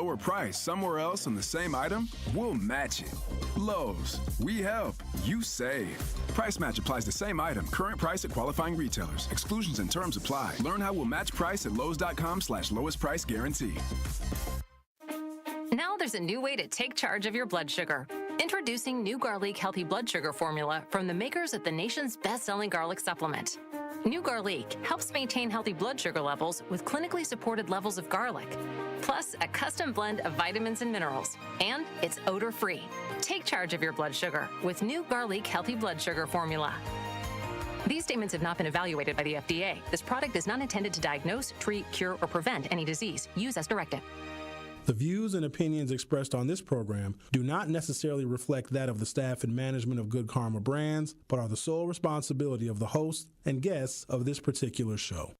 lower price somewhere else on the same item, we'll match it. Lowe's, we help, you save. Price match applies to same item, current price at qualifying retailers. Exclusions and terms apply. Learn how we'll match price at lowes.com/lowest price guarantee. Now there's a new way to take charge of your blood sugar. Introducing new Garlic Healthy Blood Sugar Formula from the makers of the nation's best-selling garlic supplement. New Garlic helps maintain healthy blood sugar levels with clinically supported levels of garlic, plus a custom blend of vitamins and minerals. And it's odor-free. Take charge of your blood sugar with New Garlic Healthy Blood Sugar Formula. These statements have not been evaluated by the FDA. This product is not intended to diagnose, treat, cure, or prevent any disease. Use as directed. The views and opinions expressed on this program do not necessarily reflect that of the staff and management of Good Karma Brands, but are the sole responsibility of the host and guests of this particular show.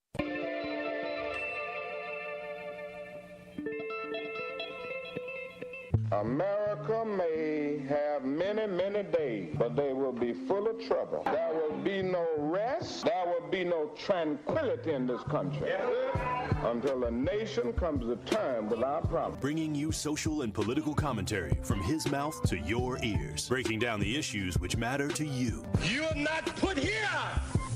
America may have many, many days, but they will be full of trouble. There will be no rest. There will be no tranquility in this country until the nation comes to terms with our problems. Bringing you social and political commentary from his mouth to your ears, breaking down the issues which matter to you. You are not put here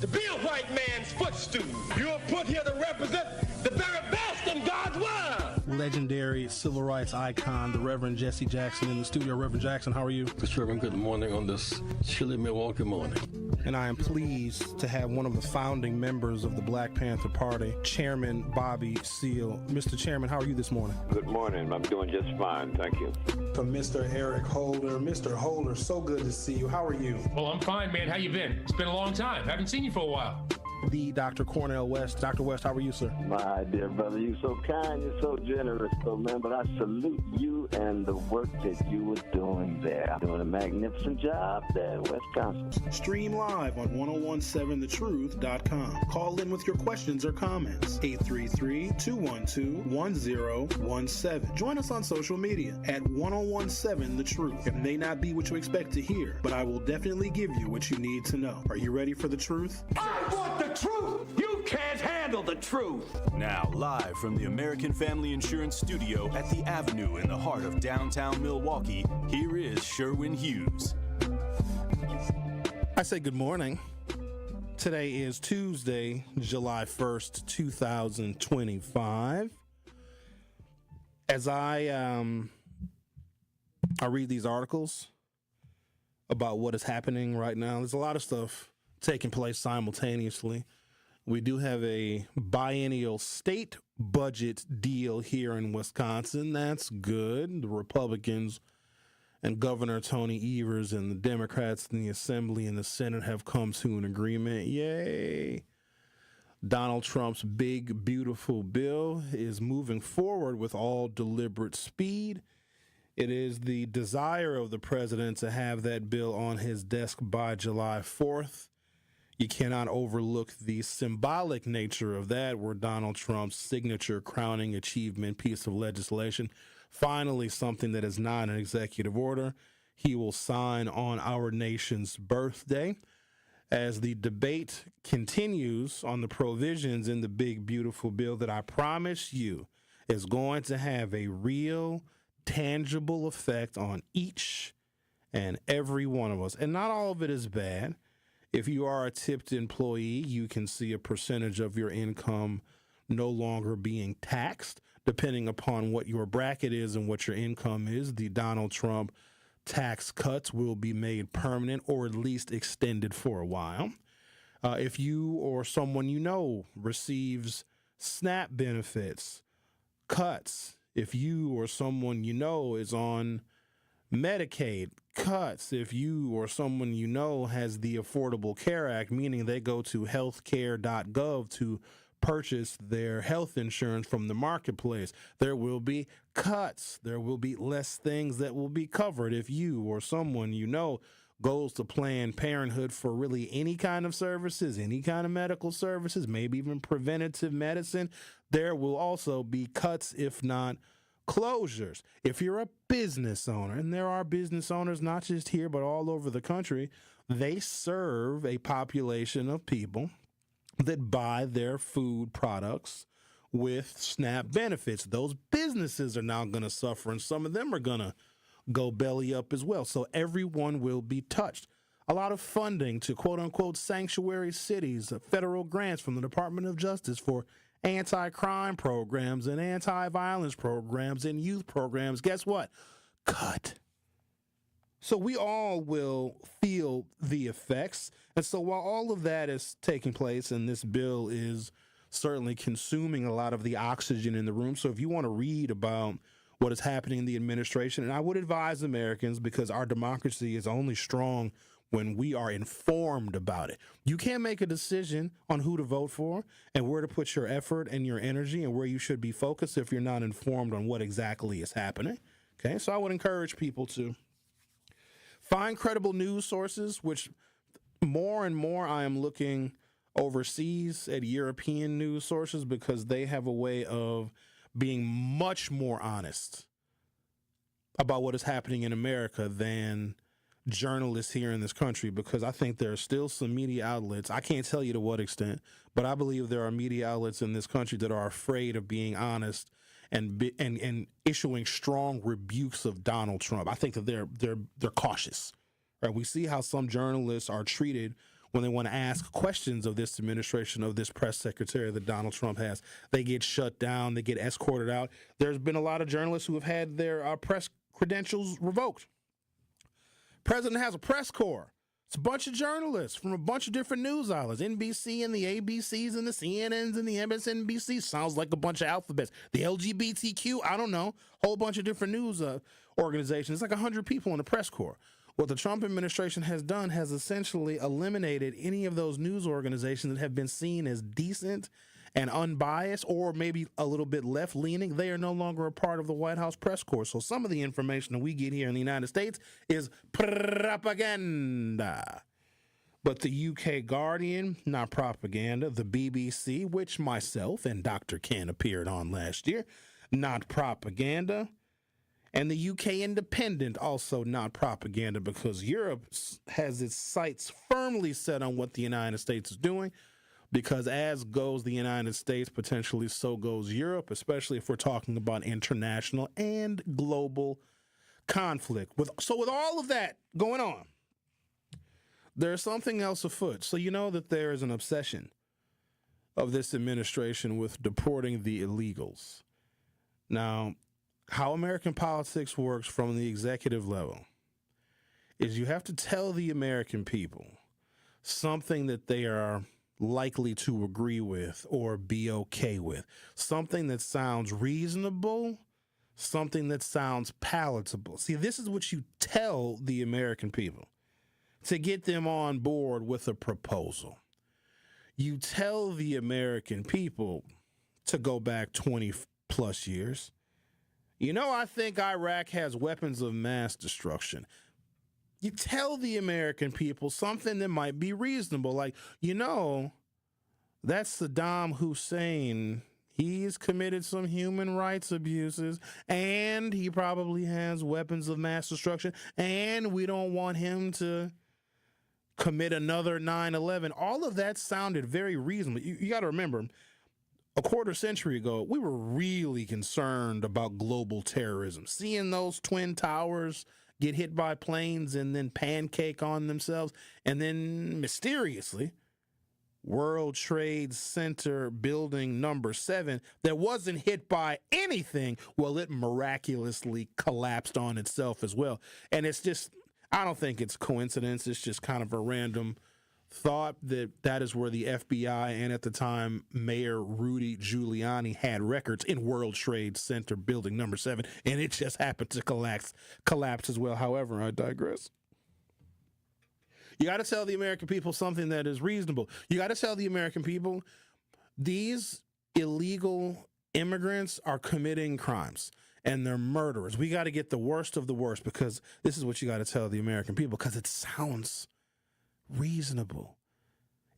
to be a white man's footstool. You are put here to represent the very best in God's word. Legendary civil rights icon, the Reverend Jesse Jackson in the studio. Reverend Jackson, how are you? Mr. Sherwin, good morning on this chilly Milwaukee morning. And I am pleased to have one of the founding members of the Black Panther Party, Chairman Bobby Seale. Mr. Chairman, how are you this morning? Good morning. I'm doing just fine. Thank you. To Mr. Eric Holder. Mr. Holder, so good to see you. How are you? Well, I'm fine, man. How you been? It's been a long time. Haven't seen you for a while. The Dr. Cornell West. Dr. West, how are you, sir? My dear brother, you're so kind, you're so generous, so man, but I salute you and the work that you were doing there. Doing a magnificent job there in Wisconsin. Stream live on 1017thetruth.com. Call in with your questions or comments. 833-212-1017. Join us on social media at 1017 The Truth. It may not be what you expect to hear, but I will definitely give you what you need to know. Are you ready for the truth? I want the truth. You can't handle the truth. Now, live from the American Family Insurance Studio at the Avenue in the heart of downtown Milwaukee, here is Sherwin Hughes. I say good morning. Today is Tuesday, July 1st, 2025. As I read these articles about what is happening right now, there's a lot of stuff taking place simultaneously. We do have a biennial state budget deal here in Wisconsin. That's good. The Republicans and Governor Tony Evers and the Democrats in the Assembly and the Senate have come to an agreement. Yay. Donald Trump's big, beautiful bill is moving forward with all deliberate speed. It is the desire of the president to have that bill on his desk by July 4th. You cannot overlook the symbolic nature of that, where Donald Trump's signature crowning achievement piece of legislation, finally something that is not an executive order, he will sign on our nation's birthday. As the debate continues on the provisions in the big, beautiful bill that I promise you is going to have a real, tangible effect on each and every one of us. And not all of it is bad. If you are a tipped employee, you can see a percentage of your income no longer being taxed, depending upon what your bracket is and what your income is. The Donald Trump tax cuts will be made permanent or at least extended for a while. If you or someone you know receives SNAP benefits, cuts. If you or someone you know is on Medicaid, cuts. If you or someone you know has the Affordable Care Act, meaning they go to healthcare.gov to purchase their health insurance from the marketplace, there will be cuts. There will be less things that will be covered. If you or someone you know goes to Planned Parenthood for really any kind of services, any kind of medical services, maybe even preventative medicine, there will also be cuts, if not closures. If you're a business owner, and there are business owners not just here but all over the country, they serve a population of people that buy their food products with SNAP benefits. Those businesses are now going to suffer, and some of them are going to go belly up as well. So everyone will be touched. A lot of funding to quote-unquote sanctuary cities, federal grants from the Department of Justice for anti-crime programs and anti-violence programs and youth programs. Guess what? Cut. So we all will feel the effects. And so while all of that is taking place, and this bill is certainly consuming a lot of the oxygen in the room, so if you want to read about what is happening in the administration, and I would advise Americans, because our democracy is only strong when we are informed about it. You can't make a decision on who to vote for and where to put your effort and your energy and where you should be focused if you're not informed on what exactly is happening. Okay, so I would encourage people to find credible news sources, which more and more I am looking overseas at European news sources, because they have a way of being much more honest about what is happening in America than journalists here in this country, because I think there are still some media outlets, I can't tell you to what extent, but I believe there are media outlets in this country that are afraid of being honest and issuing strong rebukes of Donald Trump. I think that they're cautious. Right? We see how some journalists are treated when they want to ask questions of this administration, of this press secretary that Donald Trump has. They get shut down, they get escorted out. There's been a lot of journalists who have had their press credentials revoked. President has a press corps. It's a bunch of journalists from a bunch of different news outlets, NBC and the ABCs and the CNNs and the MSNBCs. Sounds like a bunch of alphabets. The LGBTQ, I don't know, whole bunch of different news organizations. It's like 100 people in the press corps. What the Trump administration has done has essentially eliminated any of those news organizations that have been seen as decent and unbiased, or maybe a little bit left-leaning. They are no longer a part of the White House press corps. So some of the information that we get here in the United States is propaganda. But the UK Guardian, not propaganda. The BBC, which myself and Dr. Ken appeared on last year, not propaganda. And the UK Independent, also not propaganda, because Europe has its sights firmly set on what the United States is doing. Because as goes the United States, potentially so goes Europe, especially if we're talking about international and global conflict. So with all of that going on, there's something else afoot. So you know that there is an obsession of this administration with deporting the illegals. Now, how American politics works from the executive level is you have to tell the American people something that they are likely to agree with or be okay with, something that sounds reasonable, something that sounds palatable. See, this is what you tell the American people to get them on board with a proposal. You tell the American people to go back 20 plus years. You know, I think Iraq has weapons of mass destruction. You tell the American people something that might be reasonable, like, you know, that's Saddam Hussein. He's committed some human rights abuses, and he probably has weapons of mass destruction, and we don't want him to commit another 9/11. All of that sounded very reasonable. You got to remember, a quarter century ago, we were really concerned about global terrorism. Seeing those Twin Towers get hit by planes and then pancake on themselves, and then mysteriously, World Trade Center building number 7 that wasn't hit by anything, well, it miraculously collapsed on itself as well. And it's just, I don't think it's coincidence. It's just kind of a random thought that is where the FBI and at the time Mayor Rudy Giuliani had records in World Trade Center building number 7, and it just happened to collapse as well. However, I digress. You got to tell the American people something that is reasonable. You got to tell the American people these illegal immigrants are committing crimes and they're murderers. We got to get the worst of the worst, because this is what you got to tell the American people, because it sounds reasonable.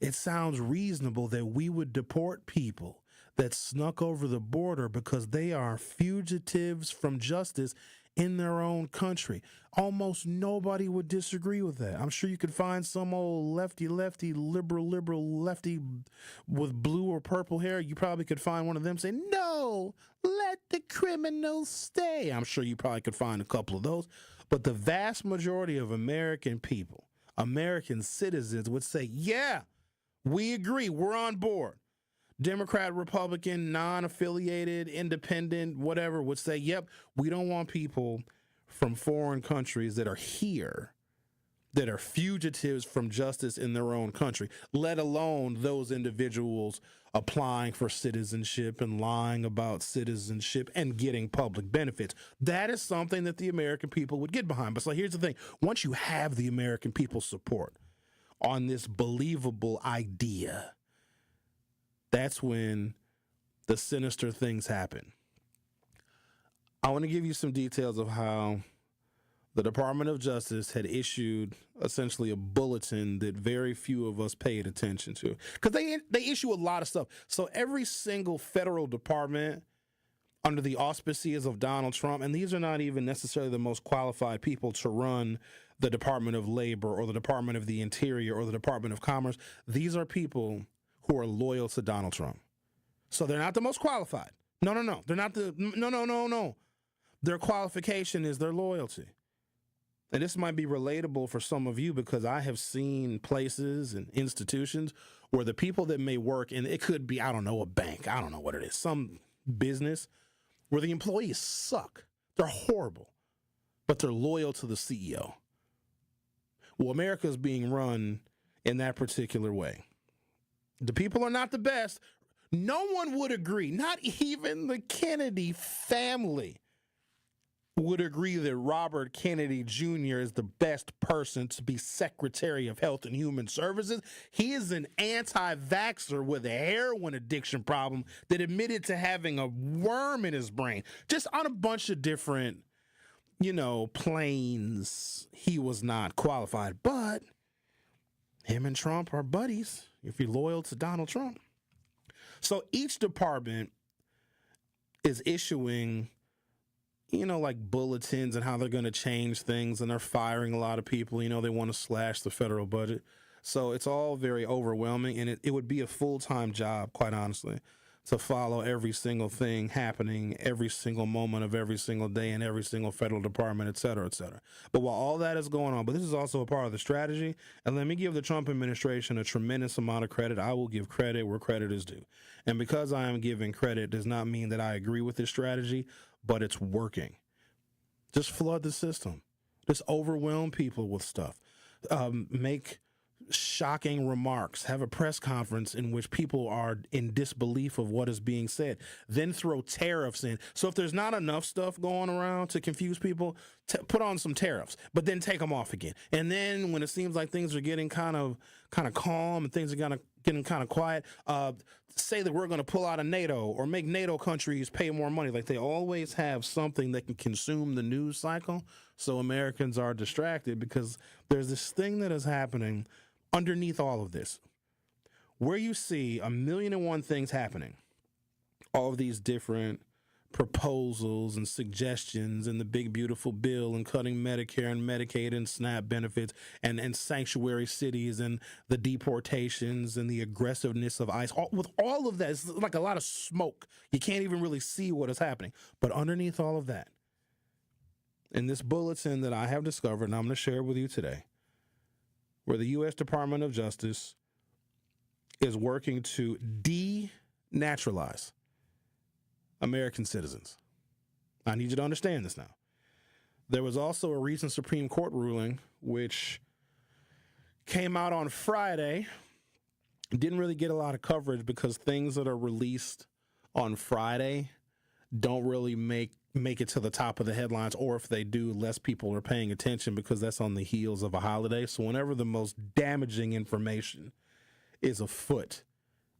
It sounds reasonable that we would deport people that snuck over the border because they are fugitives from justice in their own country. Almost nobody would disagree with that. I'm sure you could find some old lefty, liberal lefty with blue or purple hair. You probably could find one of them saying, no, let the criminals stay. I'm sure you probably could find a couple of those. But the vast majority of American people, American citizens would say, yeah, we agree, we're on board. Democrat, Republican, non-affiliated, independent, whatever, would say, yep, we don't want people from foreign countries that are here, that are fugitives from justice in their own country, let alone those individuals applying for citizenship and lying about citizenship and getting public benefits. That is something that the American people would get behind. But so here's the thing. Once you have the American people's support on this believable idea, that's when the sinister things happen. I want to give you some details of how the Department of Justice had issued essentially a bulletin that very few of us paid attention to. Because they issue a lot of stuff. So every single federal department under the auspices of Donald Trump, and these are not even necessarily the most qualified people to run the Department of Labor or the Department of the Interior or the Department of Commerce. These are people who are loyal to Donald Trump. So they're not the most qualified. No. They're not no. Their qualification is their loyalty. And this might be relatable for some of you because I have seen places and institutions where the people that may work, and it could be, I don't know, a bank, I don't know what it is, some business where the employees suck. They're horrible, but they're loyal to the CEO. Well, America is being run in that particular way. The people are not the best. No one would agree, not even the Kennedy family would agree that Robert Kennedy Jr. is the best person to be Secretary of Health and Human Services. He is an anti-vaxxer with a heroin addiction problem that admitted to having a worm in his brain. Just on a bunch of different, planes, he was not qualified. But him and Trump are buddies if you're loyal to Donald Trump. So each department is issuing, like bulletins and how they're going to change things, and they're firing a lot of people. They want to slash the federal budget. So it's all very overwhelming, and it would be a full-time job, quite honestly, to follow every single thing happening every single moment of every single day in every single federal department, et cetera, et cetera. But while all that is going on, but this is also a part of the strategy, and let me give the Trump administration a tremendous amount of credit. I will give credit where credit is due. And because I am giving credit does not mean that I agree with this strategy, but it's working. Just flood the system. Just overwhelm people with stuff. Make shocking remarks. Have a press conference in which people are in disbelief of what is being said. Then throw tariffs in. So if there's not enough stuff going around to confuse people, put on some tariffs, but then take them off again. And then when it seems like things are getting kind of calm and things are getting kind of quiet, say that we're going to pull out of NATO or make NATO countries pay more money. Like they always have something that can consume the news cycle. So Americans are distracted because there's this thing that is happening underneath all of this, where you see 1,000,001 things happening, all of these different proposals and suggestions and the big beautiful bill and cutting Medicare and Medicaid and SNAP benefits and sanctuary cities and the deportations and the aggressiveness of ICE. With all of that, it's like a lot of smoke. You can't even really see what is happening. But underneath all of that, in this bulletin that I have discovered, and I'm going to share it with you today, where the U.S. Department of Justice is working to denaturalize American citizens. I need you to understand this now. There was also a recent Supreme Court ruling which came out on Friday. Didn't really get a lot of coverage because things that are released on Friday don't really make it to the top of the headlines, or if they do, less people are paying attention because that's on the heels of a holiday. So whenever the most damaging information is afoot,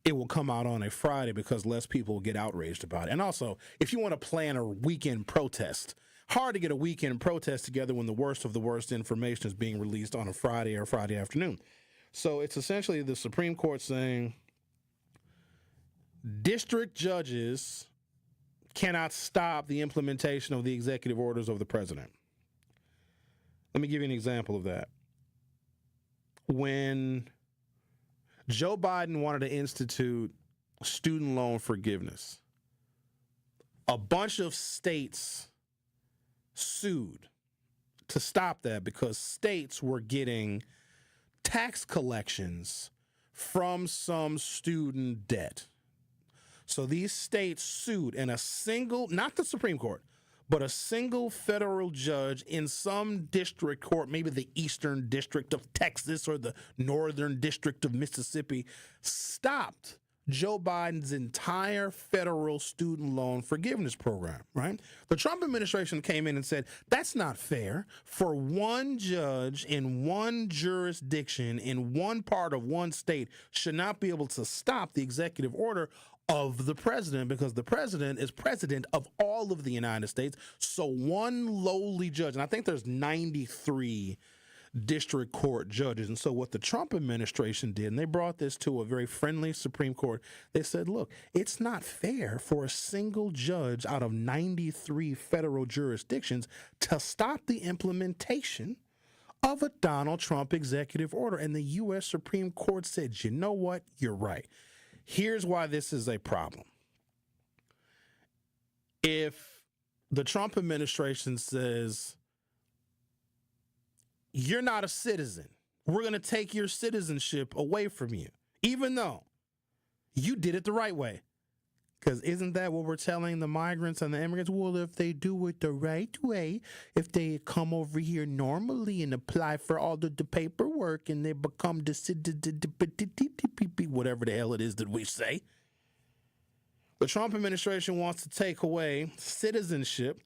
it will come out on a Friday because less people will get outraged about it. And also, if you want to plan a weekend protest, hard to get a weekend protest together when the worst of the worst information is being released on a Friday or Friday afternoon. So it's essentially the Supreme Court saying district judges cannot stop the implementation of the executive orders of the president. Let me give you an example of that. When Joe Biden wanted to institute student loan forgiveness, a bunch of states sued to stop that because states were getting tax collections from some student debt. So these states sued, and a single, not the Supreme Court, but a single federal judge in some district court, maybe the Eastern District of Texas or the Northern District of Mississippi, stopped Joe Biden's entire federal student loan forgiveness program, right? The Trump administration came in and said, that's not fair for one judge in one jurisdiction in one part of one state should not be able to stop the executive order of the president, because the president is president of all of the United States. So one lowly judge, and I think there's 93 district court judges. And so what the Trump administration did, and they brought this to a very friendly Supreme Court, they said, look, it's not fair for a single judge out of 93 federal jurisdictions to stop the implementation of a Donald Trump executive order. And the U.S. Supreme Court said, you know what? You're right. Here's why this is a problem. If the Trump administration says, you're not a citizen, we're going to take your citizenship away from you, even though you did it the right way. Because isn't that what we're telling the migrants and the immigrants? Well, if they do it the right way, if they come over here normally and apply for all the paperwork and they become the whatever the hell it is that we say. The Trump administration wants to take away citizenship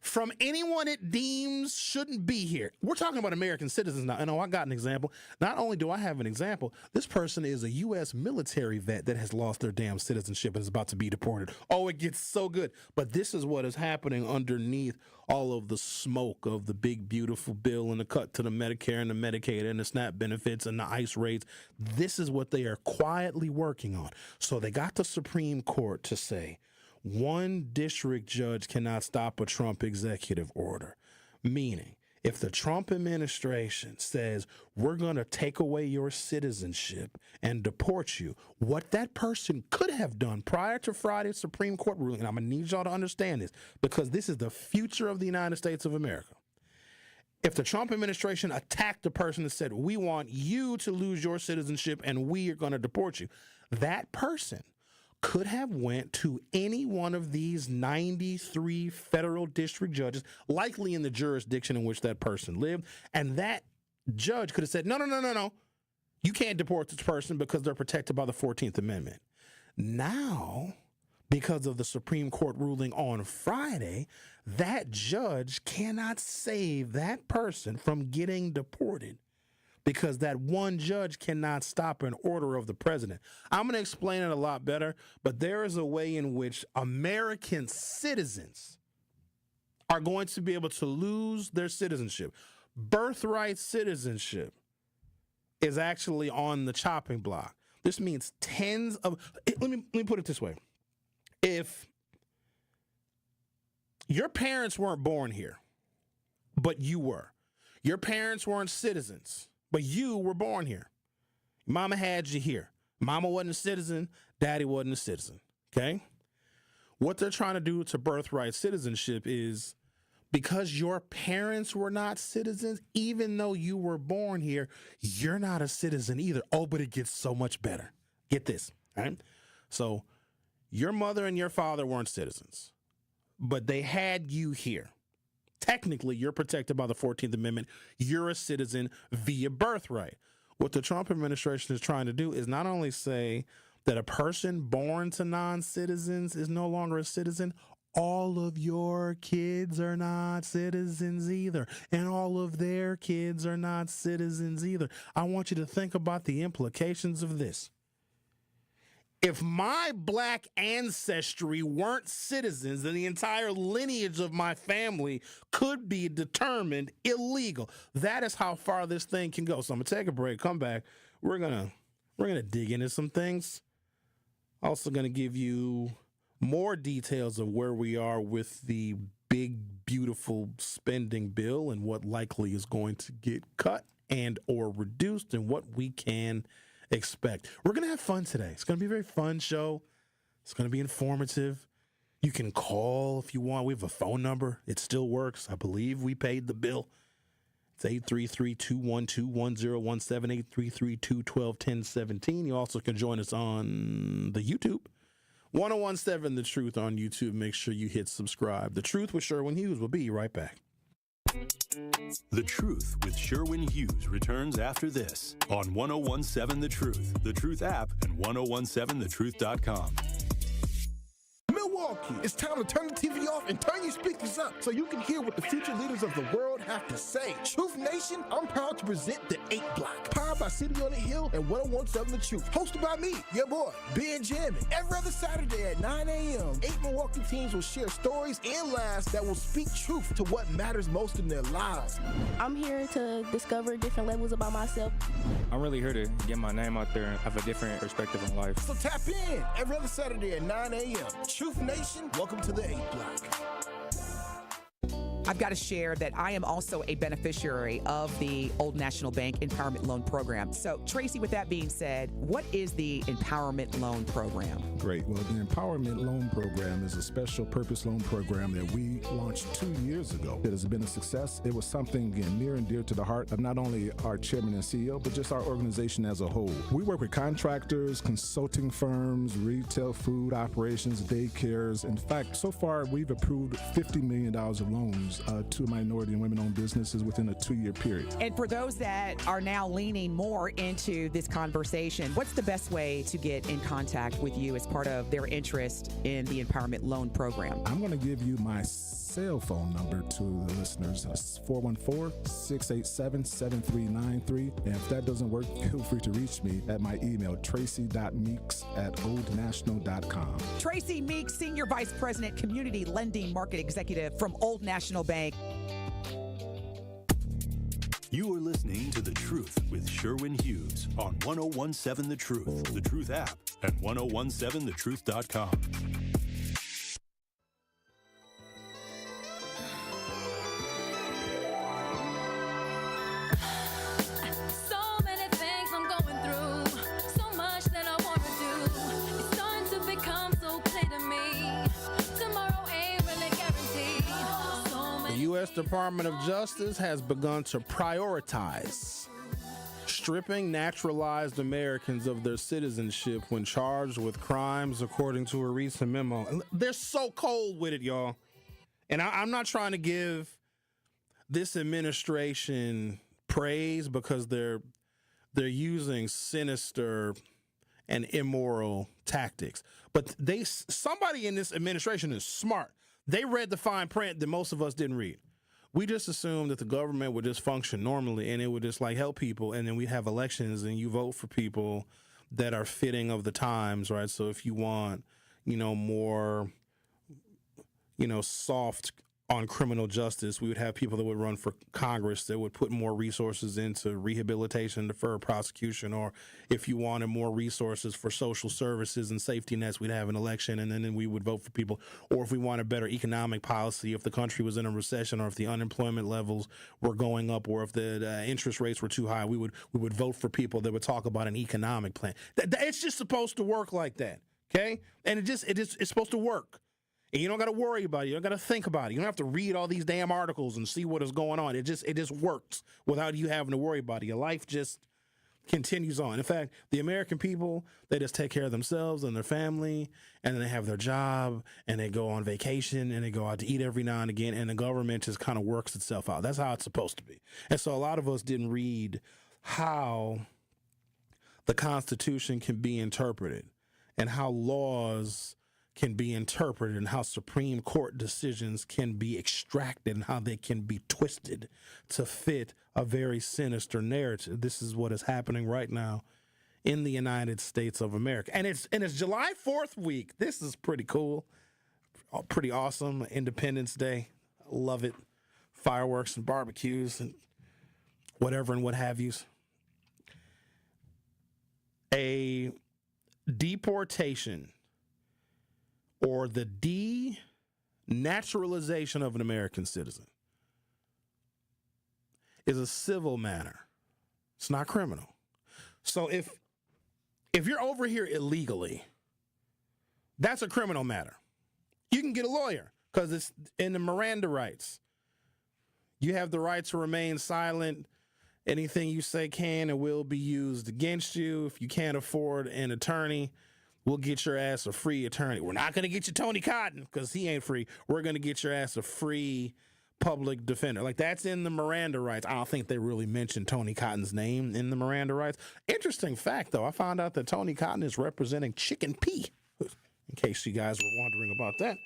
from anyone it deems shouldn't be here. We're talking about American citizens now. And I got an example. Not only do I have an example, this person is a U.S. military vet that has lost their damn citizenship and is about to be deported. Oh, it gets so good. But this is what is happening underneath all of the smoke of the big, beautiful bill and the cut to the Medicare and the Medicaid and the SNAP benefits and the ICE raids. This is what they are quietly working on. So they got the Supreme Court to say, one district judge cannot stop a Trump executive order, meaning if the Trump administration says we're going to take away your citizenship and deport you, what that person could have done prior to Friday's Supreme Court ruling, and I'm going to need y'all to understand this because this is the future of the United States of America. If the Trump administration attacked the person and said, we want you to lose your citizenship and we are going to deport you, that person could have went to any one of these 93 federal district judges, likely in the jurisdiction in which that person lived, and that judge could have said, no, you can't deport this person because they're protected by the 14th Amendment. Now, because of the Supreme Court ruling on Friday, that judge cannot save that person from getting deported, because that one judge cannot stop an order of the president. I'm going to explain it a lot better, but there is a way in which American citizens are going to be able to lose their citizenship. Birthright citizenship is actually on the chopping block. This means let me put it this way. If your parents weren't born here, but you were, your parents weren't citizens, but you were born here. Mama had you here. Mama wasn't a citizen. Daddy wasn't a citizen. Okay? What they're trying to do to birthright citizenship is, because your parents were not citizens, even though you were born here, you're not a citizen either. Oh, but it gets so much better. Get this, right? So your mother and your father weren't citizens, but they had you here. Technically, you're protected by the 14th Amendment. You're a citizen via birthright. What the Trump administration is trying to do is not only say that a person born to non-citizens is no longer a citizen, all of your kids are not citizens either, and all of their kids are not citizens either. I want you to think about the implications of this. If my black ancestry weren't citizens, then the entire lineage of my family could be determined illegal. That is how far this thing can go. So I'm gonna take a break, come back. We're gonna dig into some things. Also gonna give you more details of where we are with the big, beautiful spending bill and what likely is going to get cut and or reduced and what we can expect. We're going to have fun today. It's going to be a very fun show. It's going to be informative. You can call if you want. We have a phone number. It still works. I believe we paid the bill. It's 833-212-1017, 833-212-1017. You also can join us on the YouTube. 1017 The Truth on YouTube. Make sure you hit subscribe. The Truth with Sherwin Hughes. We'll be right back. The Truth with Sherwin Hughes returns after this on 1017 The Truth app, and 1017thetruth.com. Milwaukee, it's time to turn the TV off and turn your speakers up so you can hear what the future leaders of the world have to say. Truth Nation, I'm proud to present the 8 Block, powered by City on the Hill and 1017 The Truth, hosted by me, your boy, Ben Jammin. Every other Saturday at 9 a.m., 8 Milwaukee teams will share stories and laughs that will speak truth to what matters most in their lives. I'm here to discover different levels about myself. I'm really here to get my name out there and have a different perspective on life. So tap in every other Saturday at 9 a.m. Truth Nation, welcome to the 8 Block. I've got to share that I am also a beneficiary of the Old National Bank Empowerment Loan Program. So, Tracy, with that being said, what is the Empowerment Loan Program? Great. Well, the Empowerment Loan Program is a special purpose loan program that we launched 2 years ago. It has been a success. It was something, again, near and dear to the heart of not only our chairman and CEO, but just our organization as a whole. We work with contractors, consulting firms, retail food operations, daycares. In fact, so far, we've approved $50 million of loans to minority and women-owned businesses within a 2-year period. And for those that are now leaning more into this conversation, what's the best way to get in contact with you as part of their interest in the Empowerment Loan Program? I'm going to give you my cell phone number to the listeners. It's 414-687-7393. And if that doesn't work, feel free to reach me at my email, tracy.meeks@oldnational.com. Tracy Meeks, Senior Vice President, Community Lending Market Executive from Old National Bank. You are listening to The Truth with Sherwin Hughes on 1017 The Truth app, and 1017thetruth.com. U.S. Department of Justice has begun to prioritize stripping naturalized Americans of their citizenship when charged with crimes, according to a recent memo. They're so cold with it, y'all. And I'm not trying to give this administration praise because they're using sinister and immoral tactics. But somebody in this administration is smart. They read the fine print that most of us didn't read. We just assumed that the government would just function normally and it would just like help people, and then we have elections and you vote for people that are fitting of the times, right? So if you want, more, soft on criminal justice, we would have people that would run for Congress that would put more resources into rehabilitation, deferred prosecution, or if you wanted more resources for social services and safety nets, we'd have an election and then we would vote for people. Or if we wanted better economic policy, if the country was in a recession or if the unemployment levels were going up or if the interest rates were too high, we would vote for people that would talk about an economic plan. It's just supposed to work like that, okay? And it's supposed to work. And you don't got to worry about it. You don't got to think about it. You don't have to read all these damn articles and see what is going on. It just works without you having to worry about it. Your life just continues on. In fact, the American people, they just take care of themselves and their family, and then they have their job, and they go on vacation, and they go out to eat every now and again, and the government just kind of works itself out. That's how it's supposed to be. And so a lot of us didn't read how the Constitution can be interpreted and how laws can be interpreted and how Supreme Court decisions can be extracted and how they can be twisted to fit a very sinister narrative. This is what is happening right now in the United States of America. And it's July 4th week. This is pretty cool. Pretty awesome. Independence Day. Love it. Fireworks and barbecues and whatever and what have yous. A deportation or the denaturalization of an American citizen is a civil matter. It's not criminal. So if you're over here illegally, that's a criminal matter. You can get a lawyer because it's in the Miranda rights. You have the right to remain silent. Anything you say can and will be used against you. If you can't afford an attorney, we'll get your ass a free attorney. We're not going to get you Tony Cotton because he ain't free. We're going to get your ass a free public defender. Like, that's in the Miranda rights. I don't think they really mentioned Tony Cotton's name in the Miranda rights. Interesting fact, though, I found out that Tony Cotton is representing Chicken P, in case you guys were wondering about that.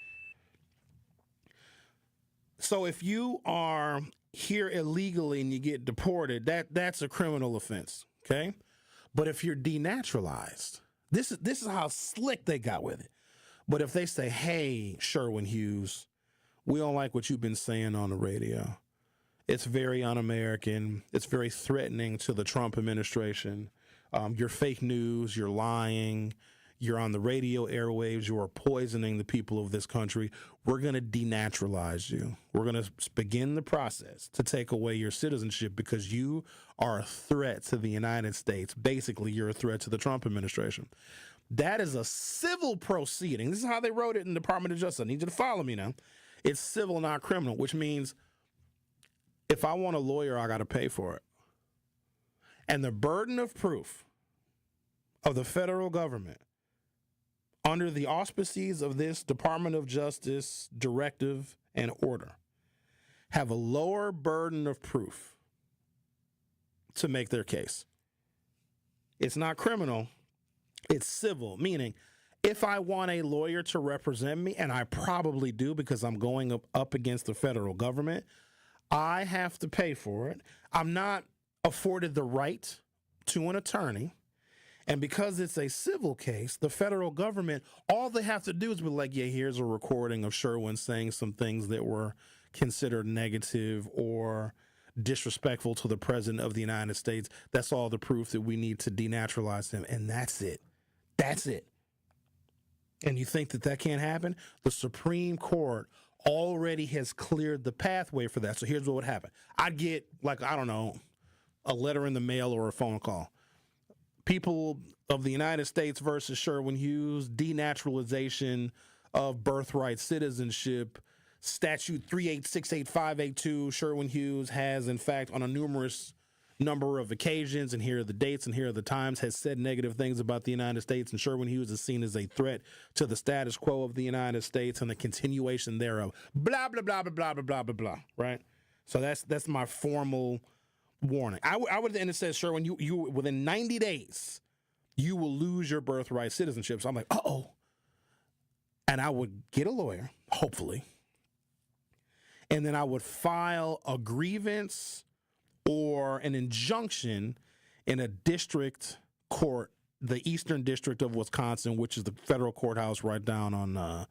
So if you are here illegally and you get deported, that's a criminal offense, okay? But if you're denaturalized, this is how slick they got with it. But if they say, hey, Sherwin Hughes, we don't like what you've been saying on the radio. It's very un-American. It's very threatening to the Trump administration. You're fake news. You're lying. You're on the radio airwaves. You are poisoning the people of this country. We're going to denaturalize you. We're going to begin the process to take away your citizenship because you are a threat to the United States. Basically, you're a threat to the Trump administration. That is a civil proceeding. This is how they wrote it in the Department of Justice. I need you to follow me now. It's civil, not criminal, which means if I want a lawyer, I got to pay for it. And the burden of proof of the federal government under the auspices of this Department of Justice directive and order have a lower burden of proof to make their case. It's not criminal. It's civil, meaning if I want a lawyer to represent me, and I probably do because I'm going up against the federal government, I have to pay for it. I'm not afforded the right to an attorney. And because it's a civil case, the federal government, all they have to do is be like, yeah, here's a recording of Sherwin saying some things that were considered negative or disrespectful to the president of the United States. That's all the proof that we need to denaturalize him. And that's it. That's it. And you think that can't happen? The Supreme Court already has cleared the pathway for that. So here's what would happen. I'd get, like, I don't know, a letter in the mail or a phone call. People of the United States versus Sherwin Hughes, denaturalization of birthright citizenship, statute 3868582. Sherwin Hughes has, in fact, on a numerous number of occasions, and here are the dates and here are the times, has said negative things about the United States, and Sherwin Hughes is seen as a threat to the status quo of the United States and the continuation thereof. Blah, blah, blah, blah, blah, blah, blah, blah, blah, right? So that's my formal warning. I would, and it says, Sherwin, you within 90 days, you will lose your birthright citizenship. So I'm like, uh-oh. And I would get a lawyer, hopefully, and then I would file a grievance or an injunction in a district court, the Eastern District of Wisconsin, which is the federal courthouse right down on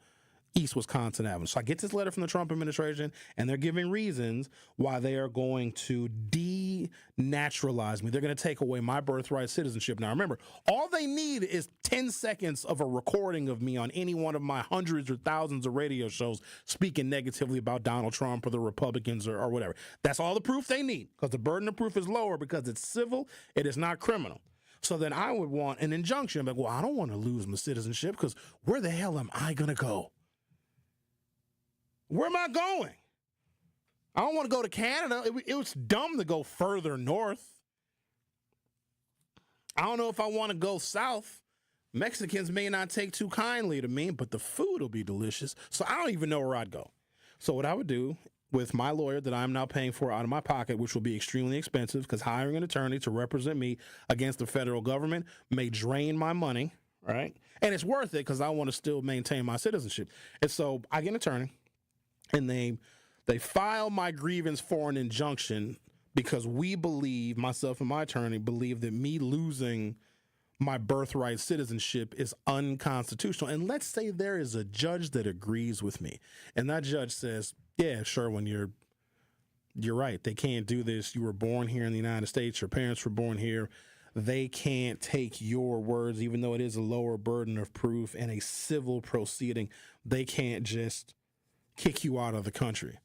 East Wisconsin Avenue. So I get this letter from the Trump administration, and they're giving reasons why they are going to denaturalize me. They're going to take away my birthright citizenship. Now, remember, all they need is 10 seconds of a recording of me on any one of my hundreds or thousands of radio shows speaking negatively about Donald Trump or the Republicans or whatever. That's all the proof they need, because the burden of proof is lower because it's civil. It is not criminal. So then I would want an injunction. Like, well, I don't want to lose my citizenship because where the hell am I going to go? Where am I going? I don't want to go to Canada. It was dumb to go further north. I don't know if I want to go south. Mexicans may not take too kindly to me, but the food will be delicious. So I don't even know where I'd go. So what I would do with my lawyer that I'm now paying for out of my pocket, which will be extremely expensive because hiring an attorney to represent me against the federal government may drain my money, right? And it's worth it because I want to still maintain my citizenship. And so I get an attorney. And they file my grievance for an injunction because we believe, myself and my attorney believe, that me losing my birthright citizenship is unconstitutional. And let's say there is a judge that agrees with me. And that judge says, yeah, Sherwin, you're right. They can't do this. You were born here in the United States. Your parents were born here. they can't take your words, even though it is a lower burden of proof in a civil proceeding. They can't just kick you out of the country.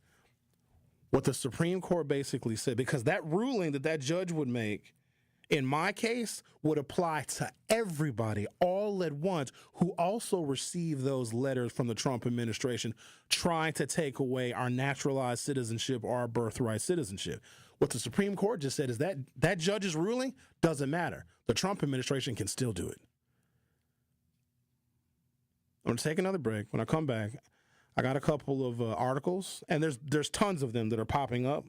What the Supreme Court basically said, because that ruling that judge would make, in my case, would apply to everybody all at once who also received those letters from the Trump administration trying to take away our naturalized citizenship or our birthright citizenship. What the Supreme Court just said is that judge's ruling doesn't matter. The Trump administration can still do it. I'm going to take another break. When I come back, I got a couple of articles, and there's tons of them that are popping up,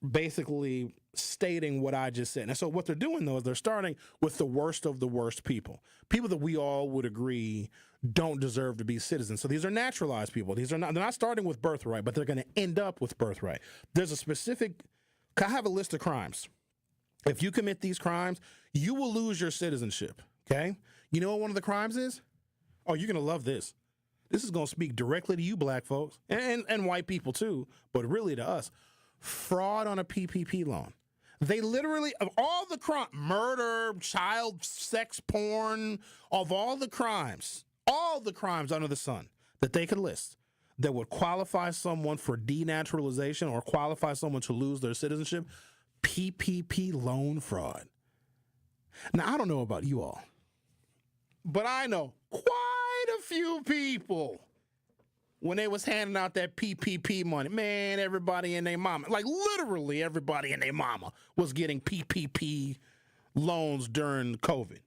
basically stating what I just said. And so what they're doing, though, is they're starting with the worst of the worst people that we all would agree don't deserve to be citizens. So these are naturalized people. They're not starting with birthright, but they're going to end up with birthright. There's a specific, I have a list of crimes. If you commit these crimes, you will lose your citizenship, okay? You know what one of the crimes is? Oh, you're going to love this. This is going to speak directly to you, black folks, and white people too, but really to us. Fraud on a PPP loan. They literally, of all the crimes, murder, child sex porn, of all the crimes under the sun that they could list that would qualify someone for denaturalization or qualify someone to lose their citizenship, PPP loan fraud. Now, I don't know about you all, but I know quite a few people when they was handing out that PPP money, man, everybody and their mama, like literally everybody and their mama was getting PPP loans during COVID.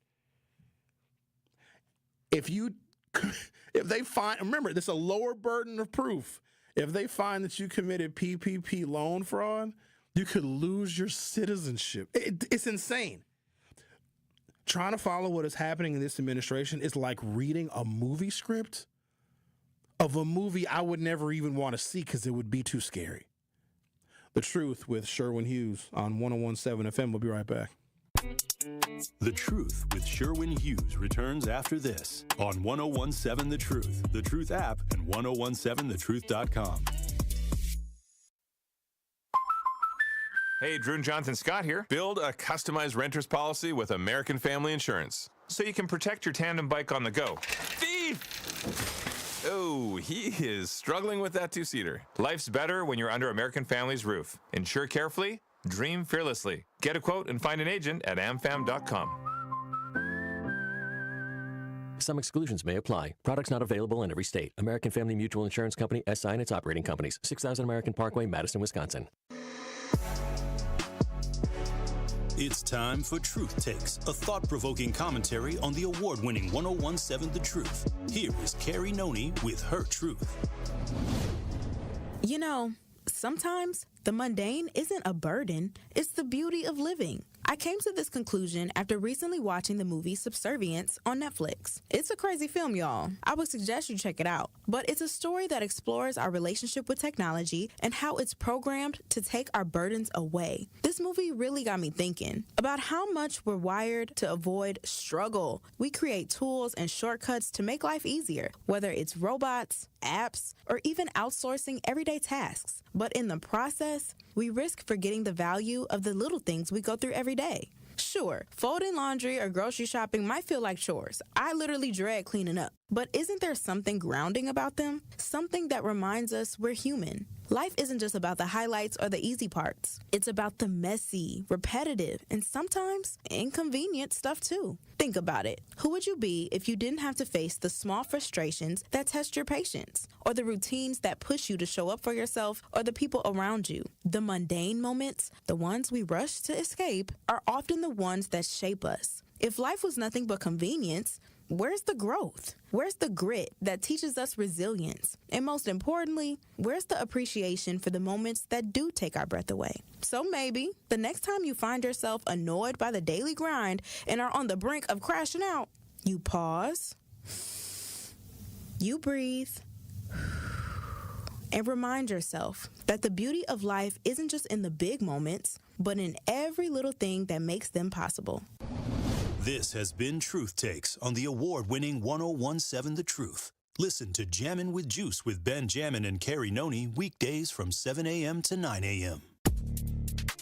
If they find, remember, this is a lower burden of proof. If they find that you committed PPP loan fraud, you could lose your citizenship. It's insane. Trying to follow what is happening in this administration is like reading a movie script of a movie I would never even want to see because it would be too scary. The Truth with Sherwin Hughes on 101.7 FM. We'll be right back. The Truth with Sherwin Hughes returns after this on 101.7 The Truth app, and 1017thetruth.com. Hey, Drew and Jonathan Scott here. Build a customized renter's policy with American Family Insurance so you can protect your tandem bike on the go. Thief! Oh, he is struggling with that two-seater. Life's better when you're under American Family's roof. Insure carefully, dream fearlessly. Get a quote and find an agent at amfam.com. Some exclusions may apply. Products not available in every state. American Family Mutual Insurance Company, SI, and its operating companies. 6000 American Parkway, Madison, Wisconsin. It's time for Truth Takes, a thought-provoking commentary on the award-winning 101.7 The Truth. Here is Carrie Noni with her truth. You know, sometimes the mundane isn't a burden, it's the beauty of living. I came to this conclusion after recently watching the movie Subservience on Netflix. It's a crazy film, y'all. I would suggest you check it out. But it's a story that explores our relationship with technology and how it's programmed to take our burdens away. This movie really got me thinking about how much we're wired to avoid struggle. We create tools and shortcuts to make life easier, whether it's robots, apps, or even outsourcing everyday tasks. But in the process, we risk forgetting the value of the little things we go through every day. Sure, folding laundry or grocery shopping might feel like chores. I literally dread cleaning up. But isn't there something grounding about them? Something that reminds us we're human. Life isn't just about the highlights or the easy parts. It's about the messy, repetitive, and sometimes inconvenient stuff too. Think about it. Who would you be if you didn't have to face the small frustrations that test your patience, or the routines that push you to show up for yourself or the people around you? The mundane moments, the ones we rush to escape, are often the ones that shape us. If life was nothing but convenience, where's the growth? Where's the grit that teaches us resilience? And most importantly, where's the appreciation for the moments that do take our breath away? So maybe the next time you find yourself annoyed by the daily grind and are on the brink of crashing out, you pause, you breathe, and remind yourself that the beauty of life isn't just in the big moments, but in every little thing that makes them possible. This has been Truth Takes on the award-winning 101.7 The Truth. Listen to Jammin' with Juice with Ben Jammin' and Carrie Noni weekdays from 7 a.m. to 9 a.m.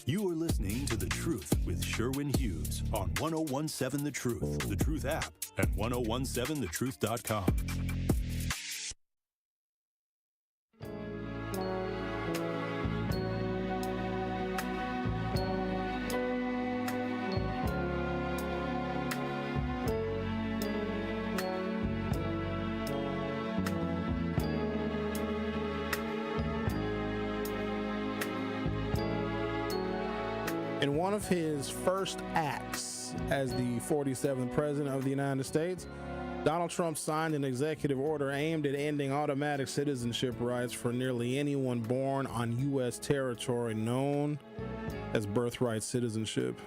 You are listening to The Truth with Sherwin Hughes on 1017 The Truth, The Truth app, and 1017thetruth.com. In one of his first acts as the 47th President of the United States, Donald Trump signed an executive order aimed at ending automatic citizenship rights for nearly anyone born on U.S. territory known as birthright citizenship.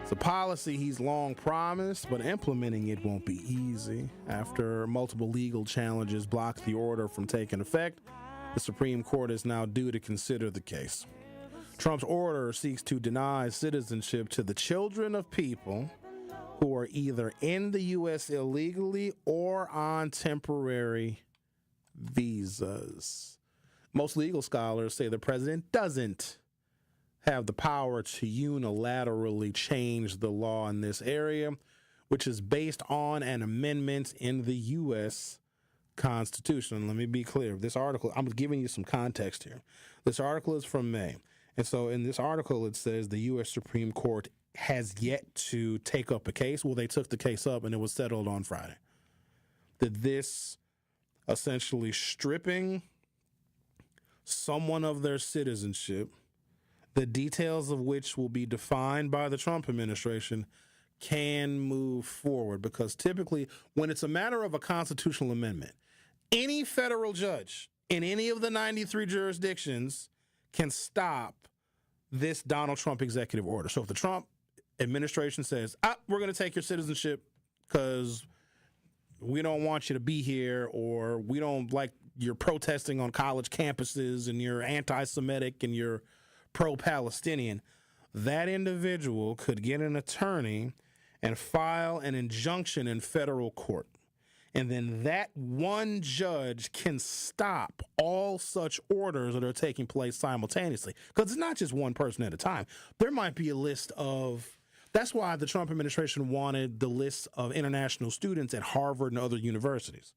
It's a policy he's long promised, but implementing it won't be easy. After multiple legal challenges blocked the order from taking effect, the Supreme Court is now due to consider the case. Trump's order seeks to deny citizenship to the children of people who are either in the U.S. illegally or on temporary visas. Most legal scholars say the president doesn't have the power to unilaterally change the law in this area, which is based on an amendment in the U.S. Constitution. Let me be clear. This article, I'm giving you some context here. This article is from May. And so in this article, it says the U.S. Supreme Court has yet to take up a case. Well, they took the case up and it was settled on Friday. That this essentially stripping someone of their citizenship, the details of which will be defined by the Trump administration, can move forward. Because typically, when it's a matter of a constitutional amendment, any federal judge in any of the 93 jurisdictions can stop this Donald Trump executive order. So if the Trump administration says, we're going to take your citizenship because we don't want you to be here, or we don't like you're protesting on college campuses and you're anti-Semitic and you're pro-Palestinian, that individual could get an attorney and file an injunction in federal court. And then that one judge can stop all such orders that are taking place simultaneously. Because it's not just one person at a time. There might be a list of, that's why the Trump administration wanted the list of international students at Harvard and other universities.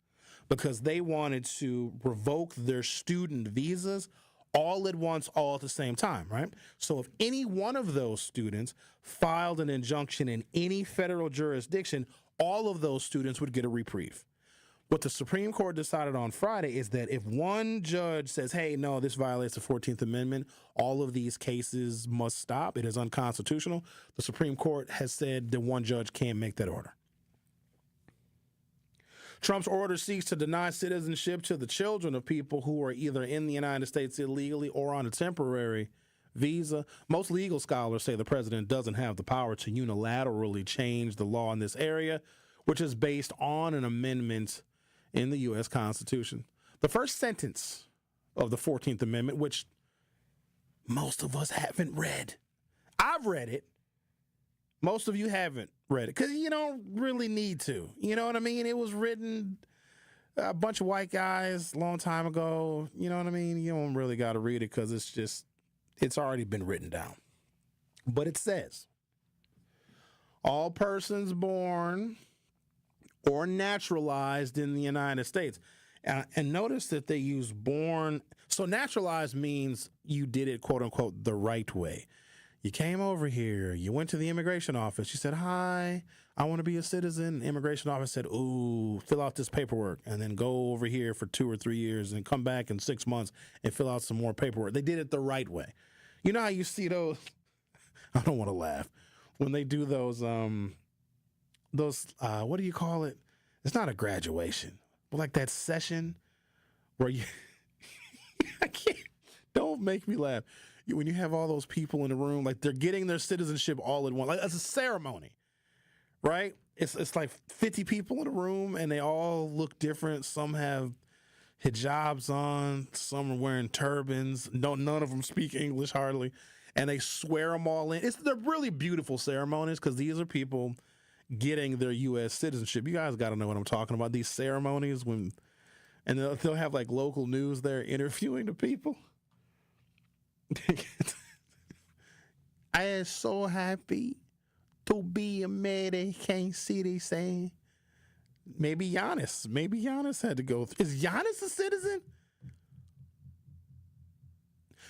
Because they wanted to revoke their student visas all at once, all at the same time, right? So if any one of those students filed an injunction in any federal jurisdiction, all of those students would get a reprieve. What the Supreme Court decided on Friday is that if one judge says, hey, no, this violates the 14th Amendment, all of these cases must stop, it is unconstitutional, the Supreme Court has said that one judge can't make that order. Trump's order seeks to deny citizenship to the children of people who are either in the United States illegally or on a temporary visa. Most legal scholars say the president doesn't have the power to unilaterally change the law in this area, which is based on an amendment in the U.S. Constitution. The first sentence of the 14th Amendment, which most of us haven't read. I've read it. Most of you haven't read it because you don't really need to. You know what I mean? It was written a bunch of white guys a long time ago. You know what I mean? You don't really got to read it because it's already been written down. But it says, all persons born or naturalized in the United States. And notice that they use born. So naturalized means you did it, quote unquote, the right way. You came over here, you went to the immigration office, you said, hi, I want to be a citizen. The immigration office said, ooh, fill out this paperwork and then go over here for 2 or 3 years and come back in 6 months and fill out some more paperwork. They did it the right way. You know how you see those, I don't want to laugh, when they do those, what do you call it? It's not a graduation, but like that session where you, I can't, don't make me laugh. When you have all those people in the room, like they're getting their citizenship all in one, like it's a ceremony, right? It's like 50 people in a room and they all look different. Some have hijabs on, some are wearing turbans. None of them speak English hardly. And they swear them all in. They're really beautiful ceremonies because these are people getting their U.S. citizenship. You guys got to know what I'm talking about. These ceremonies and they'll have like local news there interviewing the people. I am so happy to be a man that can't see they saying. Maybe Giannis. Maybe Giannis had to go. Is Giannis a citizen?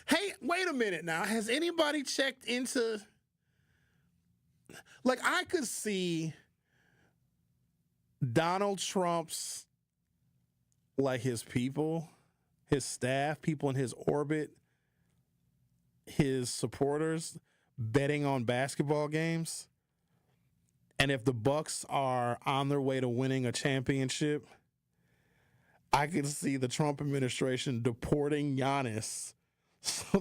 Hey, wait a minute now. Has anybody checked into... Like, I could see Donald Trump's, like, his people, his staff, people in his orbit, his supporters betting on basketball games. And if the Bucks are on their way to winning a championship, I could see the Trump administration deporting Giannis so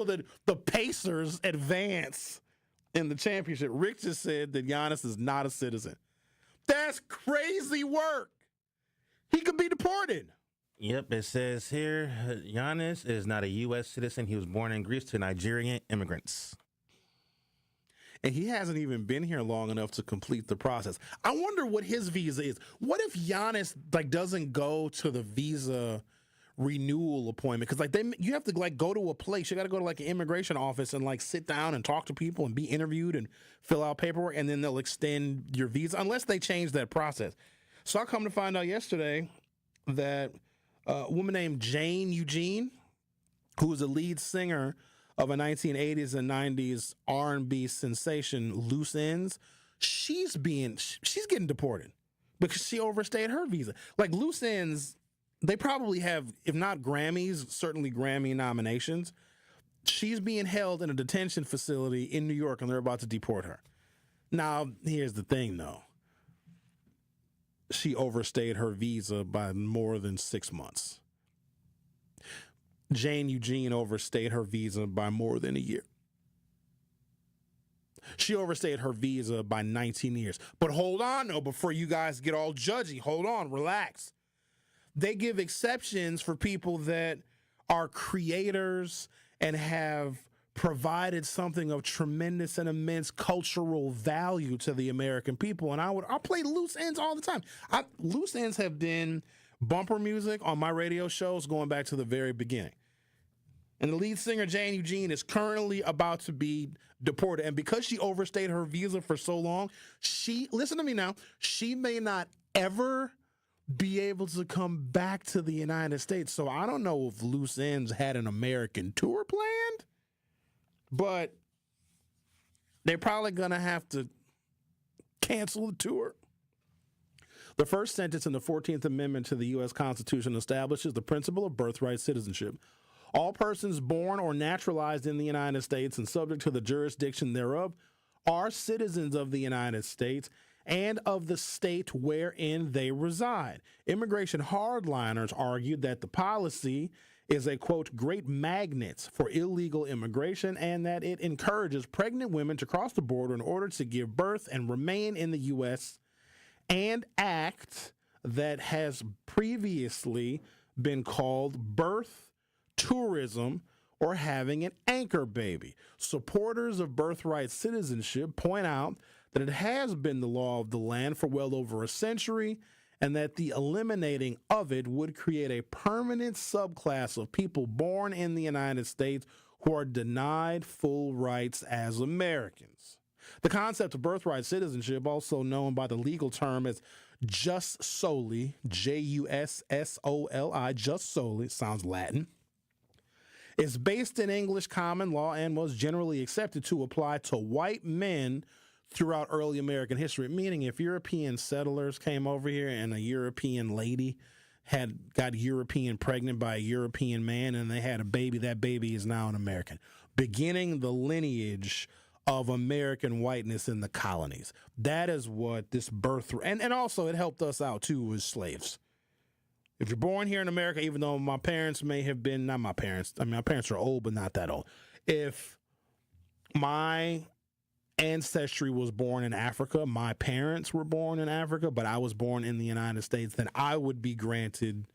that the Pacers advance in the championship. Rick just said that Giannis is not a citizen. That's crazy work. He could be deported. Yep, it says here, Giannis is not a U.S. citizen. He was born in Greece to Nigerian immigrants. And he hasn't even been here long enough to complete the process. I wonder what his visa is. What if Giannis doesn't go to the visa renewal appointment? Because you have to go to a place. You got to go to an immigration office and sit down and talk to people and be interviewed and fill out paperwork, and then they'll extend your visa unless they change that process. So I come to find out yesterday that a woman named Jane Eugene, who was a lead singer of a 1980s and 90s R&B sensation, Loose Ends, she's getting deported because she overstayed her visa. Like, Loose Ends, they probably have, if not Grammys, certainly Grammy nominations. She's being held in a detention facility in New York, and they're about to deport her. Now, here's the thing, though. She overstayed her visa by more than 6 months. Jane Eugene overstayed her visa by more than a year. She overstayed her visa by 19 years. But hold on, though, before you guys get all judgy. Hold on, relax. They give exceptions for people that are creators and have provided something of tremendous and immense cultural value to the American people. And I'll play Loose Ends all the time. Loose Ends have been bumper music on my radio shows going back to the very beginning. And the lead singer, Jane Eugene, is currently about to be deported. And because she overstayed her visa for so long, listen to me now, she may not ever be able to come back to the United States. So I don't know if Loose Ends had an American tour planned, but they're probably going to have to cancel the tour. The first sentence in the 14th Amendment to the U.S. Constitution establishes the principle of birthright citizenship. All persons born or naturalized in the United States and subject to the jurisdiction thereof are citizens of the United States and of the state wherein they reside. Immigration hardliners argued that the policy is a, quote, great magnet for illegal immigration and that it encourages pregnant women to cross the border in order to give birth and remain in the U.S., an act that has previously been called birth tourism or having an anchor baby. Supporters of birthright citizenship point out that it has been the law of the land for well over a century and that the eliminating of it would create a permanent subclass of people born in the United States who are denied full rights as Americans. The concept of birthright citizenship, also known by the legal term as jus soli, Jussoli, just soli, sounds Latin, is based in English common law and was generally accepted to apply to white men throughout early American history, meaning if European settlers came over here and a European lady got European pregnant by a European man and they had a baby, that baby is now an American, beginning the lineage of American whiteness in the colonies. That is what this birthright, and also it helped us out too as slaves. If you're born here in America, even though my parents may have been, not my parents, I mean, my parents are old, but not that old. If my ancestry was born in Africa, my parents were born in Africa, but I was born in the United States, then I would be granted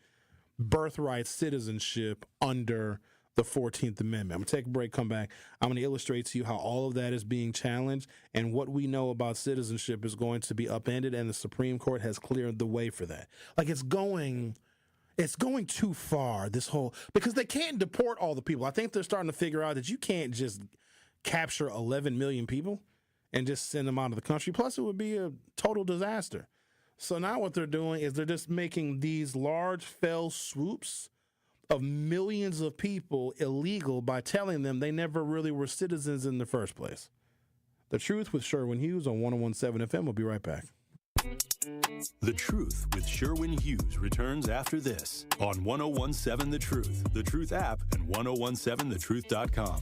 birthright citizenship under the 14th Amendment. I'm going to take a break, come back. I'm going to illustrate to you how all of that is being challenged and what we know about citizenship is going to be upended, and the Supreme Court has cleared the way for that. Like, it's going too far, this whole, because they can't deport all the people. I think they're starting to figure out that you can't just capture 11 million people and just send them out of the country. Plus, it would be a total disaster. So now what they're doing is they're just making these large fell swoops of millions of people illegal by telling them they never really were citizens in the first place. The Truth with Sherwin Hughes on 101.7 FM. We'll be right back. The Truth with Sherwin Hughes returns after this on 101.7 The Truth app, and 1017thetruth.com.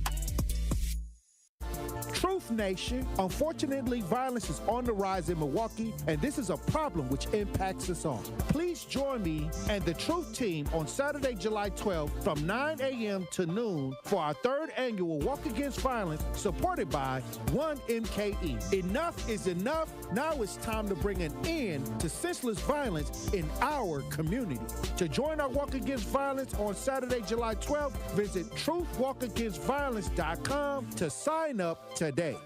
Truth Nation, unfortunately, violence is on the rise in Milwaukee, and this is a problem which impacts us all. Please join me and the Truth team on Saturday, July 12th from 9 a.m. to noon for our third annual Walk Against Violence, supported by 1MKE. Enough is enough. Now it's time to bring an end to senseless violence in our community. To join our Walk Against Violence on Saturday, July 12th, visit truthwalkagainstviolence.com to sign up today.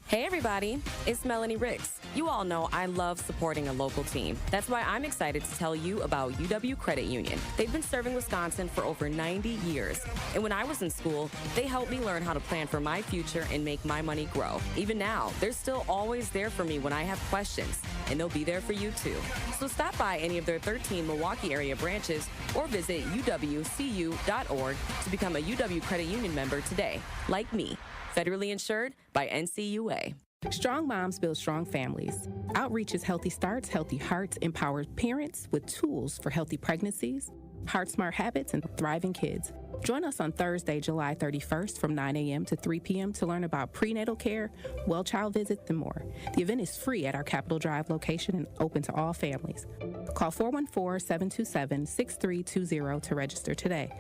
Hey everybody, it's Melanie Ricks. You all know I love supporting a local team. That's why I'm excited to tell you about UW Credit Union. They've been serving Wisconsin for over 90 years. And when I was in school, they helped me learn how to plan for my future and make my money grow. Even now, they're still always there for me when I have questions, and they'll be there for you too. So stop by any of their 13 Milwaukee area branches or visit uwcu.org to become a UW Credit Union member today, like me. Federally insured by NCUA. Strong moms build strong families. Outreach is Healthy Starts, Healthy Hearts empowers parents with tools for healthy pregnancies, heart smart habits, and thriving kids. Join us on Thursday, July 31st from 9 a.m. to 3 p.m. to learn about prenatal care, well child visits, and more. The event is free at our Capitol Drive location and open to all families. Call 414-727-6320 to register today.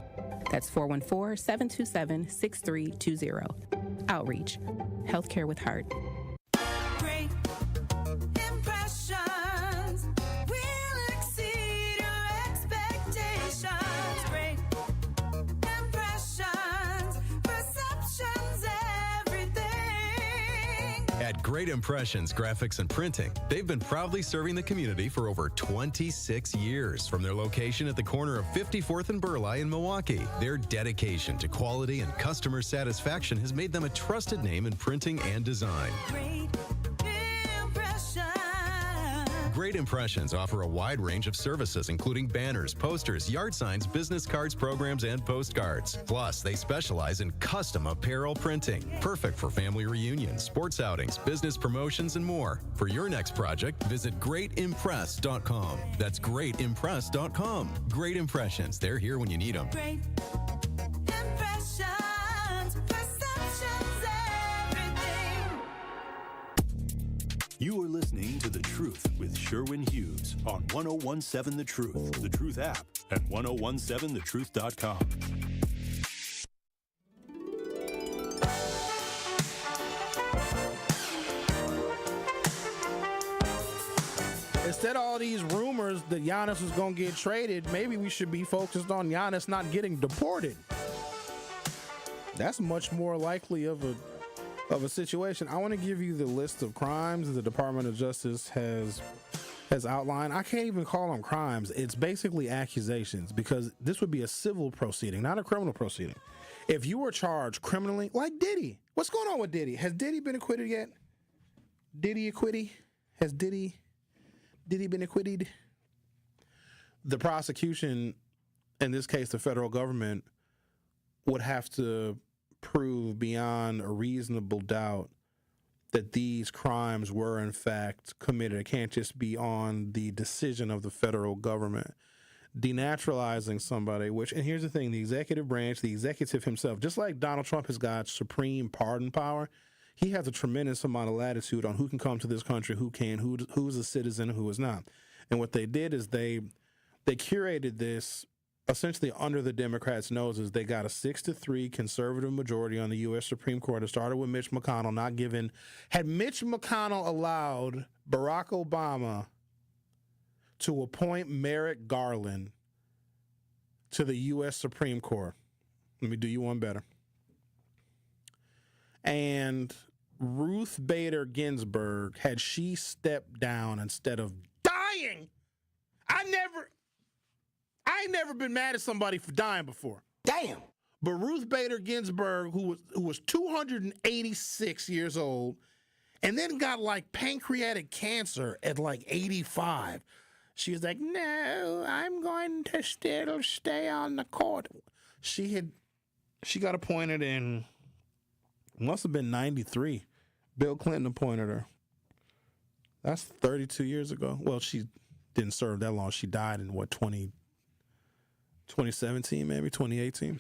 That's 414-727-6320. Outreach. Healthcare with Heart. Great impressions will exceed your expectations. Great impressions, perceptions, everything. At Great Impressions Graphics and Printing, they've been proudly serving the community for over 26 years. From their location at the corner of 54th and Burleigh in Milwaukee, their dedication to quality and customer satisfaction has made them a trusted name in printing and design. Great Impressions offer a wide range of services, including banners, posters, yard signs, business cards, programs, and postcards. Plus, they specialize in custom apparel printing, perfect for family reunions, sports outings, business promotions, and more. For your next project, visit greatimpress.com. That's greatimpress.com. Great Impressions. They're here when you need them. Great impressions, perceptions, everything. You are listening to The Truth with Sherwin Hughes on 1017 The Truth, The Truth app, and 1017thetruth.com. Instead of all these rumors that Giannis was going to get traded, maybe we should be focused on Giannis not getting deported. That's much more likely of a situation. I want to give you the list of crimes that the Department of Justice has outlined. I can't even call them crimes. It's basically accusations, because this would be a civil proceeding, not a criminal proceeding. If you were charged criminally, like Diddy. What's going on with Diddy? Has Diddy been acquitted yet? Diddy acquitted? Has Diddy been acquitted? The prosecution, in this case the federal government, would have to prove beyond a reasonable doubt that these crimes were in fact committed. It can't just be on the decision of the federal government. Denaturalizing somebody, which, and here's the thing, the executive branch, the executive himself, just like Donald Trump has got supreme pardon power, he has a tremendous amount of latitude on who can come to this country, who's a citizen, who is not. And what they did is they curated this essentially under the Democrats' noses. They got a 6-3 conservative majority on the U.S. Supreme Court. It started with Mitch McConnell had Mitch McConnell allowed Barack Obama to appoint Merrick Garland to the U.S. Supreme Court. Let me do you one better. And Ruth Bader Ginsburg, had she stepped down instead of dying, I ain't never been mad at somebody for dying before. Damn. But Ruth Bader Ginsburg, who was 286 years old, and then got like pancreatic cancer at like 85. She was like, no, I'm going to still stay on the court. She got appointed in, must have been 93. Bill Clinton appointed her. That's 32 years ago. Well, she didn't serve that long. She died in 2017, maybe 2018.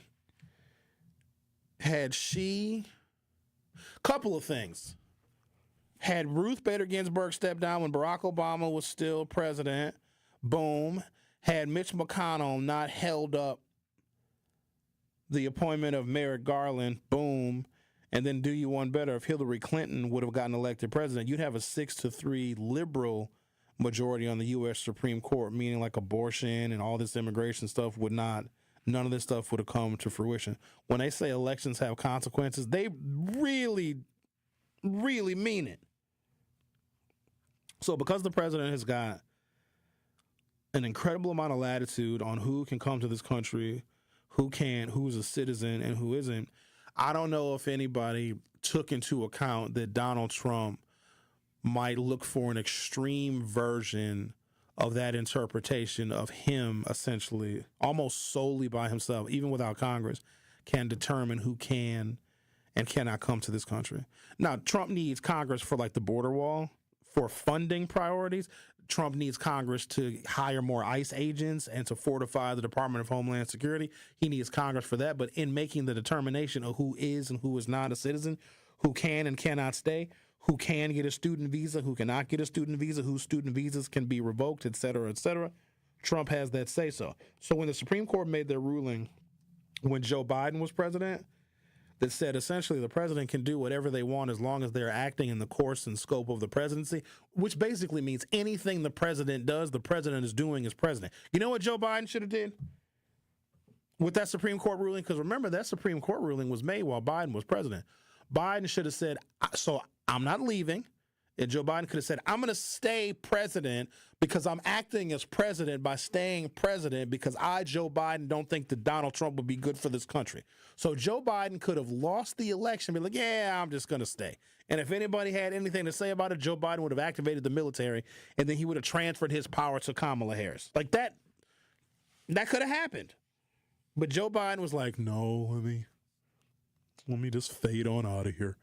Couple of things. Had Ruth Bader Ginsburg stepped down when Barack Obama was still president, boom. Had Mitch McConnell not held up the appointment of Merrick Garland, boom. And then do you one better, if Hillary Clinton would have gotten elected president, you'd have a 6-3 liberal majority on the U.S. Supreme Court, meaning like abortion and all this immigration stuff none of this stuff would have come to fruition. When they say elections have consequences, they really, really mean it. So because the president has got an incredible amount of latitude on who can come to this country, who can't, who's a citizen and who isn't, I don't know if anybody took into account that Donald Trump might look for an extreme version of that interpretation of him, essentially, almost solely by himself, even without Congress, can determine who can and cannot come to this country. Now, Trump needs Congress for like the border wall, for funding priorities. Trump needs Congress to hire more ICE agents and to fortify the Department of Homeland Security. He needs Congress for that. But in making the determination of who is and who is not a citizen, who can and cannot stay, who can get a student visa, who cannot get a student visa, whose student visas can be revoked, et cetera, Trump has that say-so. So when the Supreme Court made their ruling when Joe Biden was president, that said essentially the president can do whatever they want as long as they're acting in the course and scope of the presidency, which basically means anything the president does, the president is doing as president. You know what Joe Biden should have did with that Supreme Court ruling? Because remember, that Supreme Court ruling was made while Biden was president. Biden should have said, so I'm not leaving. And Joe Biden could have said, I'm going to stay president because I'm acting as president by staying president because I, Joe Biden, don't think that Donald Trump would be good for this country. So Joe Biden could have lost the election, be like, yeah, I'm just going to stay. And if anybody had anything to say about it, Joe Biden would have activated the military and then he would have transferred his power to Kamala Harris. Like that could have happened. But Joe Biden was like, no, let me just fade on out of here.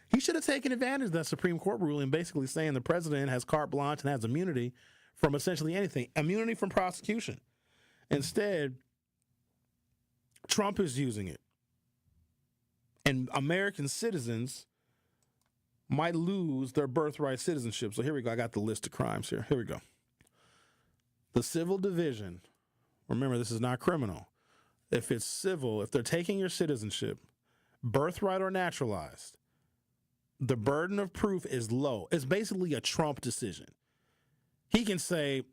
He should have taken advantage of that Supreme Court ruling, basically saying the president has carte blanche and has immunity from essentially anything, immunity from prosecution. Instead, Trump is using it. And American citizens might lose their birthright citizenship. So here we go. I got the list of crimes here. Here we go. The civil division. Remember, this is not criminal. If it's civil, if they're taking your citizenship, birthright or naturalized, the burden of proof is low. It's basically a Trump decision. He can say,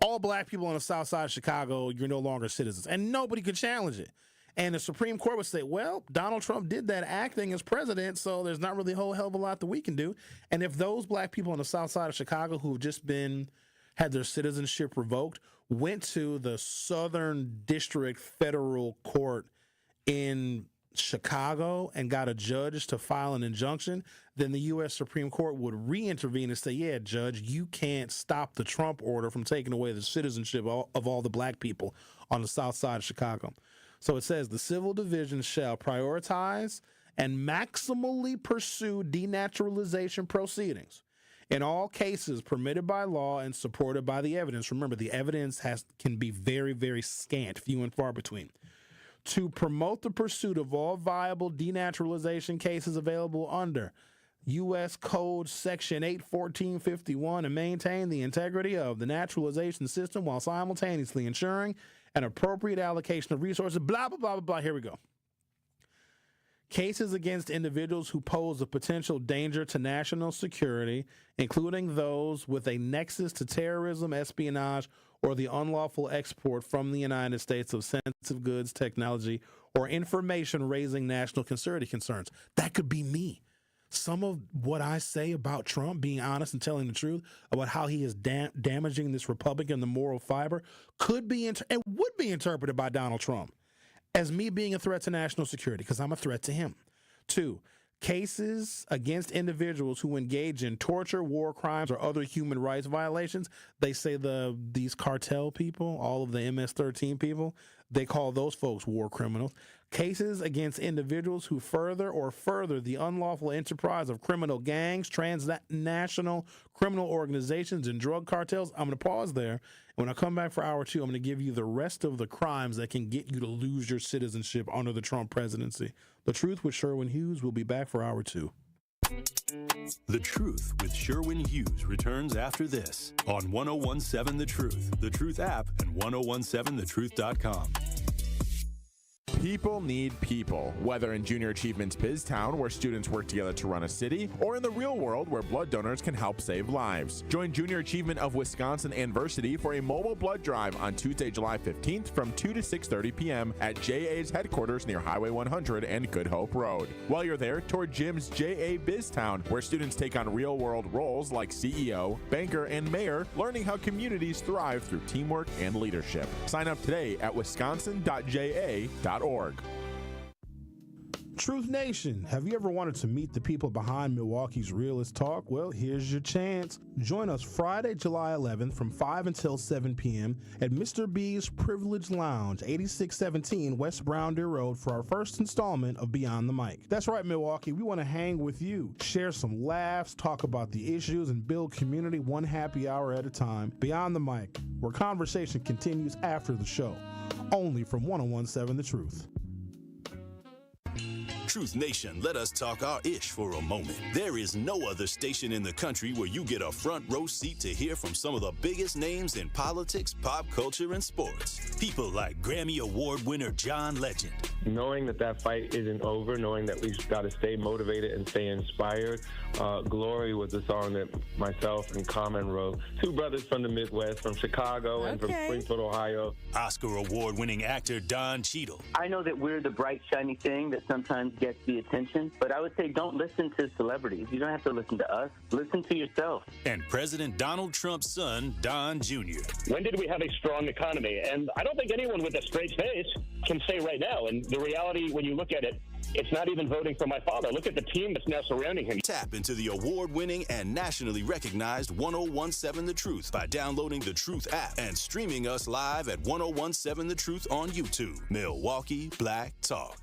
all black people on the south side of Chicago, you're no longer citizens. And nobody could challenge it. And the Supreme Court would say, well, Donald Trump did that acting as president, so there's not really a whole hell of a lot that we can do. And if those black people on the south side of Chicago who have just had their citizenship revoked, went to the Southern District Federal Court in Chicago and got a judge to file an injunction, then the U.S. Supreme Court would re-intervene and say, yeah, judge, you can't stop the Trump order from taking away the citizenship of all the black people on the south side of Chicago. So it says the civil division shall prioritize and maximally pursue denaturalization proceedings in all cases permitted by law and supported by the evidence. Remember, the evidence can be very, very scant, few and far between. To promote the pursuit of all viable denaturalization cases available under U.S. Code Section 81451 and maintain the integrity of the naturalization system while simultaneously ensuring an appropriate allocation of resources, blah, blah, blah, blah, blah. Here we go. Cases against individuals who pose a potential danger to national security, including those with a nexus to terrorism, espionage, or the unlawful export from the United States of sensitive goods, technology, or information raising national security concerns. That could be me. Some of what I say about Trump, being honest and telling the truth about how he is damaging this republic and the moral fiber, could be and would be interpreted by Donald Trump as me being a threat to national security, because I'm a threat to him. 2, cases against individuals who engage in torture, war crimes, or other human rights violations. They say these cartel people, all of the MS-13 people, they call those folks war criminals. Cases against individuals who further the unlawful enterprise of criminal gangs, transnational criminal organizations, and drug cartels. I'm going to pause there. When I come back for hour 2, I'm going to give you the rest of the crimes that can get you to lose your citizenship under the Trump presidency. The Truth with Sherwin Hughes will be back for hour 2. The Truth with Sherwin Hughes returns after this on 1017 The Truth app, and 1017thetruth.com. People need people, whether in Junior Achievements BizTown, where students work together to run a city, or in the real world, where blood donors can help save lives. Join Junior Achievement of Wisconsin and Versity for a mobile blood drive on Tuesday, July 15th from 2 to 6:30 p.m. at JA's headquarters near Highway 100 and Good Hope Road. While you're there, tour Jim's JA BizTown, where students take on real-world roles like CEO, banker, and mayor, learning how communities thrive through teamwork and leadership. Sign up today at wisconsin.ja.org. Truth Nation, have you ever wanted to meet the people behind Milwaukee's Realist Talk? Well, here's your chance. Join us Friday, July 11th from 5 until 7 p.m. at Mr. B's Privilege Lounge, 8617 West Brown Deer Road for our first installment of Beyond the Mic. That's right, Milwaukee. We want to hang with you, share some laughs, talk about the issues, and build community one happy hour at a time. Beyond the Mic, where conversation continues after the show. Only from 1017 The Truth. Truth Nation, let us talk our ish for a moment. There is no other station in the country where you get a front row seat to hear from some of the biggest names in politics, pop culture, and sports. People like Grammy Award winner John Legend. Knowing that fight isn't over, knowing that we've got to stay motivated and stay inspired. Glory was a song that myself and Common wrote. Two brothers from the Midwest, from Chicago and from Springfield, Ohio. Oscar Award winning actor Don Cheadle. I know that we're the bright, shiny thing that sometimes gets the attention, but I would say don't listen to celebrities. You don't have to listen to us. Listen to yourself. And President Donald Trump's son, Don Jr. When did we have a strong economy? And I don't think anyone with a straight face can say right now. And the reality, when you look at it, it's not even voting for my father. Look at the team that's now surrounding him. Tap into the award-winning and nationally recognized 1017 The Truth by downloading the Truth app and streaming us live at 1017 The Truth on YouTube. Milwaukee Black Talk.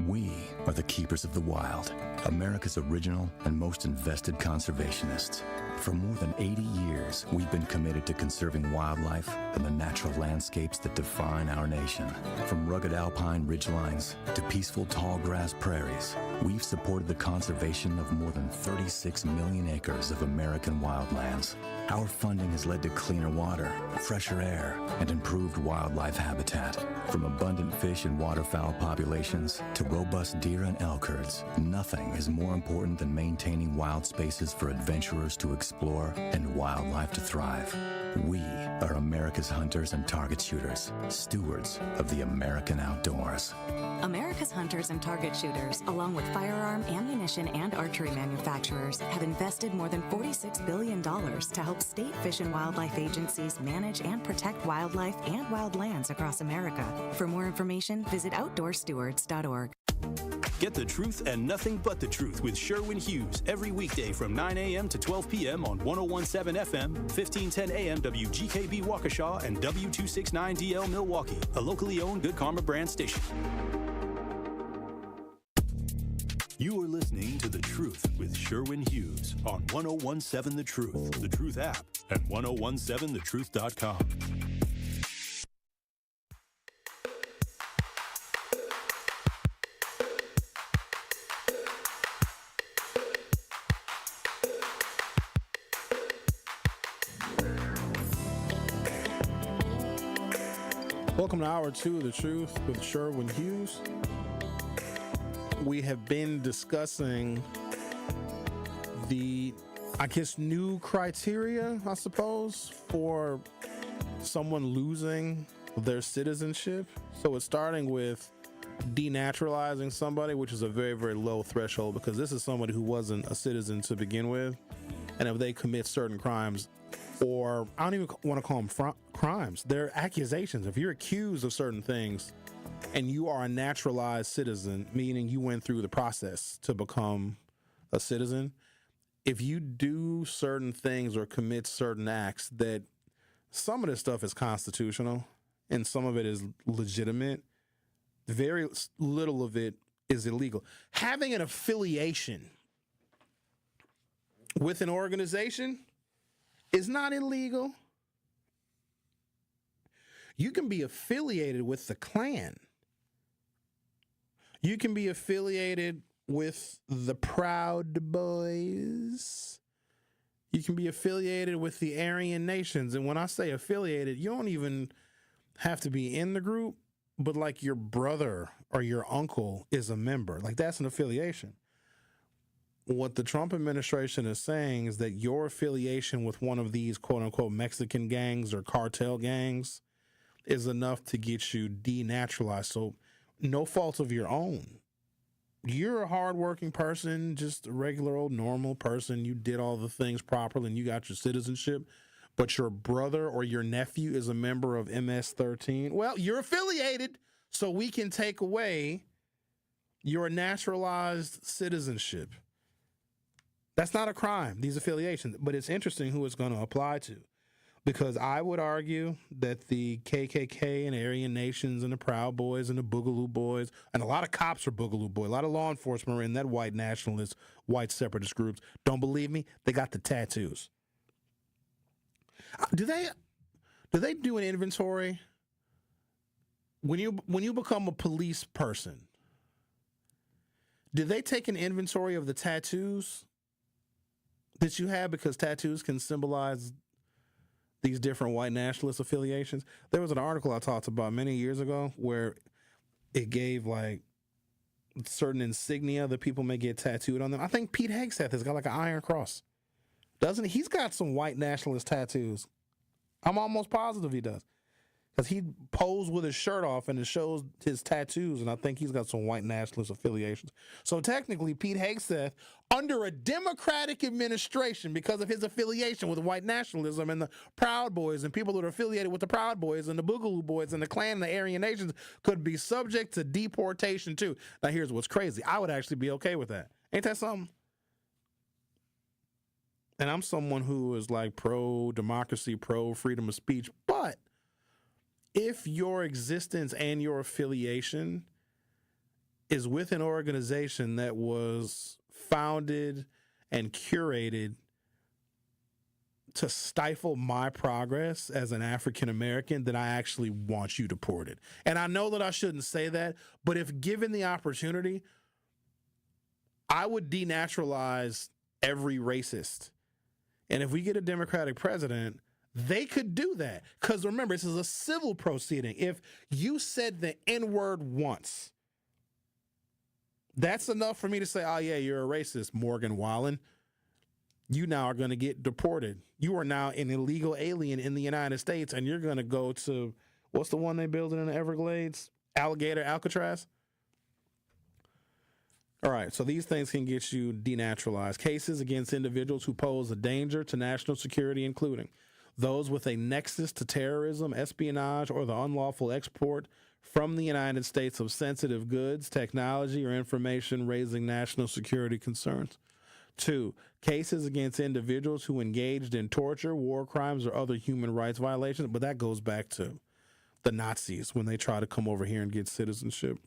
We are the keepers of the wild, America's original and most invested conservationists. For more than 80 years, we've been committed to conserving wildlife and the natural landscapes that define our nation. From rugged alpine ridgelines to peaceful tall grass prairies, we've supported the conservation of more than 36 million acres of American wildlands. Our funding has led to cleaner water, fresher air, and improved wildlife habitat. From abundant fish and waterfowl populations to robust deer and elk herds, nothing is more important than maintaining wild spaces for adventurers to explore and wildlife to thrive. We are America's hunters and target shooters, stewards of the American outdoors. America's hunters and target shooters, along with firearm, ammunition, and archery manufacturers, have invested more than $46 billion to help state fish and wildlife agencies manage and protect wildlife and wildlands across America. For more information, visit outdoorstewards.org. Get the truth and nothing but the truth with Sherwin Hughes every weekday from 9 a.m. to 12 p.m. on 1017 FM, 1510 a.m. WGKB Waukesha, and W269DL Milwaukee, a locally owned Good Karma brand station. You are listening to The Truth with Sherwin Hughes on 1017 The Truth app, and 1017thetruth.com. Welcome to Hour 2 of The Truth with Sherwin Hughes. We have been discussing the, new criteria, I suppose, for someone losing their citizenship. So it's starting with denaturalizing somebody, which is a very, very low threshold because this is somebody who wasn't a citizen to begin with. And if they commit certain crimes, or I don't even want to call them crimes, they're accusations. If you're accused of certain things and you are a naturalized citizen, meaning you went through the process to become a citizen, if you do certain things or commit certain acts that some of this stuff is constitutional and some of it is legitimate, very little of it is illegal. Having an affiliation with an organization is not illegal. You can be affiliated with the Klan. You can be affiliated with the Proud Boys. You can be affiliated with the Aryan Nations. And when I say affiliated, you don't even have to be in the group, but like your brother or your uncle is a member. Like that's an affiliation. What the Trump administration is saying is that your affiliation with one of these quote unquote Mexican gangs or cartel gangs is enough to get you denaturalized. So no fault of your own. You're a hardworking person, just a regular old normal person. You did all the things properly and you got your citizenship, but your brother or your nephew is a member of MS-13. Well, you're affiliated, so we can take away your naturalized citizenship. That's not a crime, these affiliations, but it's interesting who it's going to apply to. Because I would argue that the KKK and Aryan Nations and the Proud Boys and the Boogaloo Boys, and a lot of cops are Boogaloo Boys, a lot of law enforcement are in that white nationalist, white separatist groups. Don't believe me? They got the tattoos. Do they do an inventory? When you become a police person, do they take an inventory of the tattoos that you have? Because tattoos can symbolize these different white nationalist affiliations. There was an article I talked about many years ago where it gave like certain insignia that people may get tattooed on them. I think Pete Hegseth has got like an Iron Cross. Doesn't he? He's got some white nationalist tattoos. I'm almost positive he does. Because he posed with his shirt off and it shows his tattoos, and I think he's got some white nationalist affiliations. So technically, Pete Hegseth, under a Democratic administration, because of his affiliation with white nationalism and the Proud Boys and people that are affiliated with the Proud Boys and the Boogaloo Boys and the Klan and the Aryan Nations, could be subject to deportation too. Now here's what's crazy. I would actually be okay with that. Ain't that something? And I'm someone who is like pro-democracy, pro-freedom of speech, but if your existence and your affiliation is with an organization that was founded and curated to stifle my progress as an African American, then I actually want you deported. And I know that I shouldn't say that, but if given the opportunity, I would denaturalize every racist. And if we get a Democratic president, they could do that. Because remember, this is a civil proceeding. If you said the N-word once, that's enough for me to say, oh, yeah, you're a racist, Morgan Wallen. You now are going to get deported. You are now an illegal alien in the United States, and you're going to go to, what's the one they building in the Everglades? Alcatraz? All right, so these things can get you denaturalized. Cases against individuals who pose a danger to national security, including those with a nexus to terrorism, espionage, or the unlawful export from the United States of sensitive goods, technology, or information raising national security concerns. 2, cases against individuals who engaged in torture, war crimes, or other human rights violations. But that goes back to the Nazis when they try to come over here and get citizenship.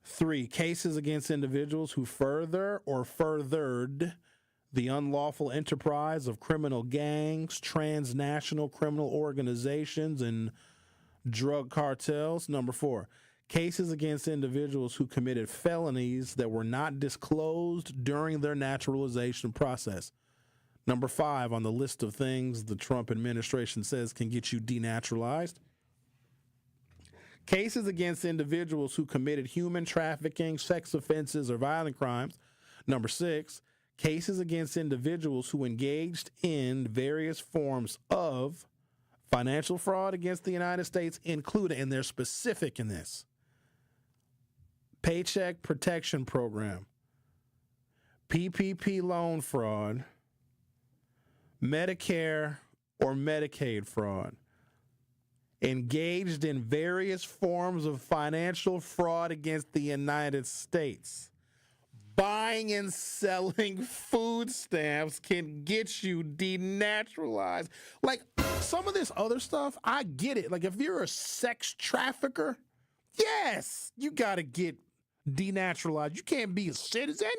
3, cases against individuals who further or furthered the unlawful enterprise of criminal gangs, transnational criminal organizations, and drug cartels. 4, cases against individuals who committed felonies that were not disclosed during their naturalization process. 5 on the list of things the Trump administration says can get you denaturalized. Cases against individuals who committed human trafficking, sex offenses, or violent crimes. 6, cases against individuals who engaged in various forms of financial fraud against the United States, including, and they're specific in this, Paycheck Protection Program, PPP loan fraud, Medicare or Medicaid fraud, engaged in various forms of financial fraud against the United States. Buying and selling food stamps can get you denaturalized. Like some of this other stuff, I get it. Like if you're a sex trafficker, yes, you got to get denaturalized. You can't be a citizen.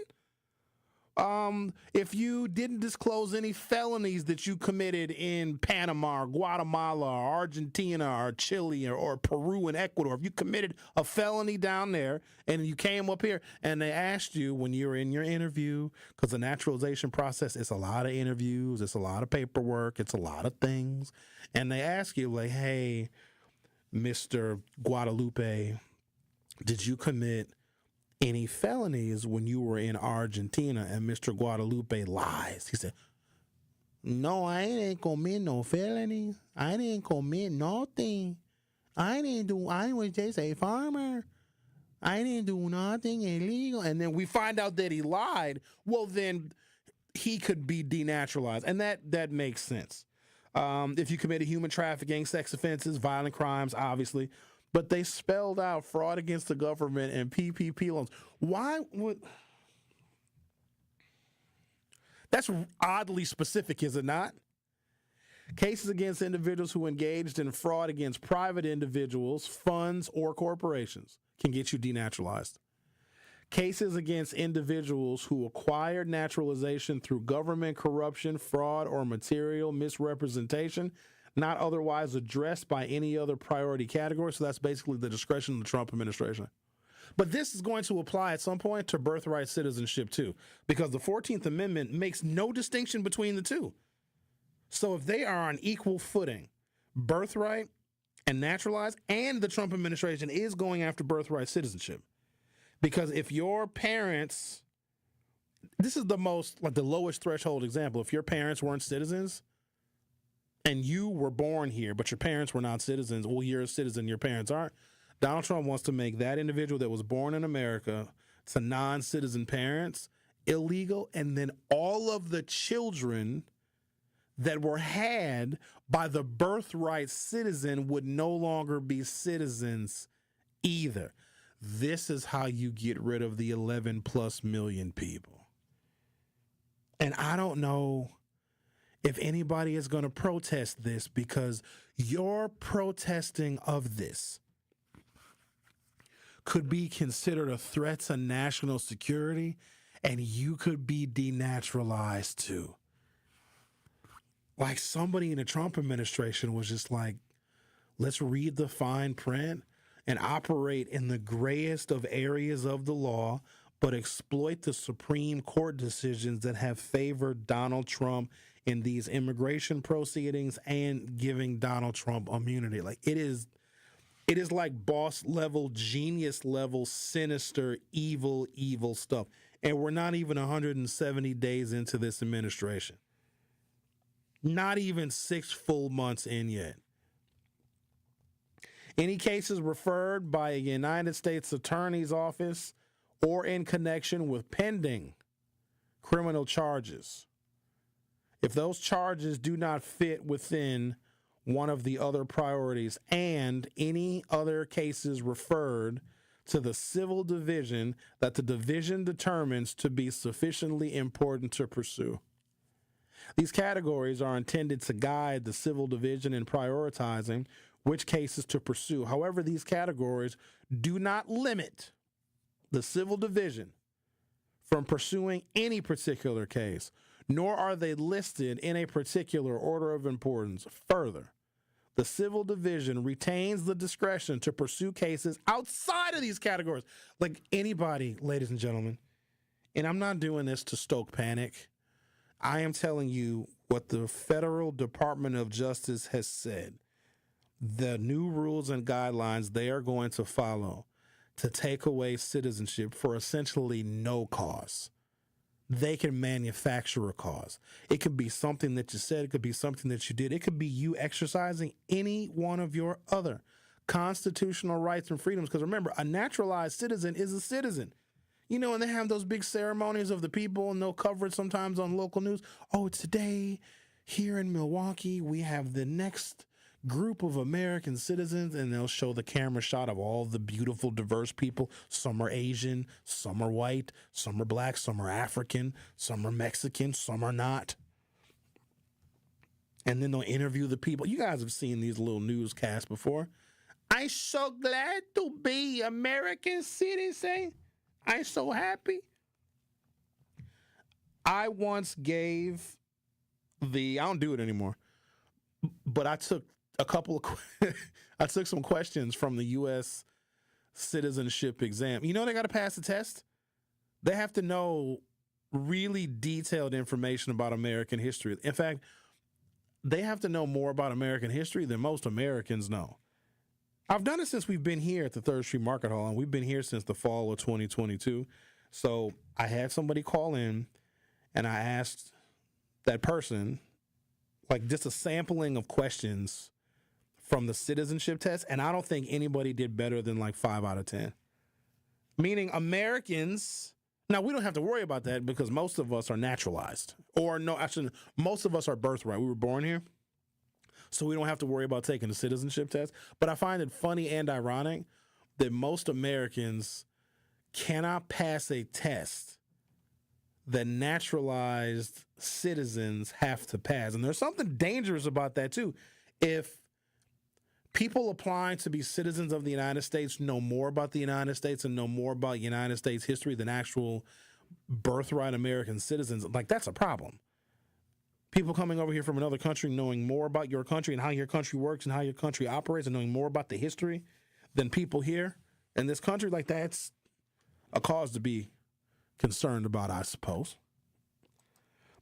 If you didn't disclose any felonies that you committed in Panama or Guatemala or Argentina or Chile or Peru and Ecuador, if you committed a felony down there and you came up here and they asked you when you were in your interview, because the naturalization process, it's a lot of interviews, it's a lot of paperwork, it's a lot of things. And they ask you like, hey, Mr. Guadalupe, did you commit any felonies when you were in Argentina? And Mr. Guadalupe lies. He said, no, I ain't commit no felonies. I didn't commit nothing. I was just a farmer. I didn't do nothing illegal. And then we find out that he lied. Well, then he could be denaturalized. And that makes sense. If you committed human trafficking, sex offenses, violent crimes, obviously. But they spelled out fraud against the government and PPP loans. Why would... That's oddly specific, is it not? Cases against individuals who engaged in fraud against private individuals, funds, or corporations can get you denaturalized. Cases against individuals who acquired naturalization through government corruption, fraud, or material misrepresentation not otherwise addressed by any other priority category. So that's basically the discretion of the Trump administration. But this is going to apply at some point to birthright citizenship too, because the 14th Amendment makes no distinction between the two. So if they are on equal footing, birthright and naturalized, and the Trump administration is going after birthright citizenship. Because if your parents, this is the most, like the lowest threshold example, if your parents weren't citizens, and you were born here, but your parents were not citizens, well, you're a citizen, your parents aren't. Donald Trump wants to make that individual that was born in America to non-citizen parents illegal, and then all of the children that were had by the birthright citizen would no longer be citizens either. This is how you get rid of the 11 plus million people. And I don't know if anybody is going to protest this, because your protesting of this could be considered a threat to national security, and you could be denaturalized too. Like somebody in the Trump administration was just like, let's read the fine print and operate in the grayest of areas of the law, but exploit the Supreme Court decisions that have favored Donald Trump in these immigration proceedings and giving Donald Trump immunity. Like it is like boss level, genius level, sinister, evil stuff. And we're not even 170 days into this administration. Not even 6 full months in yet. Any cases referred by a United States Attorney's Office or in connection with pending criminal charges, if those charges do not fit within one of the other priorities, and any other cases referred to the civil division that the division determines to be sufficiently important to pursue. These categories are intended to guide the civil division in prioritizing which cases to pursue. However, these categories do not limit the civil division from pursuing any particular case, nor are they listed in a particular order of importance. Further, the civil division retains the discretion to pursue cases outside of these categories. Like anybody, ladies and gentlemen, and I'm not doing this to stoke panic. I am telling you what the Federal Department of Justice has said. The new rules and guidelines they are going to follow to take away citizenship for essentially no cause. They can manufacture a cause. It could be something that you said. It could be something that you did. It could be you exercising any one of your other constitutional rights and freedoms. Because remember, a naturalized citizen is a citizen. You know, and they have those big ceremonies of the people, and they'll cover it sometimes on local news. Oh, today here in Milwaukee, we have the next group of American citizens, and they'll show the camera shot of all the beautiful, diverse people. Some are Asian, some are white, some are black, some are African, some are Mexican, some are not. And then they'll interview the people. You guys have seen these little newscasts before. I'm so glad to be American citizen. I'm so happy. I once gave I don't do it anymore, but I took I took some questions from the U.S. citizenship exam. You know they got to pass the test? They have to know really detailed information about American history. In fact, they have to know more about American history than most Americans know. I've done it since we've been here at the 3rd Street Market Hall, and we've been here since the fall of 2022. So I had somebody call in, and I asked that person, like, just a sampling of questions from the citizenship test, and I don't think anybody did better than like 5 out of 10. Meaning Americans, now we don't have to worry about that because most of us are naturalized. Or no, actually, most of us are birthright. We were born here. So we don't have to worry about taking the citizenship test. But I find it funny and ironic that most Americans cannot pass a test that naturalized citizens have to pass. And there's something dangerous about that, too. If people applying to be citizens of the United States know more about the United States and know more about United States history than actual birthright American citizens, like, that's a problem. People coming over here from another country knowing more about your country and how your country works and how your country operates and knowing more about the history than people here in this country, like, that's a cause to be concerned about, I suppose.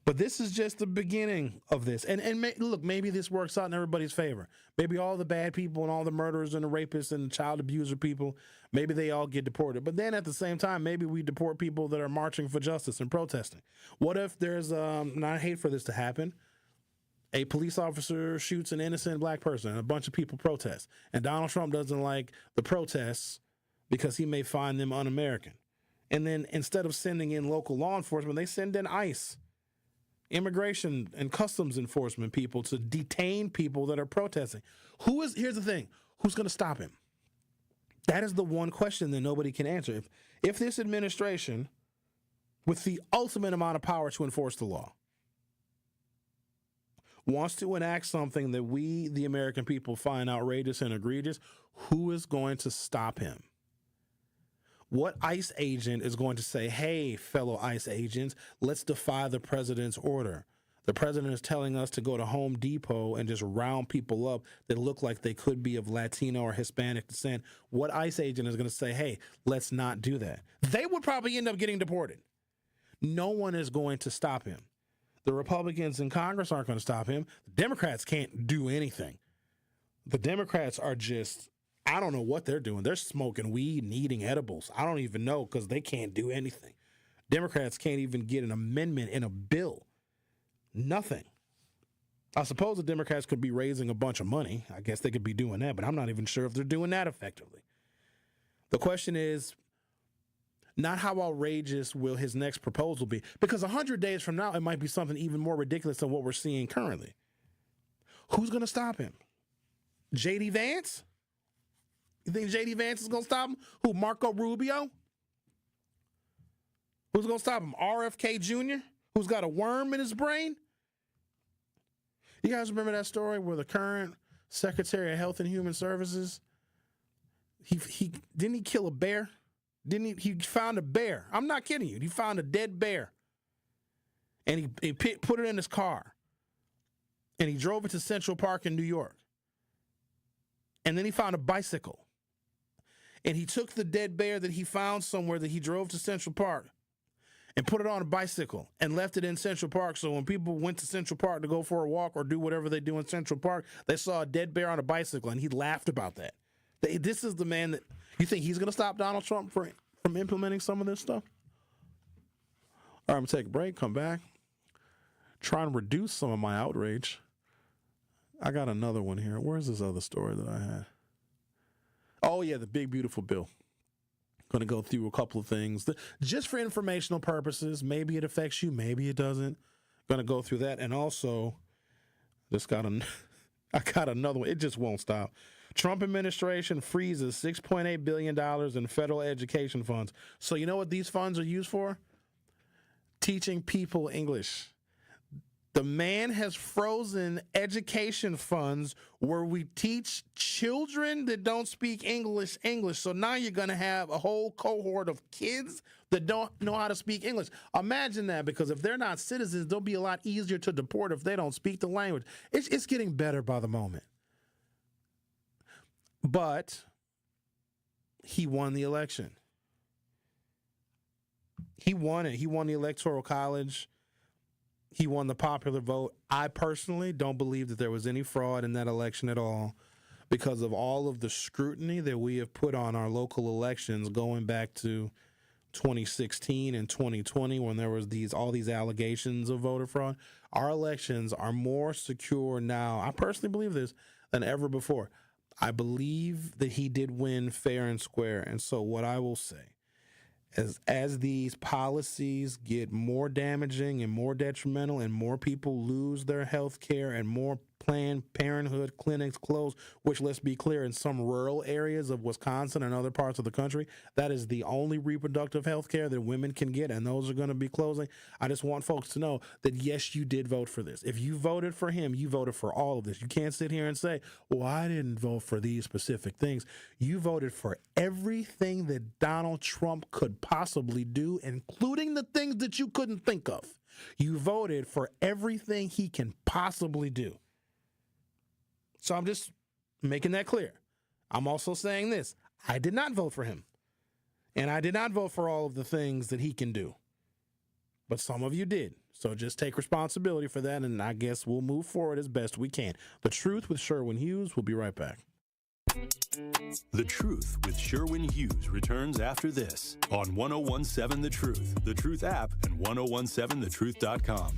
But this is just the beginning of this. And look, maybe this works out in everybody's favor. Maybe all the bad people and all the murderers and the rapists and the child abuser people, maybe they all get deported. But then at the same time, maybe we deport people that are marching for justice and protesting. What if there's, and I hate for this to happen, a police officer shoots an innocent black person and a bunch of people protest. And Donald Trump doesn't like the protests because he may find them un-American. And then instead of sending in local law enforcement, they send in ICE, immigration and customs enforcement people to detain people that are protesting. Here's the thing, who's going to stop him? That is the one question that nobody can answer. If this administration, with the ultimate amount of power to enforce the law, wants to enact something that we, the American people, find outrageous and egregious, who is going to stop him? What ICE agent is going to say, hey, fellow ICE agents, let's defy the president's order? The president is telling us to go to Home Depot and just round people up that look like they could be of Latino or Hispanic descent. What ICE agent is going to say, hey, let's not do that? They would probably end up getting deported. No one is going to stop him. The Republicans in Congress aren't going to stop him. The Democrats can't do anything. The Democrats are just, I don't know what they're doing. They're smoking weed and eating edibles. I don't even know because they can't do anything. Democrats can't even get an amendment in a bill. Nothing. I suppose the Democrats could be raising a bunch of money. I guess they could be doing that, but I'm not even sure if they're doing that effectively. The question is not how outrageous will his next proposal be, because 100 days from now, it might be something even more ridiculous than what we're seeing currently. Who's going to stop him? J.D. Vance? You think J.D. Vance is going to stop him? Who, Marco Rubio? Who's going to stop him? RFK Jr., who's got a worm in his brain? You guys remember that story where the current Secretary of Health and Human Services, he didn't he kill a bear? He found a bear. I'm not kidding you. He found a dead bear. And he put it in his car. And he drove it to Central Park in New York. And then he found a bicycle. And he took the dead bear that he found somewhere that he drove to Central Park and put it on a bicycle and left it in Central Park. So when people went to Central Park to go for a walk or do whatever they do in Central Park, they saw a dead bear on a bicycle, and he laughed about that. This is the man that, you think he's going to stop Donald Trump from implementing some of this stuff? All right, I'm going to take a break, come back, try and reduce some of my outrage. I got another one here. Where's this other story that I had? Oh, yeah, the big, beautiful bill. Going to go through a couple of things just for informational purposes. Maybe it affects you, maybe it doesn't. Going to go through that. And also, just got I got another one. It just won't stop. Trump administration freezes $6.8 billion in federal education funds. So you know what these funds are used for? Teaching people English. The man has frozen education funds where we teach children that don't speak English. So now you're going to have a whole cohort of kids that don't know how to speak English. Imagine that, because if they're not citizens, they'll be a lot easier to deport if they don't speak the language. It's getting better by the moment. But he won the election. He won it. He won the Electoral College. He won the popular vote. I personally don't believe that there was any fraud in that election at all, because of all of the scrutiny that we have put on our local elections going back to 2016 and 2020, when there was all these allegations of voter fraud. Our elections are more secure now, I personally believe this, than ever before. I believe that he did win fair and square. And so what I will say is, as these policies get more damaging and more detrimental and more people lose their health care and more Planned Parenthood clinics close, which, let's be clear, in some rural areas of Wisconsin and other parts of the country, that is the only reproductive health care that women can get, and those are going to be closing. I just want folks to know that, yes, you did vote for this. If you voted for him, you voted for all of this. You can't sit here and say, well, I didn't vote for these specific things. You voted for everything that Donald Trump could possibly do, including the things that you couldn't think of. You voted for everything he can possibly do. So I'm just making that clear. I'm also saying this. I did not vote for him. And I did not vote for all of the things that he can do. But some of you did. So just take responsibility for that, and I guess we'll move forward as best we can. The Truth with Sherwin Hughes. We'll be right back. The Truth with Sherwin Hughes returns after this on 1017 The Truth, The Truth app, and 1017thetruth.com.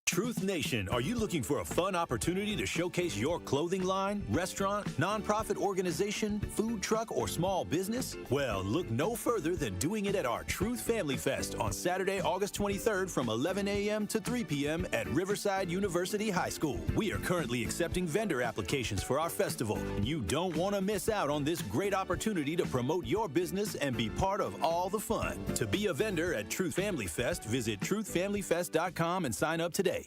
Truth Nation, are you looking for a fun opportunity to showcase your clothing line, restaurant, nonprofit organization, food truck, or small business? Well, look no further than doing it at our Truth Family Fest on Saturday, August 23rd from 11 a.m. to 3 p.m. at Riverside University High School. We are currently accepting vendor applications for our festival, and you don't want to miss out on this great opportunity to promote your business and be part of all the fun. To be a vendor at Truth Family Fest, visit truthfamilyfest.com and sign up today.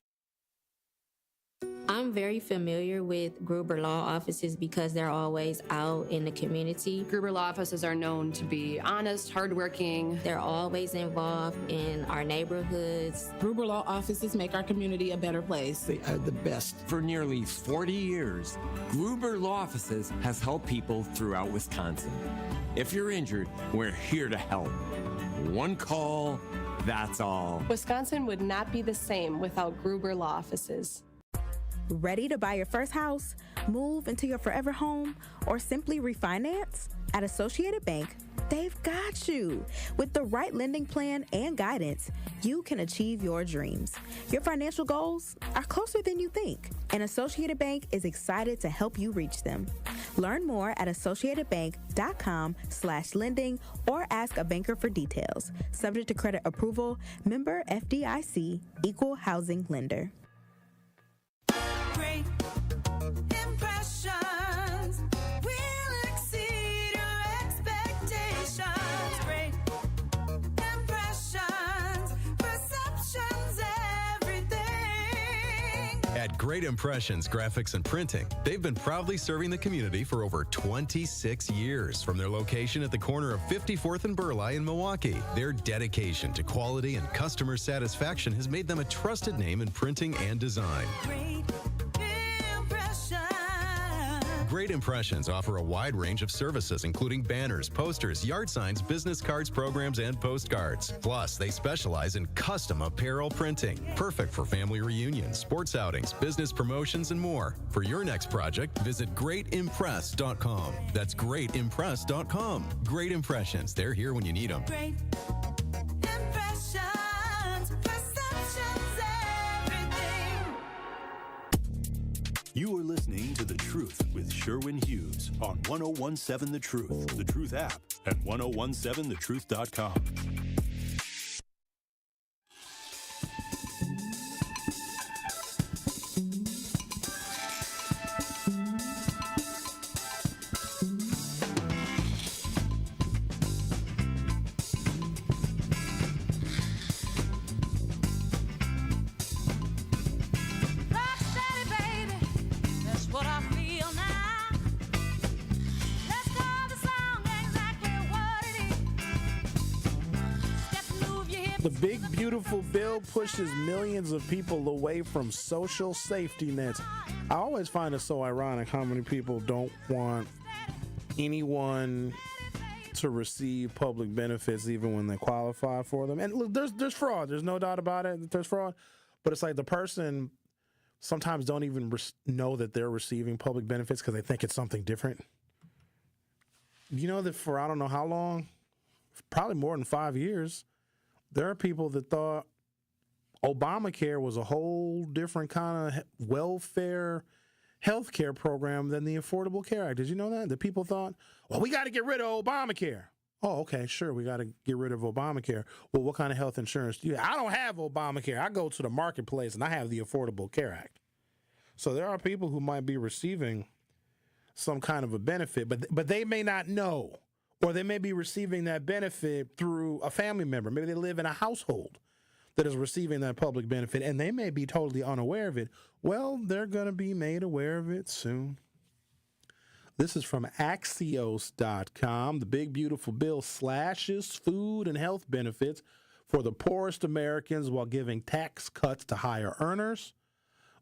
I'm very familiar with Gruber Law Offices because they're always out in the community. Gruber Law Offices are known to be honest, hardworking. They're always involved in our neighborhoods. Gruber Law Offices make our community a better place. They are the best. For nearly 40 years, Gruber Law Offices has helped people throughout Wisconsin. If you're injured, we're here to help. One call, that's all. Wisconsin would not be the same without Gruber Law Offices. Ready to buy your first house, move into your forever home, or simply refinance? At Associated Bank, they've got you. With the right lending plan and guidance, you can achieve your dreams. Your financial goals are closer than you think, and Associated Bank is excited to help you reach them. Learn more at associatedbank.com/lending or ask a banker for details. Subject to credit approval, member FDIC, equal housing lender. Great impressions will exceed your expectations. Great impressions, perceptions, everything. At Great Impressions Graphics and Printing, they've been proudly serving the community for over 26 years. From their location at the corner of 54th and Burleigh in Milwaukee, their dedication to quality and customer satisfaction has made them a trusted name in printing and design. Great Impressions offer a wide range of services, including banners, posters, yard signs, business cards, programs, and postcards. Plus, they specialize in custom apparel printing, perfect for family reunions, sports outings, business promotions, and more. For your next project, visit greatimpress.com. That's greatimpress.com. Great Impressions. They're here when you need them. Great impressions, perceptions, everything. You are listening to The Truth with Sherwin Hughes on 1017 The Truth, The Truth app, and 1017thetruth.com. The big, beautiful bill pushes millions of people away from social safety nets. I always find it so ironic how many people don't want anyone to receive public benefits even when they qualify for them. And look, there's fraud. There's no doubt about it. There's fraud. But it's like the person sometimes don't even know that they're receiving public benefits because they think it's something different. You know that for I don't know how long, probably more than 5 years, there are people that thought Obamacare was a whole different kind of welfare health care program than the Affordable Care Act. Did you know that? That people thought, well, we got to get rid of Obamacare. Oh, okay, sure, we got to get rid of Obamacare. Well, what kind of health insurance do you have? I don't have Obamacare. I go to the marketplace and I have the Affordable Care Act. So there are people who might be receiving some kind of a benefit, but they may not know. Or they may be receiving that benefit through a family member. Maybe they live in a household that is receiving that public benefit, and they may be totally unaware of it. Well, they're going to be made aware of it soon. This is from Axios.com. The big, beautiful bill slashes food and health benefits for the poorest Americans while giving tax cuts to higher earners,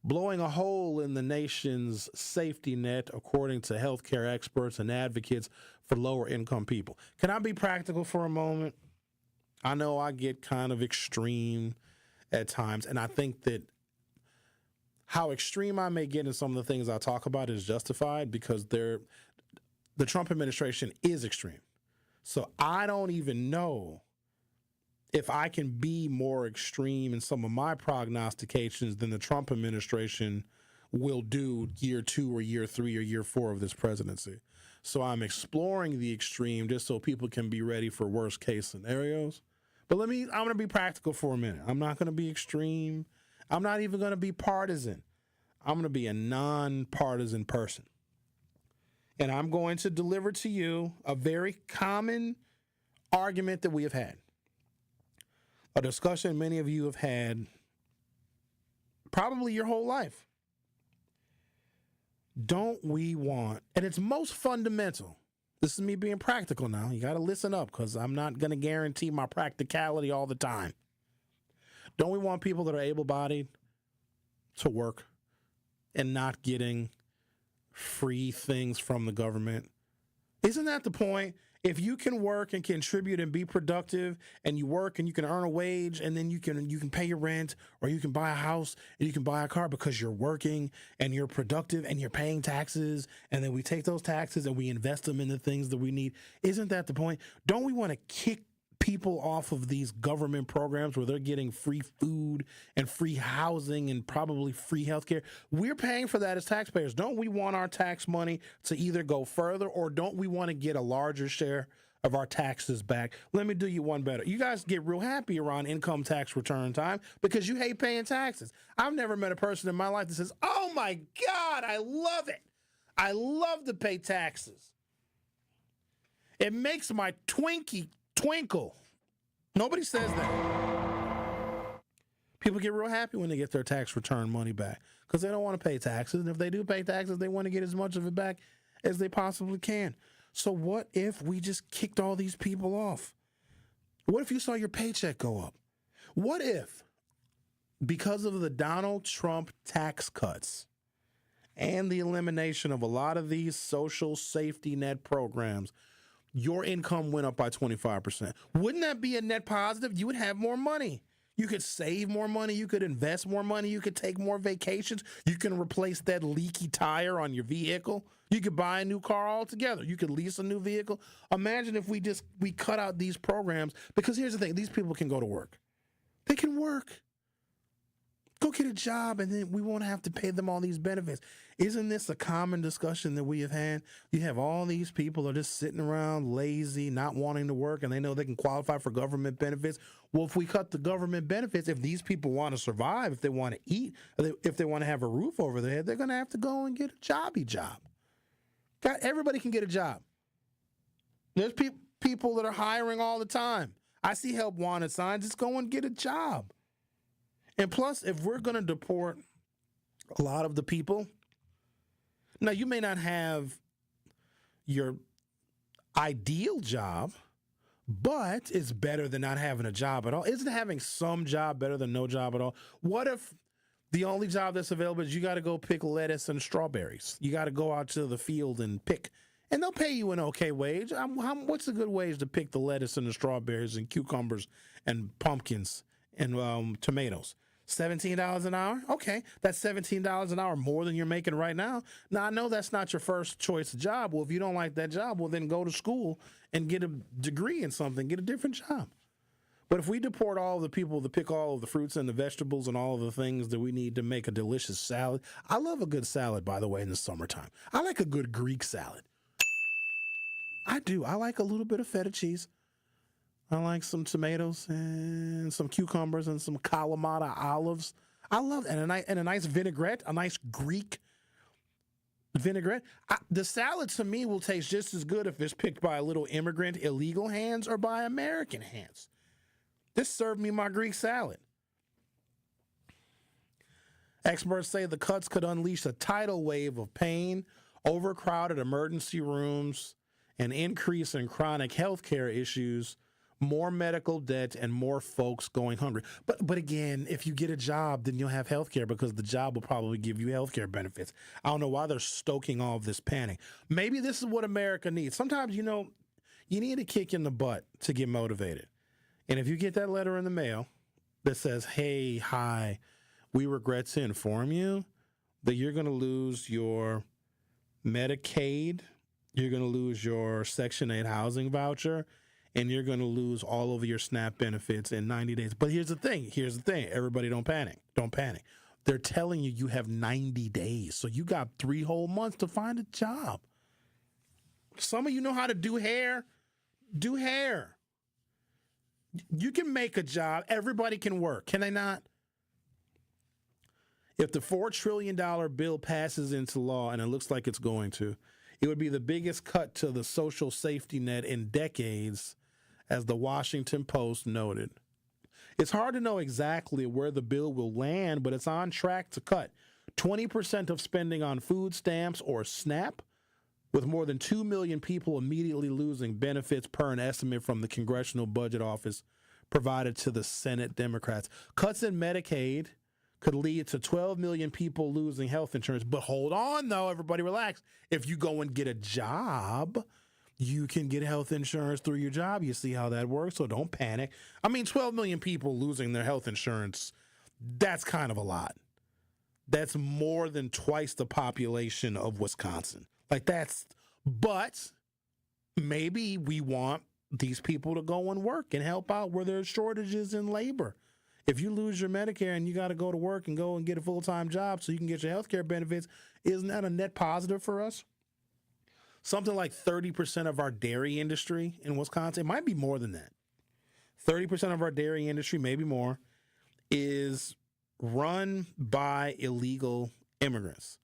blowing a hole in the nation's safety net, according to healthcare experts and advocates for lower income people. Can I be practical for a moment? I know I get kind of extreme at times, and I think that how extreme I may get in some of the things I talk about is justified because the Trump administration is extreme. So I don't even know if I can be more extreme in some of my prognostications than the Trump administration will do year 2 or year 3 or year 4 of this presidency. So I'm exploring the extreme just so people can be ready for worst case scenarios. But I'm going to be practical for a minute. I'm not going to be extreme. I'm not even going to be partisan. I'm going to be a nonpartisan person. And I'm going to deliver to you a very common argument that we have had. A discussion many of you have had probably your whole life. Don't we want, and it's most fundamental, this is me being practical now, you got to listen up because I'm not going to guarantee my practicality all the time. Don't we want people that are able-bodied to work and not getting free things from the government? Isn't that the point? If you can work and contribute and be productive and you work and you can earn a wage and then you can pay your rent or you can buy a house and you can buy a car because you're working and you're productive and you're paying taxes and then we take those taxes and we invest them in the things that we need. Isn't that the point? Don't we want to kick people off of these government programs where they're getting free food and free housing and probably free healthcare? We're paying for that as taxpayers. Don't we want our tax money to either go further or don't we want to get a larger share of our taxes back? Let me do you one better. You guys get real happy around income tax return time because you hate paying taxes. I've never met a person in my life that says, oh my God, I love it. I love to pay taxes. It makes my Twinkie twinkle. Nobody says that. People get real happy when they get their tax return money back because they don't want to pay taxes. And if they do pay taxes, they want to get as much of it back as they possibly can. So what if we just kicked all these people off? What if you saw your paycheck go up? What if, because of the Donald Trump tax cuts and the elimination of a lot of these social safety net programs, your income went up by 25%. Wouldn't that be a net positive? You would have more money. You could save more money. You could invest more money. You could take more vacations. You can replace that leaky tire on your vehicle. You could buy a new car altogether. You could lease a new vehicle. Imagine if we cut out these programs, because here's the thing, these people can go to work. They can work. Go get a job, and then we won't have to pay them all these benefits. Isn't this a common discussion that we have had? You have all these people that are just sitting around lazy, not wanting to work, and they know they can qualify for government benefits. Well, if we cut the government benefits, if these people want to survive, if they want to eat, if they want to have a roof over their head, they're going to have to go and get a jobby job. God, everybody can get a job. There's people that are hiring all the time. I see help wanted signs. Just go and get a job. And plus, if we're going to deport a lot of the people, now you may not have your ideal job, but it's better than not having a job at all. Isn't having some job better than no job at all? What if the only job that's available is you got to go pick lettuce and strawberries? You got to go out to the field and pick, and they'll pay you an okay wage. What's a good wage to pick the lettuce and the strawberries and cucumbers and pumpkins and tomatoes? $17 an hour? Okay, that's $17 an hour more than you're making right now. Now, I know that's not your first choice job. Well, if you don't like that job, well, then go to school and get a degree in something, get a different job. But if we deport all of the people to pick all of the fruits and the vegetables and all of the things that we need to make a delicious salad, I love a good salad, by the way, in the summertime. I like a good Greek salad. I do. I like a little bit of feta cheese. I like some tomatoes and some cucumbers and some Kalamata olives. I love that. And a nice vinaigrette, a nice Greek vinaigrette. The salad to me will taste just as good if it's picked by a little immigrant illegal hands or by American hands. Just serve me my Greek salad. Experts say the cuts could unleash a tidal wave of pain, overcrowded emergency rooms, an increase in chronic health care issues, more medical debt, and more folks going hungry. But again, if you get a job, then you'll have health care because the job will probably give you health care benefits. I don't know why they're stoking all of this panic. Maybe this is what America needs. Sometimes, you need a kick in the butt to get motivated. And if you get that letter in the mail that says, hey, hi, we regret to inform you that you're going to lose your Medicaid, you're going to lose your Section 8 housing voucher, and you're going to lose all of your SNAP benefits in 90 days. But here's the thing. Everybody don't panic. Don't panic. They're telling you have 90 days. So you got 3 whole months to find a job. Some of you know how to do hair. Do hair. You can make a job. Everybody can work. Can they not? If the $4 trillion bill passes into law, and it looks like it's going to, it would be the biggest cut to the social safety net in decades, as the Washington Post noted. It's hard to know exactly where the bill will land, but it's on track to cut 20% of spending on food stamps or SNAP, with more than 2 million people immediately losing benefits per an estimate from the Congressional Budget Office provided to the Senate Democrats. Cuts in Medicaid could lead to 12 million people losing health insurance. But hold on, though, everybody relax. If you go and get a job, you can get health insurance through your job. You see how that works, so don't panic. 12 million people losing their health insurance, that's kind of a lot. That's more than twice the population of Wisconsin. But maybe we want these people to go and work and help out where there's shortages in labor. If you lose your Medicare and you got to go to work and go and get a full-time job so you can get your health care benefits, isn't that a net positive for us? Something like 30% of our dairy industry in Wisconsin, it might be more than that. 30% of our dairy industry, maybe more, is run by illegal immigrants.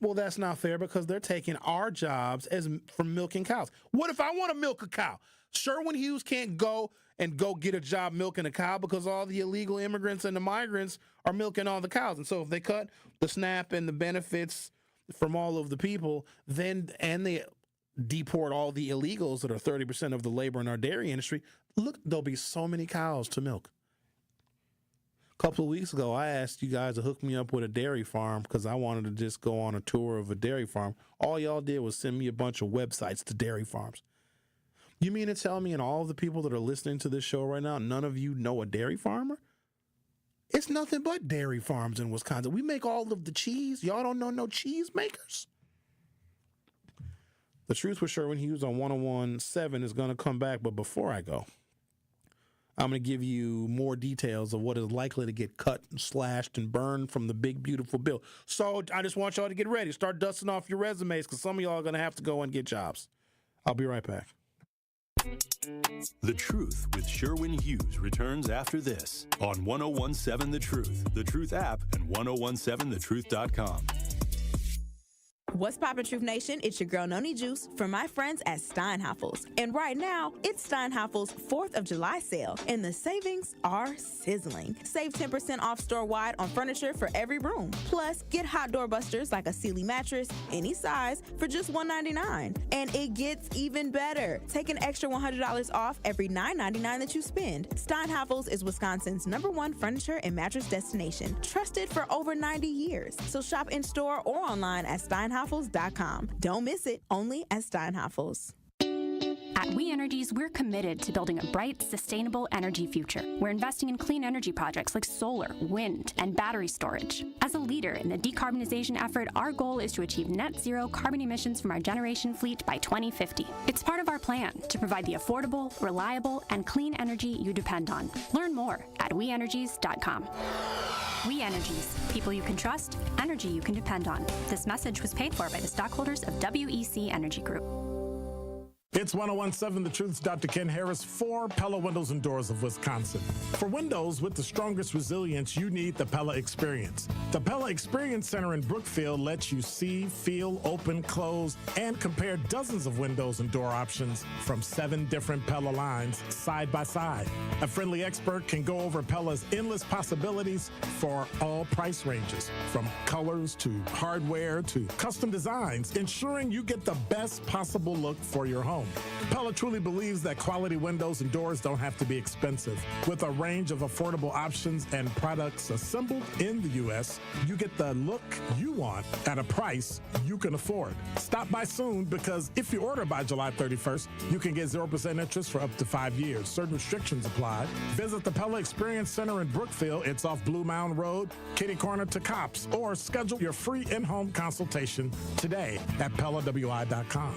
Well, that's not fair because they're taking our jobs from milking cows. What if I want to milk a cow? Sherwin Hughes can't go get a job milking a cow because all the illegal immigrants and the migrants are milking all the cows. And so if they cut the SNAP and the benefits from all of the people, and they deport all the illegals that are 30% of the labor in our dairy industry, look, there'll be so many cows to milk. A couple of weeks ago, I asked you guys to hook me up with a dairy farm because I wanted to just go on a tour of a dairy farm. All y'all did was send me a bunch of websites to dairy farms. You mean to tell me, and all of the people that are listening to this show right now, none of you know a dairy farmer? It's nothing but dairy farms in Wisconsin. We make all of the cheese. Y'all don't know no cheese makers? The Truth with Sherwin Hughes on 101.7 is going to come back, but before I go, I'm going to give you more details of what is likely to get cut and slashed and burned from the big, beautiful bill. So I just want y'all to get ready. Start dusting off your resumes because some of y'all are going to have to go and get jobs. I'll be right back. The Truth with Sherwin Hughes returns after this on 101.7 The Truth app, and 1017thetruth.com. What's poppin', Truth Nation? It's your girl Noni Juice from my friends at Steinhafels. And right now, it's Steinhafels' 4th of July sale, and the savings are sizzling. Save 10% off store-wide on furniture for every room. Plus, get hot door busters like a Sealy mattress, any size, for just $199. And it gets even better. Take an extra $100 off every $9.99 that you spend. Steinhafels is Wisconsin's #1 furniture and mattress destination, trusted for over 90 years. So shop in-store or online at steinhafels.com. Don't miss it, only at Steinhafels. At We Energies, we're committed to building a bright, sustainable energy future. We're investing in clean energy projects like solar, wind, and battery storage. As a leader in the decarbonization effort, our goal is to achieve net zero carbon emissions from our generation fleet by 2050. It's part of our plan to provide the affordable, reliable, and clean energy you depend on. Learn more at WeEnergies.com. We Energies, people you can trust, energy you can depend on. This message was paid for by the stockholders of WEC Energy Group. It's 1017 The Truth's Dr. Ken Harris for Pella Windows and Doors of Wisconsin. For windows with the strongest resilience, you need the Pella Experience. The Pella Experience Center in Brookfield lets you see, feel, open, close, and compare dozens of windows and door options from 7 different Pella lines side by side. A friendly expert can go over Pella's endless possibilities for all price ranges, from colors to hardware to custom designs, ensuring you get the best possible look for your home. Pella truly believes that quality windows and doors don't have to be expensive. With a range of affordable options and products assembled in the U.S., you get the look you want at a price you can afford. Stop by soon, because if you order by July 31st, you can get 0% interest for up to 5 years. Certain restrictions apply. Visit the Pella Experience Center in Brookfield. It's off Blue Mound Road, kitty corner to Cops, or schedule your free in-home consultation today at PellaWI.com.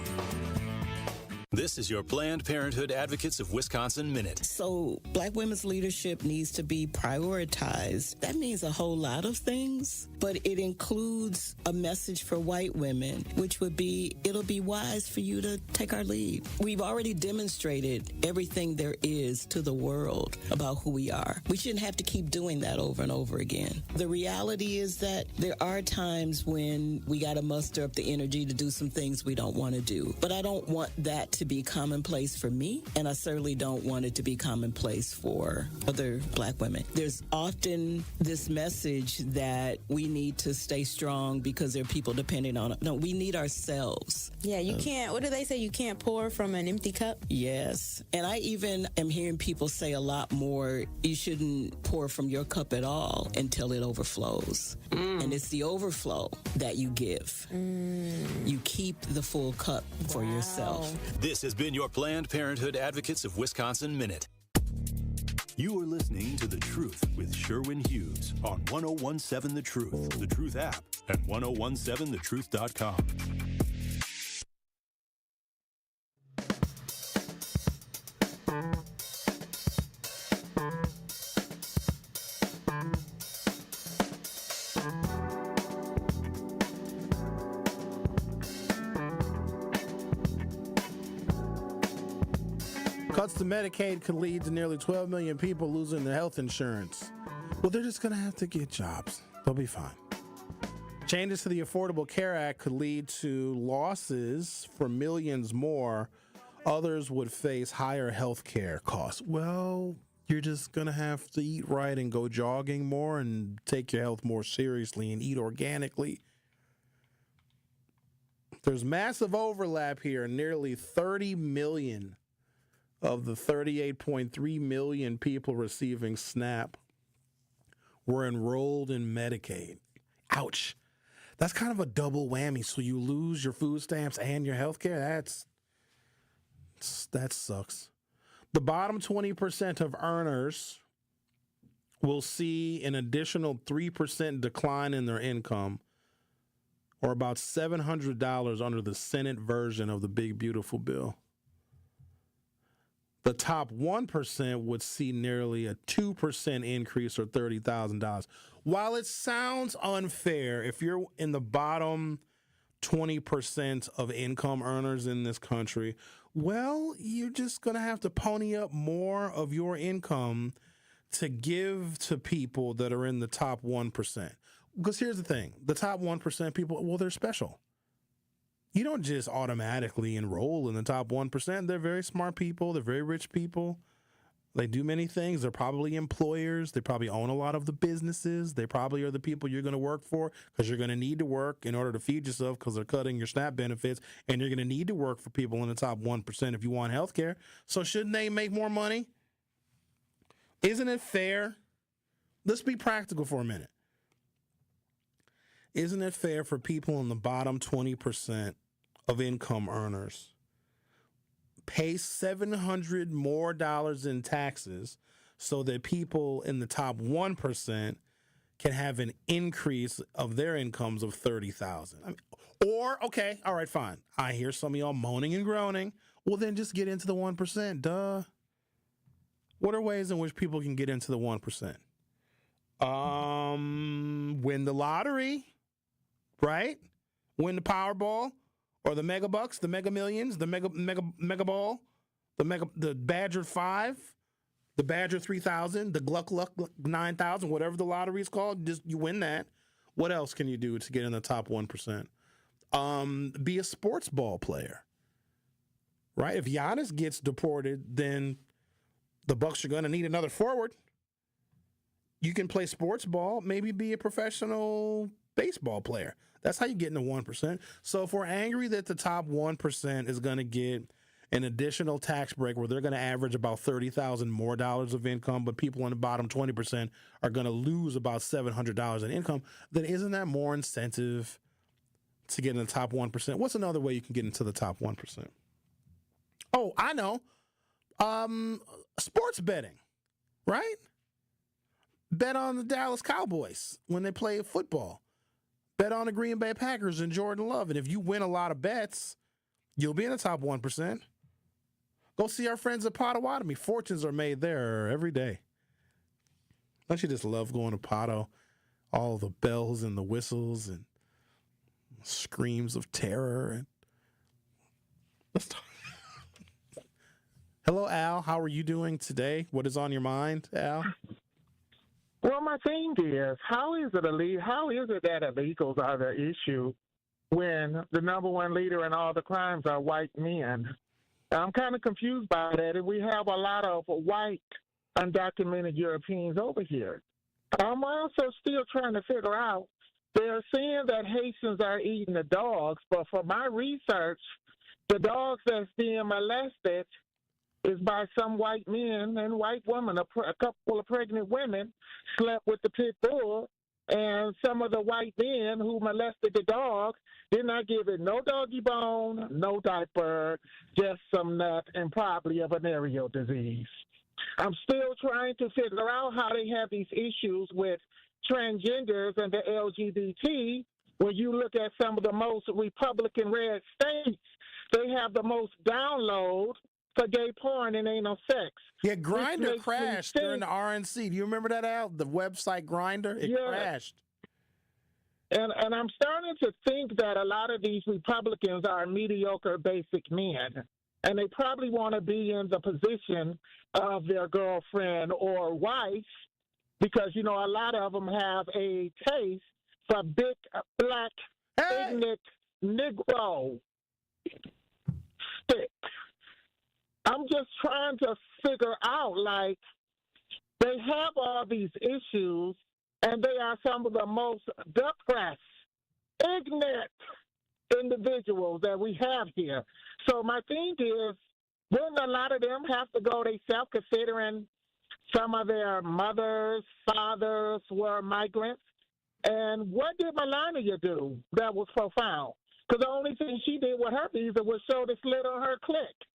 This is your Planned Parenthood Advocates of Wisconsin Minute. So, Black women's leadership needs to be prioritized. That means a whole lot of things, but it includes a message for white women, which would be, it'll be wise for you to take our lead. We've already demonstrated everything there is to the world about who we are. We shouldn't have to keep doing that over and over again. The reality is that there are times when we got to muster up the energy to do some things we don't want to do, but I don't want that to be commonplace for me, and I certainly don't want it to be commonplace for other Black women. There's often this message that we need to stay strong because there are people depending on it. No, we need ourselves. Yeah, you can't, what do they say? You can't pour from an empty cup? Yes. And I even am hearing people say a lot more, you shouldn't pour from your cup at all until it overflows. And it's the overflow that you give. You keep the full cup for yourself. This has been your Planned Parenthood Advocates of Wisconsin Minute. You are listening to The Truth with Sherwin Hughes on 1017 The Truth, The Truth app, and 1017thetruth.com. Cuts to Medicaid could lead to nearly 12 million people losing their health insurance. Well, they're just going to have to get jobs. They'll be fine. Changes to the Affordable Care Act could lead to losses for millions more. Others would face higher health care costs. Well, you're just going to have to eat right and go jogging more and take your health more seriously and eat organically. There's massive overlap here. Nearly 30 million of the 38.3 million people receiving SNAP were enrolled in Medicaid. Ouch. That's kind of a double whammy. So you lose your food stamps and your health care? That sucks. The bottom 20% of earners will see an additional 3% decline in their income, or about $700 under the Senate version of the Big Beautiful Bill. The top 1% would see nearly a 2% increase, or $30,000. While it sounds unfair, if you're in the bottom 20% of income earners in this country, well, you're just going to have to pony up more of your income to give to people that are in the top 1%. Because here's the thing, the top 1% people, well, they're special. you don't just automatically enroll in the top 1%. They're very smart people. They're very rich people. They do many things. They're probably employers. They probably own a lot of the businesses. They probably are the people you're going to work for because you're going to need to work in order to feed yourself because they're cutting your SNAP benefits. And you're going to need to work for people in the top 1% if you want health care. So shouldn't they make more money? Isn't it fair? Let's be practical for a minute. Isn't it fair for people in the bottom 20% of income earners pay $700 more in taxes so that people in the top 1% can have an increase of their incomes of $30,000? I mean, or, okay, all right, fine. I hear some of y'all moaning and groaning. Well, then just get into the 1%. Duh. What are ways in which people can get into the 1%? Win the lottery, right? Win the Powerball. Or the Mega Bucks, the Mega Millions, the Mega Ball, the Badger 5, the Badger 3000, the Gluck 9000, whatever the lottery is called. Just you win that. What else can you do to get in the top 1%? Be a sports ball player, right? If Giannis gets deported, then the Bucks are going to need another forward. You can play sports ball, maybe be a professional baseball player. That's how you get into 1%. So if we're angry that the top 1% is going to get an additional tax break where they're going to average about $30,000 more of income, but people in the bottom 20% are going to lose about $700 in income, then isn't that more incentive to get in the top 1%? What's another way you can get into the top 1%? Oh, I know. Sports betting, right? Bet on the Dallas Cowboys when they play football. Bet on the Green Bay Packers and Jordan Love. And if you win a lot of bets, you'll be in the top 1%. Go see our friends at Potawatomi. Fortunes are made there every day. Don't you just love going to Potto? All the bells and the whistles and screams of terror. And let's talk. Hello, Al. How are you doing today? What is on your mind, Al? Well, my thing is, how is it that illegals are the issue when the number one leader in all the crimes are white men? I'm kind of confused by that, and we have a lot of white undocumented Europeans over here. I'm also still trying to figure out, they're saying that Haitians are eating the dogs, but for my research, the dogs that's being molested is by some white men and white women. A couple of pregnant women slept with the pit bull, and some of the white men who molested the dog did not give it no doggy bone, no diaper, just some nut, and probably a venereal disease. I'm still trying to figure out how they have these issues with transgenders and the LGBT. When you look at some of the most Republican red states, they have the most download for gay porn and anal sex. Yeah, Grindr crashed during the RNC. Do you remember that, Al? The website Grindr? It crashed. And I'm starting to think that a lot of these Republicans are mediocre basic men. And they probably want to be in the position of their girlfriend or wife because, you know, a lot of them have a taste for big, black, ignorant Negro stick. I'm just trying to figure out, like, they have all these issues, and they are some of the most depressed, ignorant individuals that we have here. So my thing is, wouldn't a lot of them have to go themselves, considering some of their mothers, fathers were migrants? And what did Melania do that was profound? Because the only thing she did with her visa was show the slit on her clit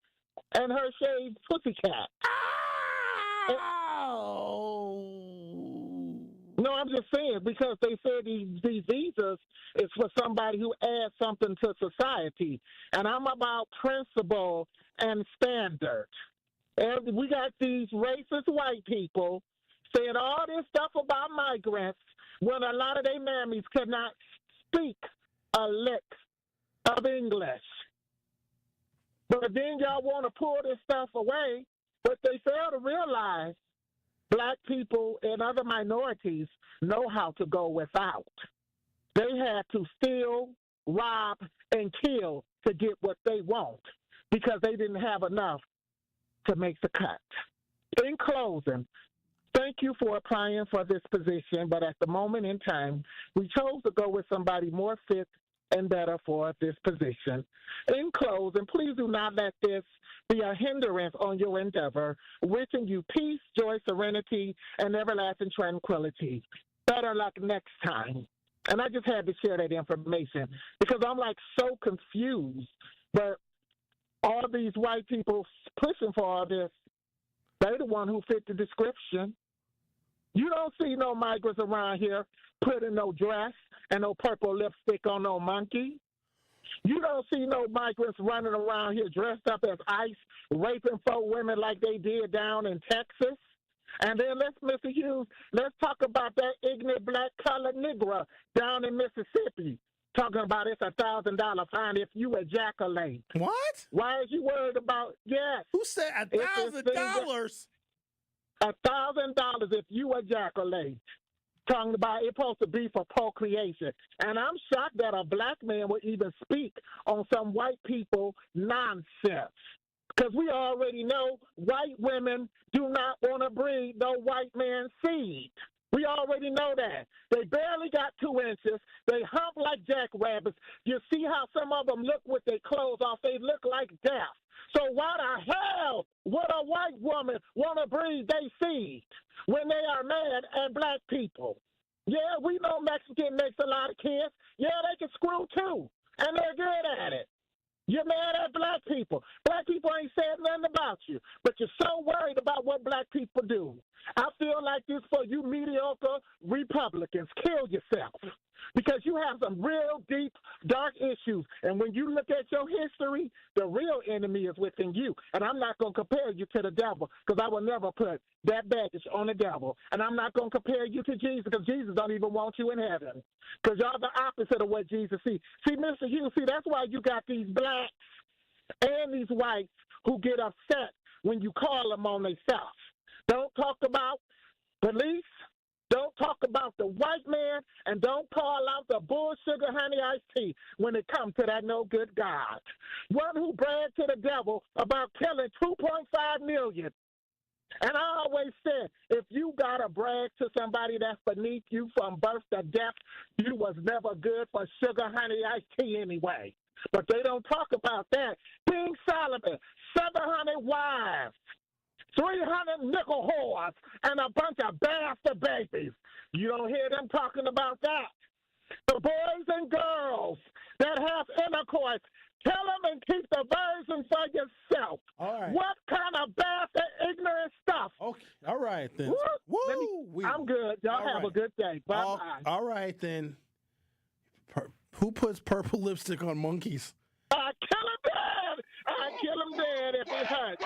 and her shaved pussycat. No, I'm just saying, because they said these visas is for somebody who adds something to society. And I'm about principle and standard. And we got these racist white people saying all this stuff about migrants when a lot of their mammies could not speak a lick of English. But then y'all want to pull this stuff away, but they fail to realize black people and other minorities know how to go without. They had to steal, rob, and kill to get what they want because they didn't have enough to make the cut. In closing, thank you for applying for this position, but at the moment in time, we chose to go with somebody more fit and better for this position. In closing, please do not let this be a hindrance on your endeavor. Wishing you peace, joy, serenity, and everlasting tranquility. Better luck next time. And I just had to share that information because I'm like so confused. But all these white people pushing for all this, they're the one who fit the description. You don't see no migrants around here putting no dress and no purple lipstick on no monkey. You don't see no migrants running around here dressed up as ICE, raping 4 women like they did down in Texas. And then Mr. Hughes, let's talk about that ignorant black colored Negro down in Mississippi. Talking about it's $1,000 fine if you ejaculate. What? Why is you worried about, yes. Who said $1,000? $1,000 if you ejaculate. Talking about it's supposed to be for procreation. And I'm shocked that a black man would even speak on some white people nonsense. Because we already know white women do not want to breed no white man's seed. We already know that. They barely got 2 inches. They hump like jackrabbits. You see how some of them look with their clothes off. They look like death. So why the hell would a white woman want to breed their seed when they are mad at black people? Yeah, we know Mexican makes a lot of kids. Yeah, they can screw too, and they're good at it. You're mad at black people. Black people ain't said nothing about you, but you're so worried about what black people do. I feel like this for you mediocre Republicans. Kill yourself because you have some real deep, dark issues. And when you look at your history, the real enemy is within you. And I'm not going to compare you to the devil because I will never put that baggage on the devil. And I'm not going to compare you to Jesus because Jesus don't even want you in heaven because y'all the opposite of what Jesus sees. See, Mr. Hughes, that's why you got these blacks and these whites who get upset when you call them on themselves. Don't talk about police. Don't talk about the white man, and don't call out the bull sugar honey iced tea when it comes to that no good God. One who bragged to the devil about killing 2.5 million. And I always said, if you got to brag to somebody that's beneath you from birth to death, you was never good for sugar honey iced tea anyway. But they don't talk about that. King Solomon, 700 wives, 300 nickel whores, and a bunch of bastard babies. You don't hear them talking about that. The boys and girls that have intercourse, tell them and keep the version for yourself. All right. What kind of bastard ignorant stuff? Okay. All right, then. Woo! I'm good. Y'all have a good day. Bye-bye. All right, then. Who puts purple lipstick on monkeys? I kill him dead. I kill him dead if it hurts.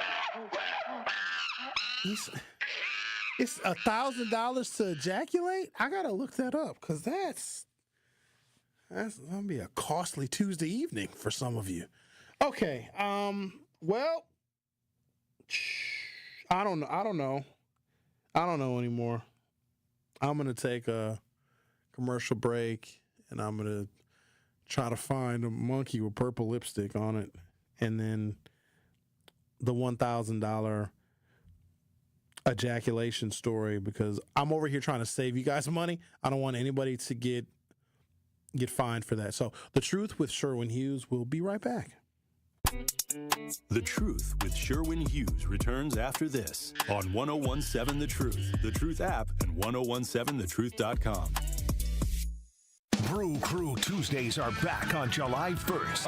It's $1,000 to ejaculate? I gotta look that up because that's gonna be a costly Tuesday evening for some of you. Okay. Well, I don't know anymore. I'm gonna take a commercial break and I'm gonna try to find a monkey with purple lipstick on it, and then the $1,000 ejaculation story, because I'm over here trying to save you guys money. I don't want anybody to get fined for that. So The Truth with Sherwin Hughes. We'll be right back. The Truth with Sherwin Hughes returns after this on 1017 The Truth, The Truth app, and 1017thetruth.com. Brew Crew Tuesdays are back on July 1st.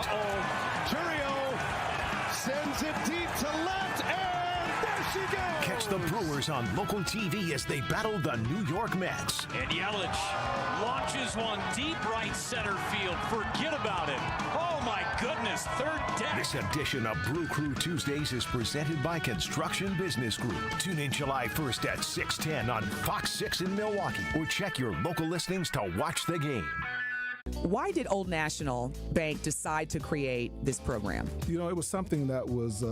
Churio sends it deep to left, and there she goes. Catch the Brewers on local TV as they battle the New York Mets. And Yelich launches one deep right center field. Forget about it. Oh, my goodness. Third deck. This edition of Brew Crew Tuesdays is presented by Construction Business Group. Tune in July 1st at 6:10 on Fox 6 in Milwaukee, or check your local listings to watch the game. Why did Old National Bank decide to create this program? You know, it was something that was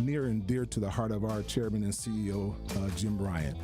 near and dear to the heart of our chairman and CEO, Jim Bryant.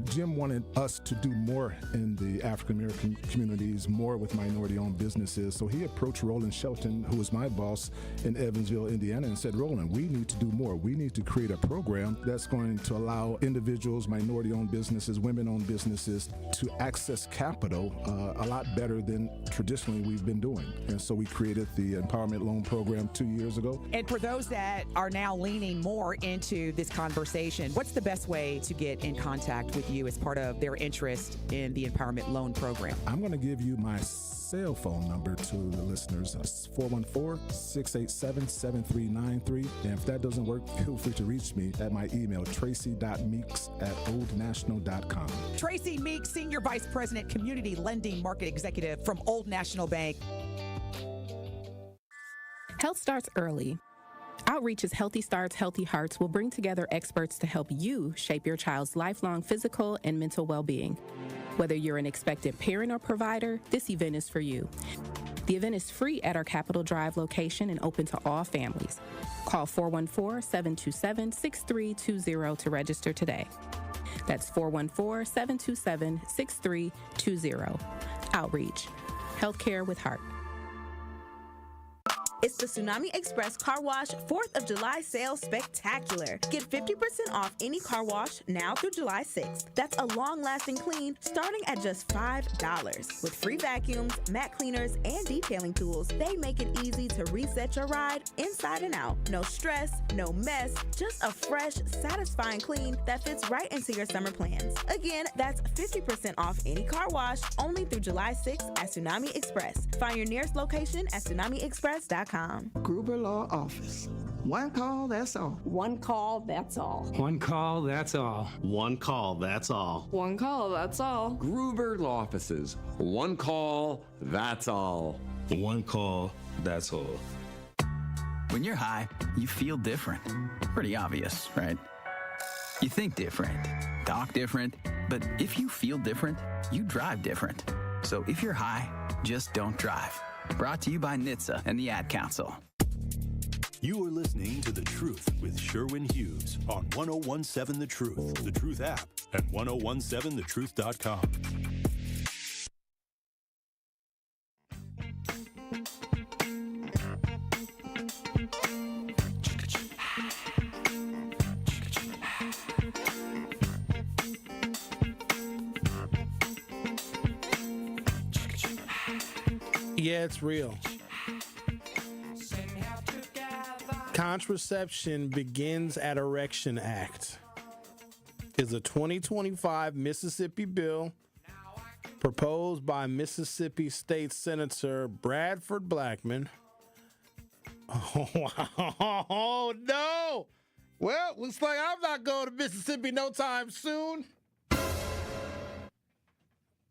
Jim wanted us to do more in the African-American communities, more with minority-owned businesses. So he approached Roland Shelton, who was my boss in Evansville, Indiana, and said, Roland, we need to do more. We need to create a program that's going to allow individuals, minority-owned businesses, women-owned businesses to access capital a lot better than traditionally we've been doing. And so we created the Empowerment Loan Program 2 years ago. And for those that are now leaning more into this conversation, what's the best way to get in contact with you as part of their interest in the Empowerment Loan Program? I'm going to give you my cell phone number to the listeners. It's 414-687-7393. And if that doesn't work, feel free to reach me at my email, tracy.meeks@oldnational.com. Tracy Meeks, Senior Vice President, Community Lending Market Executive from Old National Bank. Health starts early. Outreach's Healthy Starts, Healthy Hearts will bring together experts to help you shape your child's lifelong physical and mental well-being. Whether you're an expectant parent or provider, this event is for you. The event is free at our Capitol Drive location and open to all families. Call 414-727-6320 to register today. That's 414-727-6320. Outreach. Healthcare with heart. It's the Tsunami Express Car Wash 4th of July sale spectacular. Get 50% off any car wash now through July 6th. That's a long-lasting clean starting at just $5. With free vacuums, mat cleaners, and detailing tools, they make it easy to reset your ride inside and out. No stress, no mess, just a fresh, satisfying clean that fits right into your summer plans. Again, that's 50% off any car wash only through July 6th at Tsunami Express. Find your nearest location at tsunamiexpress.com. Gruber Law Office. One call, that's all. One call, that's all. One call, that's all. One call, that's all. One call, that's all. Gruber Law Offices. One call, that's all. One call, that's all. When you're high, you feel different. Pretty obvious, right? You think different, talk different, but if you feel different, you drive different. So if you're high, just don't drive. Brought to you by NHTSA and the Ad Council. You are listening to The Truth with Sherwin Hughes on 1017 The Truth, The Truth app, and 1017thetruth.com. Yeah, it's real. Contraception Begins at Erection Act is a 2025 Mississippi bill proposed by Mississippi State Senator Bradford Blackman. Oh, no. Well, looks like I'm not going to Mississippi no time soon.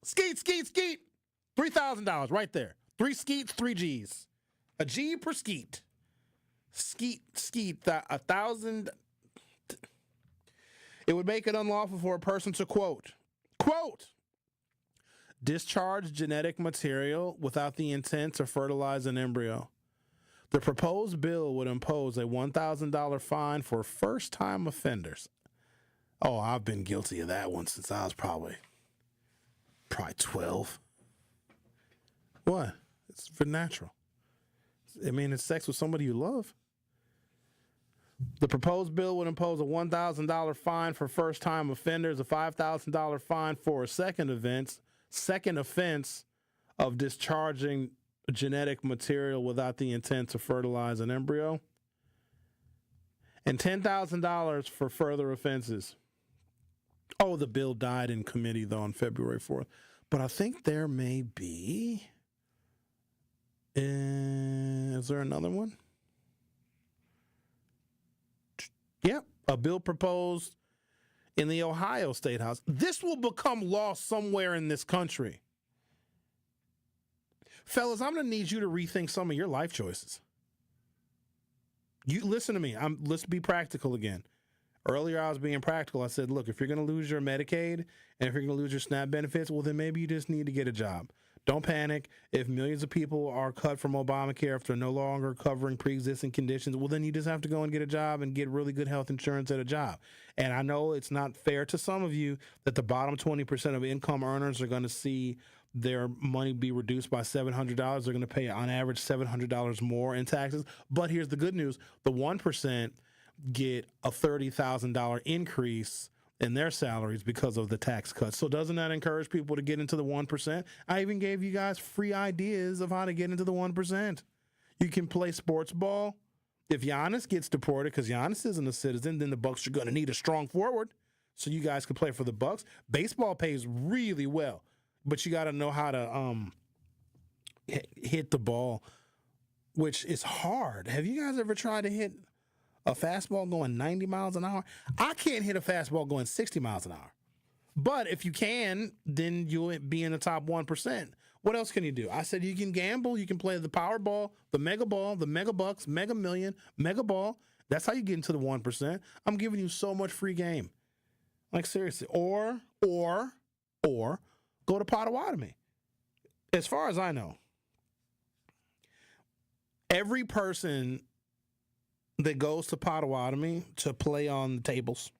Skeet, skeet, skeet. $3,000 right there. 3 skeets, 3 G's. A G per skeet. Skeet, 1,000. It would make it unlawful for a person to quote, discharge genetic material without the intent to fertilize an embryo. The proposed bill would impose a $1,000 fine for first-time offenders. Oh, I've been guilty of that one since I was probably 12. What? It's for natural. I mean, it's sex with somebody you love. The proposed bill would impose a $1,000 fine for first-time offenders, a $5,000 fine for a second offense of discharging genetic material without the intent to fertilize an embryo, and $10,000 for further offenses. Oh, the bill died in committee, though, on February 4th. But I think there may be... is there another one? Yep, a bill proposed in the Ohio State House. This will become law somewhere in this country. Fellas, I'm going to need you to rethink some of your life choices. You listen to me. Let's be practical again. Earlier, I was being practical. I said, look, if you're going to lose your Medicaid and if you're going to lose your SNAP benefits, well, then maybe you just need to get a job. Don't panic. If millions of people are cut from Obamacare, if they're no longer covering pre-existing conditions, well, then you just have to go and get a job and get really good health insurance at a job. And I know it's not fair to some of you that the bottom 20% of income earners are going to see their money be reduced by $700. They're going to pay on average $700 more in taxes. But here's the good news. The 1% get a $30,000 increase in their salaries because of the tax cuts. So doesn't that encourage people to get into the 1%? I even gave you guys free ideas of how to get into the 1%. You can play sports ball. If Giannis gets deported because Giannis isn't a citizen, then the Bucks are going to need a strong forward. So you guys can play for the Bucks. Baseball pays really well, but you got to know how to hit the ball, which is hard. Have you guys ever tried to hit a fastball going 90 miles an hour? I can't hit a fastball going 60 miles an hour. But if you can, then you'll be in the top 1%. What else can you do? I said you can gamble. You can play the Powerball, the Mega Ball, the Mega Bucks, Mega Million, Mega Ball. That's how you get into the 1%. I'm giving you so much free game. Like, seriously. Or go to Potawatomi. As far as I know, every person that goes to Potawatomi to play on the tables,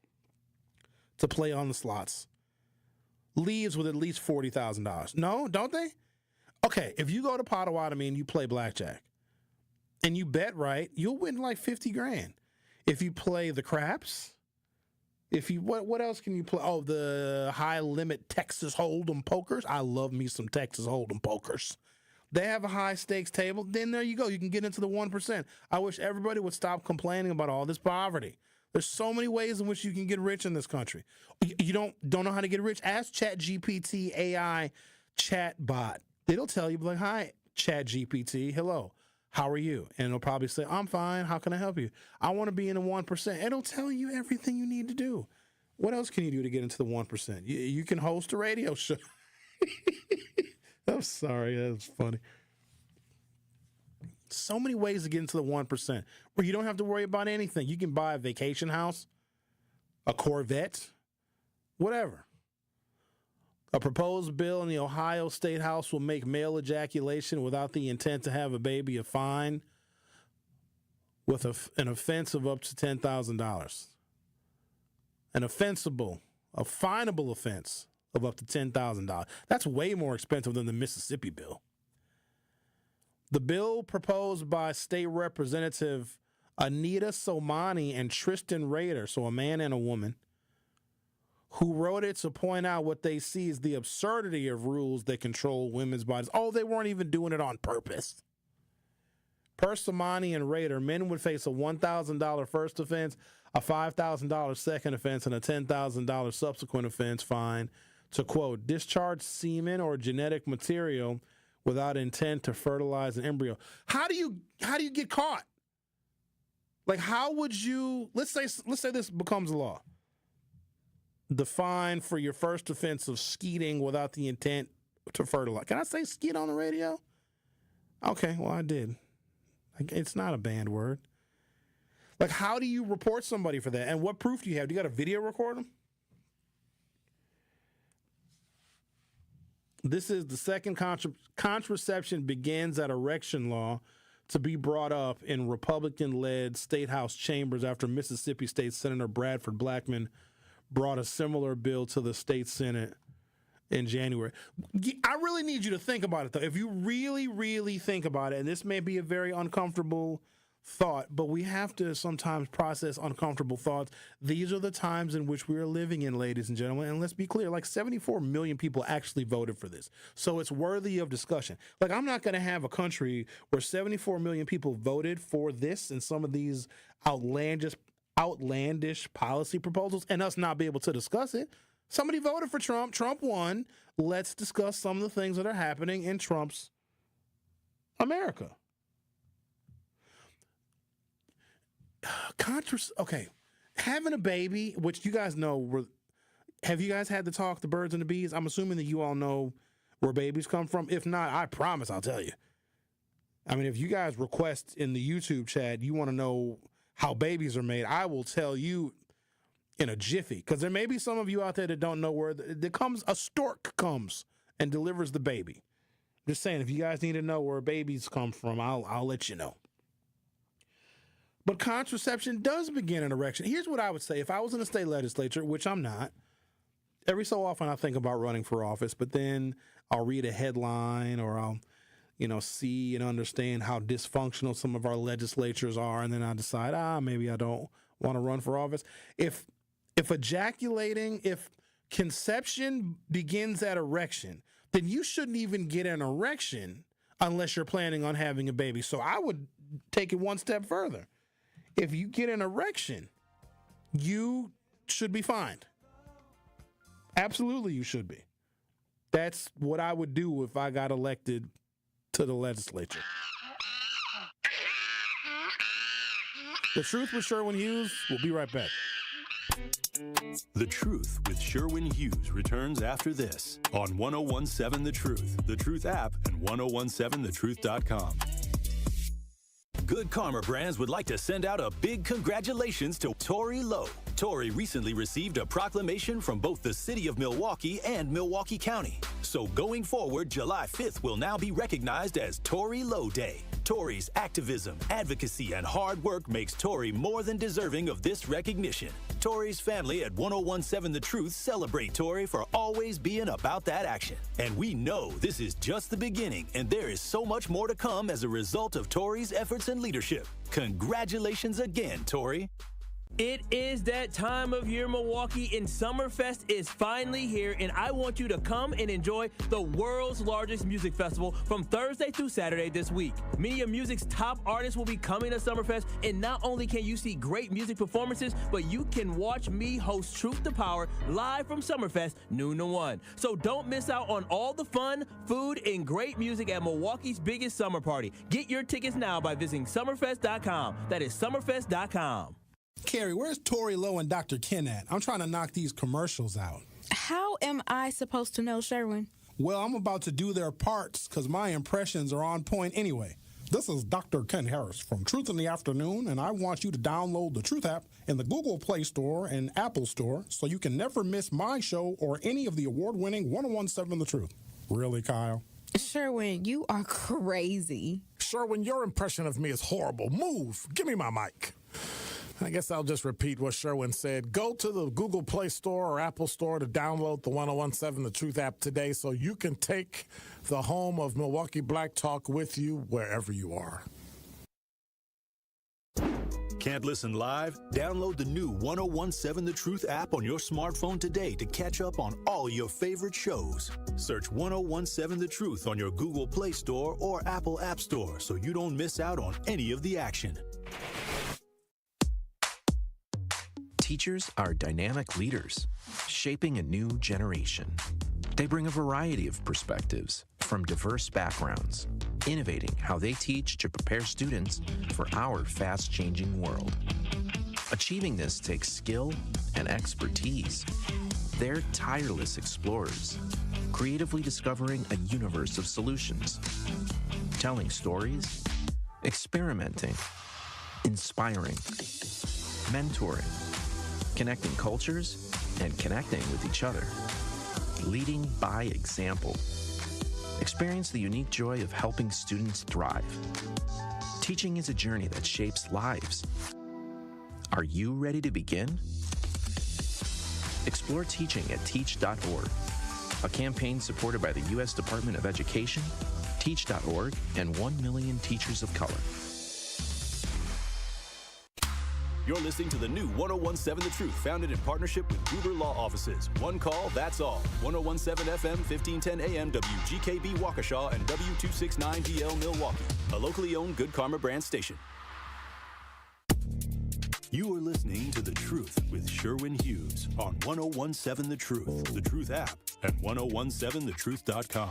to play on the slots, leaves with at least $40,000. No, don't they? Okay, if you go to Potawatomi and you play blackjack and you bet right, you'll win like 50 grand. If you play the craps, what else can you play? Oh, the high limit Texas Hold'em pokers. I love me some Texas Hold'em pokers. They have a high stakes table. Then there you go. You can get into the 1%. I wish everybody would stop complaining about all this poverty. There's so many ways in which you can get rich in this country. You don't know how to get rich? Ask ChatGPT AI chatbot. It'll tell you, like, hi, ChatGPT, hello, how are you? And it'll probably say, I'm fine. How can I help you? I want to be in the 1%. It'll tell you everything you need to do. What else can you do to get into the 1%? You can host a radio show. I'm sorry, that's funny. So many ways to get into the 1% where you don't have to worry about anything. You can buy a vacation house, a Corvette, whatever. A proposed bill in the Ohio State House will make male ejaculation without the intent to have a baby a fine with an offense of up to $10,000. A finable offense of up to $10,000. That's way more expensive than the Mississippi bill. The bill proposed by State Representative Anita Somani and Tristan Rader, so a man and a woman, who wrote it to point out what they see as the absurdity of rules that control women's bodies. Oh, they weren't even doing it on purpose. Pearce, Somani, and Rader, men would face a $1,000 first offense, a $5,000 second offense, and a $10,000 subsequent offense fine to, quote, discharge semen or genetic material without intent to fertilize an embryo. How do you get caught? Like, how would you, let's say this becomes law. The fine for your first offense of skeeting without the intent to fertilize. Can I say skeet on the radio? Okay, well, I did. It's not a banned word. Like, how do you report somebody for that? And what proof do you have? Do you got a video record them? This is the second contraception begins at erection law to be brought up in Republican-led state house chambers after Mississippi State Senator Bradford Blackman brought a similar bill to the state Senate in January. I really need you to think about it, though. If you really, really think about it, and this may be a very uncomfortable thought, but we have to sometimes process uncomfortable thoughts. These are the times in which we are living in, ladies and gentlemen. And let's be clear, like 74 million people actually voted for this. So it's worthy of discussion. Like, I'm not going to have a country where 74 million people voted for this and some of these outlandish policy proposals and us not be able to discuss it. Somebody voted for Trump. Trump won. Let's discuss some of the things that are happening in Trump's America. Okay, having a baby, which you guys know, have you guys had the talk, The Birds and the Bees? I'm assuming that you all know where babies come from. If not, I promise I'll tell you. I mean, if you guys request in the YouTube chat, you want to know how babies are made, I will tell you in a jiffy, because there may be some of you out there that don't know where a stork comes and delivers the baby. Just saying, if you guys need to know where babies come from, I'll let you know. But contraception does begin an erection. Here's what I would say. If I was in the state legislature, which I'm not, every so often I think about running for office, but then I'll read a headline or I'll, see and understand how dysfunctional some of our legislatures are, and then I decide, maybe I don't want to run for office. If conception begins at erection, then you shouldn't even get an erection unless you're planning on having a baby. So I would take it one step further. If you get an erection, you should be fined. Absolutely, you should be. That's what I would do if I got elected to the legislature. The Truth with Sherwin Hughes. We'll be right back. The Truth with Sherwin Hughes returns after this on 1017 The Truth, The Truth app, and 1017thetruth.com. Good Karma Brands would like to send out a big congratulations to Tori Lowe. Tori recently received a proclamation from both the city of Milwaukee and Milwaukee County. So going forward, July 5th will now be recognized as Tori Lowe Day. Tori's activism, advocacy, and hard work makes Tori more than deserving of this recognition. Tori's family at 1017 The Truth celebrate Tori for always being about that action. And we know this is just the beginning, and there is so much more to come as a result of Tori's efforts and leadership. Congratulations again, Tori. It is that time of year, Milwaukee, and Summerfest is finally here, and I want you to come and enjoy the world's largest music festival from Thursday through Saturday this week. Many of music's top artists will be coming to Summerfest, and not only can you see great music performances, but you can watch me host Truth to Power live from Summerfest noon to 1. So don't miss out on all the fun, food, and great music at Milwaukee's biggest summer party. Get your tickets now by visiting summerfest.com. That is summerfest.com. Carrie, where's Tori Lowe and Dr. Ken at? I'm trying to knock these commercials out. How am I supposed to know, Sherwin? Well, I'm about to do their parts because my impressions are on point anyway. This is Dr. Ken Harris from Truth in the Afternoon, and I want you to download the Truth app in the Google Play Store and Apple Store so you can never miss my show or any of the award-winning 1017 The Truth. Really, Kyle? Sherwin, you are crazy. Sherwin, your impression of me is horrible. Move. Give me my mic. I guess I'll just repeat what Sherwin said. Go to the Google Play Store or Apple Store to download the 1017 The Truth app today so you can take the home of Milwaukee Black Talk with you wherever you are. Can't listen live? Download the new 1017 The Truth app on your smartphone today to catch up on all your favorite shows. Search 1017 The Truth on your Google Play Store or Apple App Store so you don't miss out on any of the action. Teachers are dynamic leaders, shaping a new generation. They bring a variety of perspectives from diverse backgrounds, innovating how they teach to prepare students for our fast-changing world. Achieving this takes skill and expertise. They're tireless explorers, creatively discovering a universe of solutions, telling stories, experimenting, inspiring, mentoring, connecting cultures, and connecting with each other. Leading by example. Experience the unique joy of helping students thrive. Teaching is a journey that shapes lives. Are you ready to begin? Explore teaching at teach.org, a campaign supported by the U.S. Department of Education, Teach.org, and 1 million teachers of color. You're listening to the new 1017 The Truth, founded in partnership with Gruber Law Offices. One call, that's all. 1017 FM, 1510 AM, WGKB Waukesha, and W269DL Milwaukee, a locally owned Good Karma brand station. You are listening to The Truth with Sherwin Hughes on 1017 The Truth, The Truth app, and 1017thetruth.com.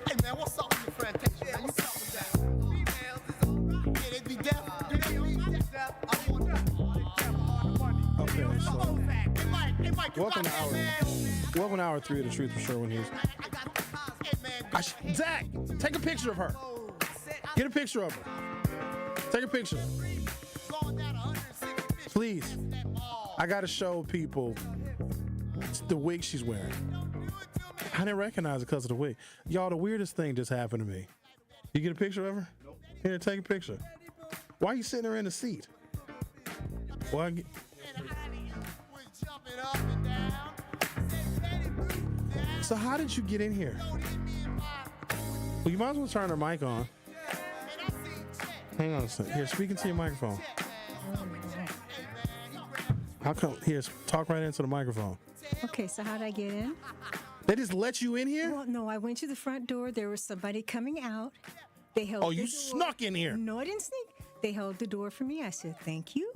Hey man, what's up with the Fantasia? Man, you talking Welcome to hour 3 of The Truth with Sherwin Hughes. Zach, take a picture of her. Get a picture of her. Take a picture. Please. I got to show people the wig she's wearing. I didn't recognize it because of the wig. Y'all, the weirdest thing just happened to me. You get a picture of her? Here, take a picture. Why are you sitting there in the seat? Why? So how did you get in here? Well, you might as well turn her mic on. Hang on a second. Here, speak into your microphone. How come? Here, talk right into the microphone. Okay, so how'd I get in? They just let you in here? Well, no, I went to the front door. There was somebody coming out. They held Oh, the you door. snuck in here. No, I didn't sneak. They held the door for me. I said, thank you.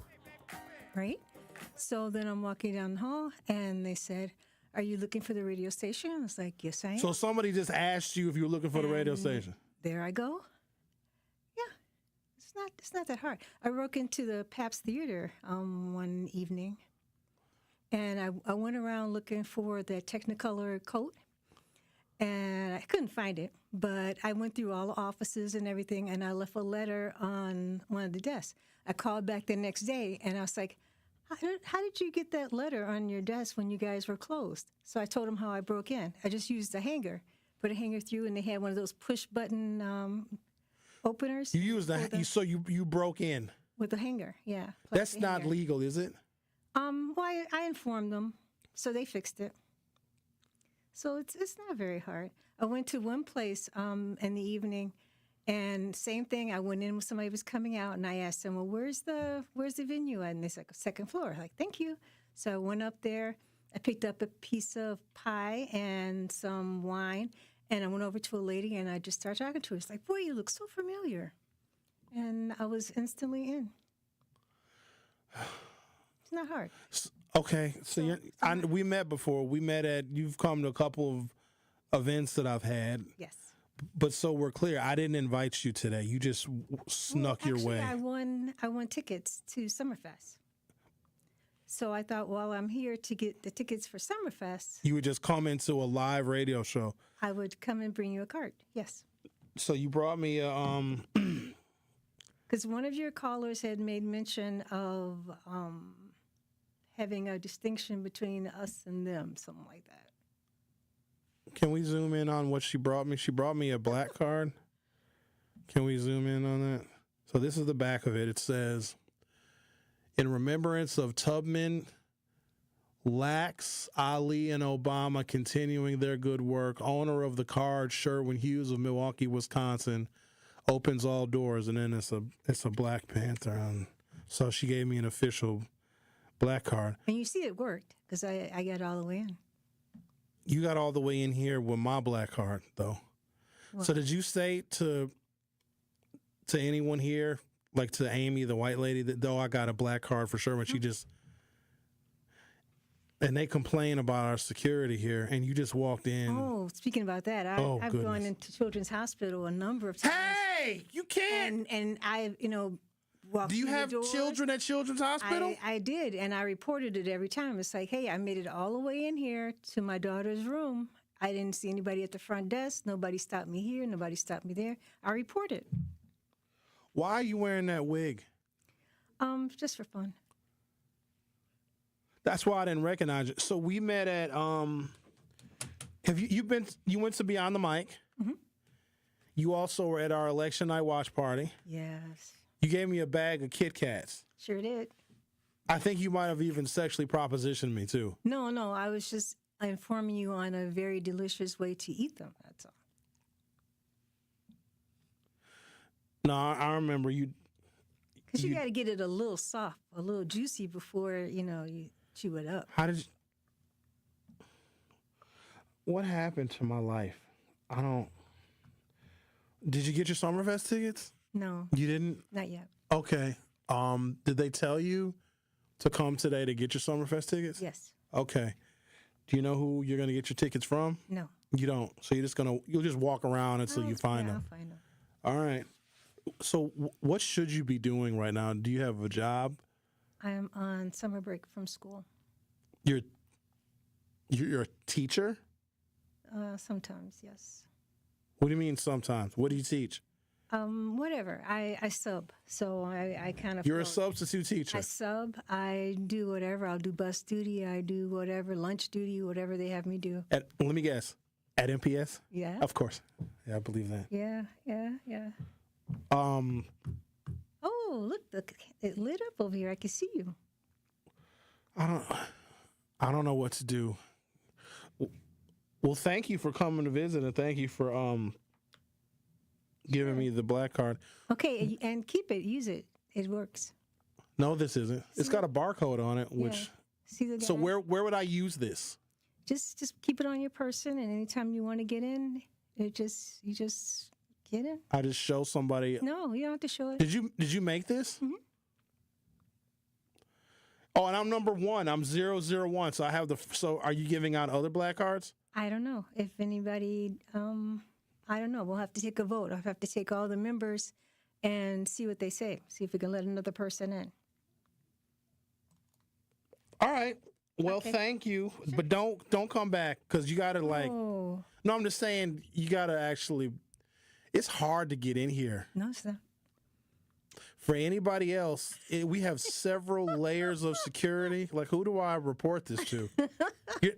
Right? So then I'm walking down the hall, and they said, are you looking for the radio station? I was like, yes, I am. So somebody just asked you if you were looking for the radio station. There I go. Yeah, it's not that hard. I broke into the Pabst Theater one evening, and I went around looking for the Technicolor coat, and I couldn't find it. But I went through all the offices and everything, and I left a letter on one of the desks. I called back the next day, and I was like, how did you get that letter on your desk when you guys were closed? So I told them how I broke in. I just used a hanger, put a hanger through, and they had one of those push button openers. You used so you broke in with a hanger, yeah. That's not legal, is it? Well, I informed them, so they fixed it. So it's not very hard. I went to one place in the evening, and same thing. I went in when somebody was coming out, and I asked them, well, where's the venue at? And they said, second floor. I'm like, thank you. So I went up there. I picked up a piece of pie and some wine, and I went over to a lady, and I just started talking to her. It's like, boy, you look so familiar. And I was instantly in. It's not hard. Okay, so we met before. We met you've come to a couple of events that I've had. Yes. But so we're clear, I didn't invite you today. You just snuck your way. I won tickets to Summerfest. So I thought, well, I'm here to get the tickets for Summerfest. You would just come into a live radio show. I would come and bring you a card. Yes. So you brought me a because one of your callers had made mention of having a distinction between us and them, something like that. Can we zoom in on what she brought me? She brought me a black card. Can we zoom in on that? So this is the back of it. It says, in remembrance of Tubman, Lax, Ali, and Obama continuing their good work, owner of the card, Sherwin Hughes of Milwaukee, Wisconsin, opens all doors. And then it's a Black Panther. So she gave me an official black card. And you see it worked because I got all the way in. You got all the way in here with my black card, though. What? So did you say to anyone here, like to Amy, the white lady, that though I got a black card for sure, when she just, and they complain about our security here, and you just walked in. Oh, speaking about that, I've gone into Children's Hospital a number of times. Hey, you can't. And I, do you have children at Children's Hospital? I did, and I reported it every time. It's like, hey, I made it all the way in here to my daughter's room. I didn't see anybody at the front desk. Nobody stopped me here. Nobody stopped me there. I reported. Why are you wearing that wig? Just for fun. That's why I didn't recognize it. So we met at have you went to Beyond the Mic? Mm-hmm. You also were at our election night watch party. Yes. You gave me a bag of Kit Kats. Sure did. I think you might have even sexually propositioned me, too. No, I was just informing you on a very delicious way to eat them, that's all. No, I remember you. Because you got to get it a little soft, a little juicy before, you chew it up. How did you... What happened to my life? Did you get your Summerfest tickets? No. You didn't? Not yet. Okay. Did they tell you to come today to get your Summerfest tickets? Yes. Okay. Do you know who you're going to get your tickets from? No. You don't. So you'll just walk around until you find them. I'll find them. All right. So what should you be doing right now? Do you have a job? I am on summer break from school. You're You're a teacher? Sometimes, yes. What do you mean sometimes? What do you teach? Whatever. I sub, so I kind of. You're a substitute teacher. I sub. I do whatever. I'll do bus duty. I do whatever, lunch duty, whatever they have me do. Let me guess. At MPS? Yeah. Of course. Yeah, I believe that. Yeah. Oh, look! It lit up over here. I can see you. I don't know what to do. Well, thank you for coming to visit, and thank you for giving me the black card. Okay, and keep it. Use it. It works. No, this isn't. It's got a barcode on it. Which. Yeah. See the guy? So where would I use this? Just keep it on your person, and anytime you want to get in, you just get in. I just show somebody. No, you don't have to show it. Did you make this? Mm-hmm. Oh, and I'm number 1. I'm 001. So I have So are you giving out other black cards? I don't know if anybody. I don't know. We'll have to take a vote. I'll have to take all the members and see what they say. See if we can let another person in. All right. Well, thank you, but don't come back because you gotta No, I'm just saying you gotta actually. It's hard to get in here. No, it's not. For anybody else, we have several layers of security. Like, who do I report this to?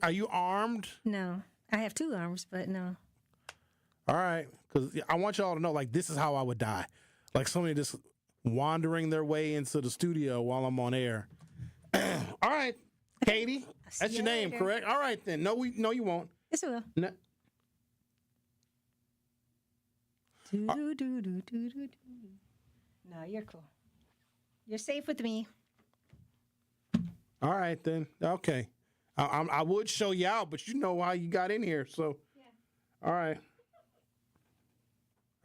Are you armed? No, I have 2 arms, but no. All right, because I want y'all to know, like, this is how I would die. Like somebody just wandering their way into the studio while I'm on air. All right. Katie, that's your name, correct? All right, then. No, you won't. Yes, I will. No. No, you're cool. You're safe with me. All right, then. Okay. I would show you out, but you know how you got in here, so. Yeah. All right.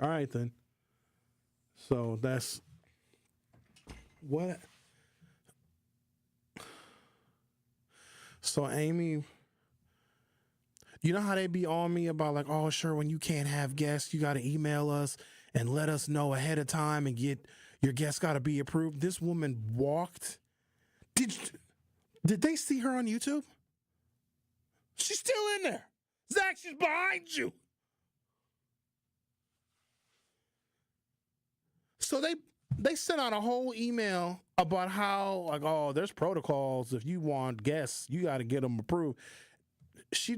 All right, then. So that's what. So, Amy, you know how they be on me about like, oh, sure, when you can't have guests, you got to email us and let us know ahead of time and get your guests got to be approved. This woman walked. Did they see her on YouTube? She's still in there. Zach, she's behind you. So they sent out a whole email about how, like, oh, there's protocols. If you want guests, you got to get them approved. She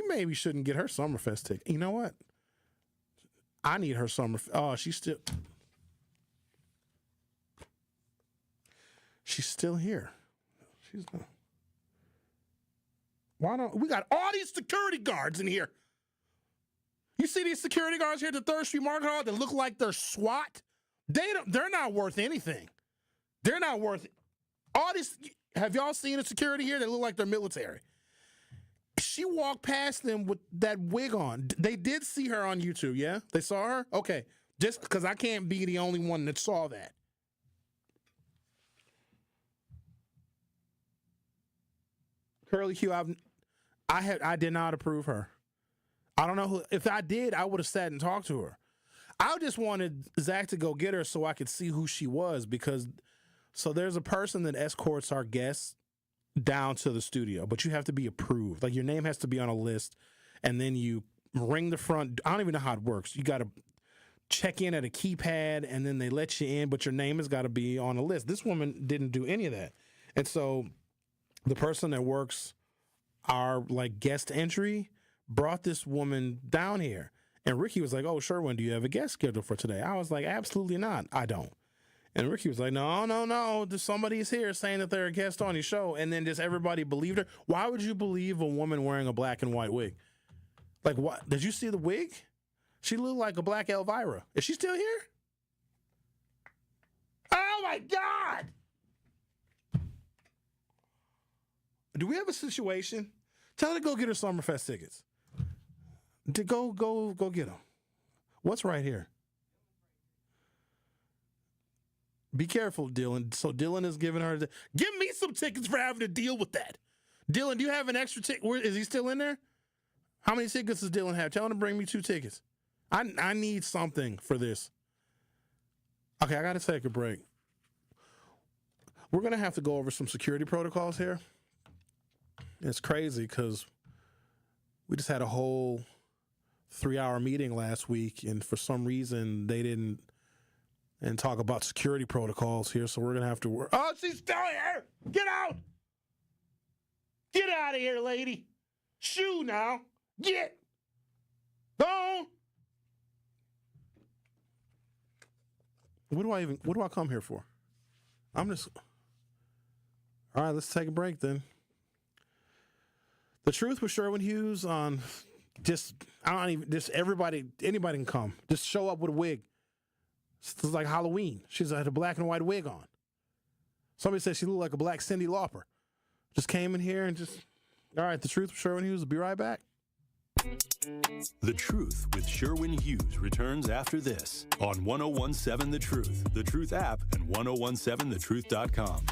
maybe shouldn't get her Summerfest ticket. You know what? I need her she's still here. She's not. Why don't we got all these security guards in here? You see these security guards here at the 3rd Street Market Hall that look like they're SWAT? They're not worth anything. They're not worth all this. Have y'all seen a security here that look like they're military? She walked past them with that wig on. They did see her on YouTube, yeah? They saw her? Okay. Just because I can't be the only one that saw that. Curly Q, I did not approve her. I don't know who. If I did, I would have sat and talked to her. I just wanted Zach to go get her so I could see who she was so there's a person that escorts our guests down to the studio, but you have to be approved. Like your name has to be on a list, and then you ring the front. I don't even know how it works. You got to check in at a keypad, and then they let you in, but your name has got to be on a list. This woman didn't do any of that, and so the person that works our like guest entry brought this woman down here. And Ricky was like, oh, Sherwin, do you have a guest scheduled for today? I was like, absolutely not. I don't. And Ricky was like, no. Somebody's here saying that they're a guest on your show. And then just everybody believed her. Why would you believe a woman wearing a black and white wig? Like, what? Did you see the wig? She looked like a black Elvira. Is she still here? Oh, my God. Do we have a situation? Tell her to go get her Summerfest tickets. To go get them. What's right here? Be careful, Dylan. So Dylan is giving her give me some tickets for having to deal with that. Dylan, do you have an extra ticket? Is he still in there? How many tickets does Dylan have? Tell him to bring me 2 tickets. I need something for this. Okay, I got to take a break. We're going to have to go over some security protocols here. It's crazy because we just had a whole 3-hour meeting last week, and for some reason they didn't talk about security protocols here, so we're going to have to work. Oh, she's still here! Get out! Get out of here, lady! Shoo now! Get! Go! What do I come here for? All right, let's take a break then. The Truth with Sherwin Hughes on anybody can come. Just show up with a wig. It's like Halloween. She's had a black and white wig on. Somebody said she looked like a black Cyndi Lauper. Just came in here and all right, The Truth with Sherwin Hughes will be right back. The Truth with Sherwin Hughes returns after this on 1017 The Truth, The Truth app, and 1017thetruth.com.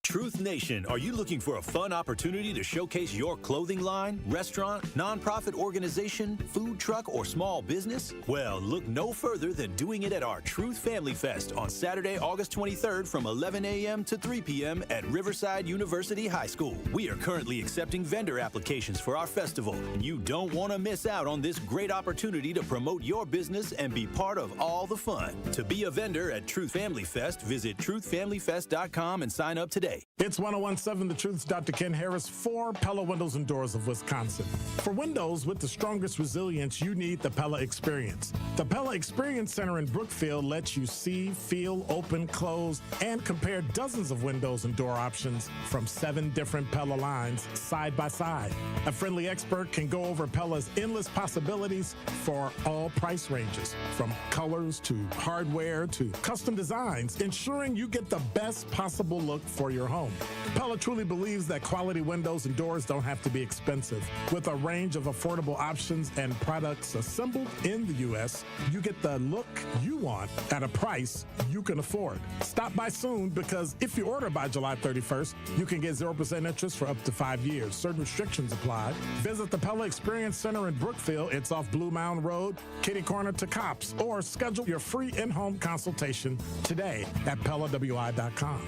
Truth Nation, are you looking for a fun opportunity to showcase your clothing line, restaurant, nonprofit organization, food truck, or small business? Well, look no further than doing it at our Truth Family Fest on Saturday, August 23rd from 11 a.m. to 3 p.m. at Riverside University High School. We are currently accepting vendor applications for our festival. You don't want to miss out on this great opportunity to promote your business and be part of all the fun. To be a vendor at Truth Family Fest, visit truthfamilyfest.com and sign up today. It's 1017 The Truth's Dr. Ken Harris for Pella Windows and Doors of Wisconsin. For windows with the strongest resilience, you need the Pella Experience. The Pella Experience Center in Brookfield lets you see, feel, open, close, and compare dozens of windows and door options from 7 different Pella lines side by side. A friendly expert can go over Pella's endless possibilities for all price ranges, from colors to hardware to custom designs, ensuring you get the best possible look for your home. Pella truly believes that quality windows and doors don't have to be expensive. With a range of affordable options and products assembled in the U.S., you get the look you want at a price you can afford. Stop by soon, because if you order by July 31st, you can get 0% interest for up to 5 years. Certain restrictions apply. Visit the Pella Experience Center in Brookfield. It's off Blue Mound Road, kitty corner to Cops, or schedule your free in-home consultation today at PellaWI.com.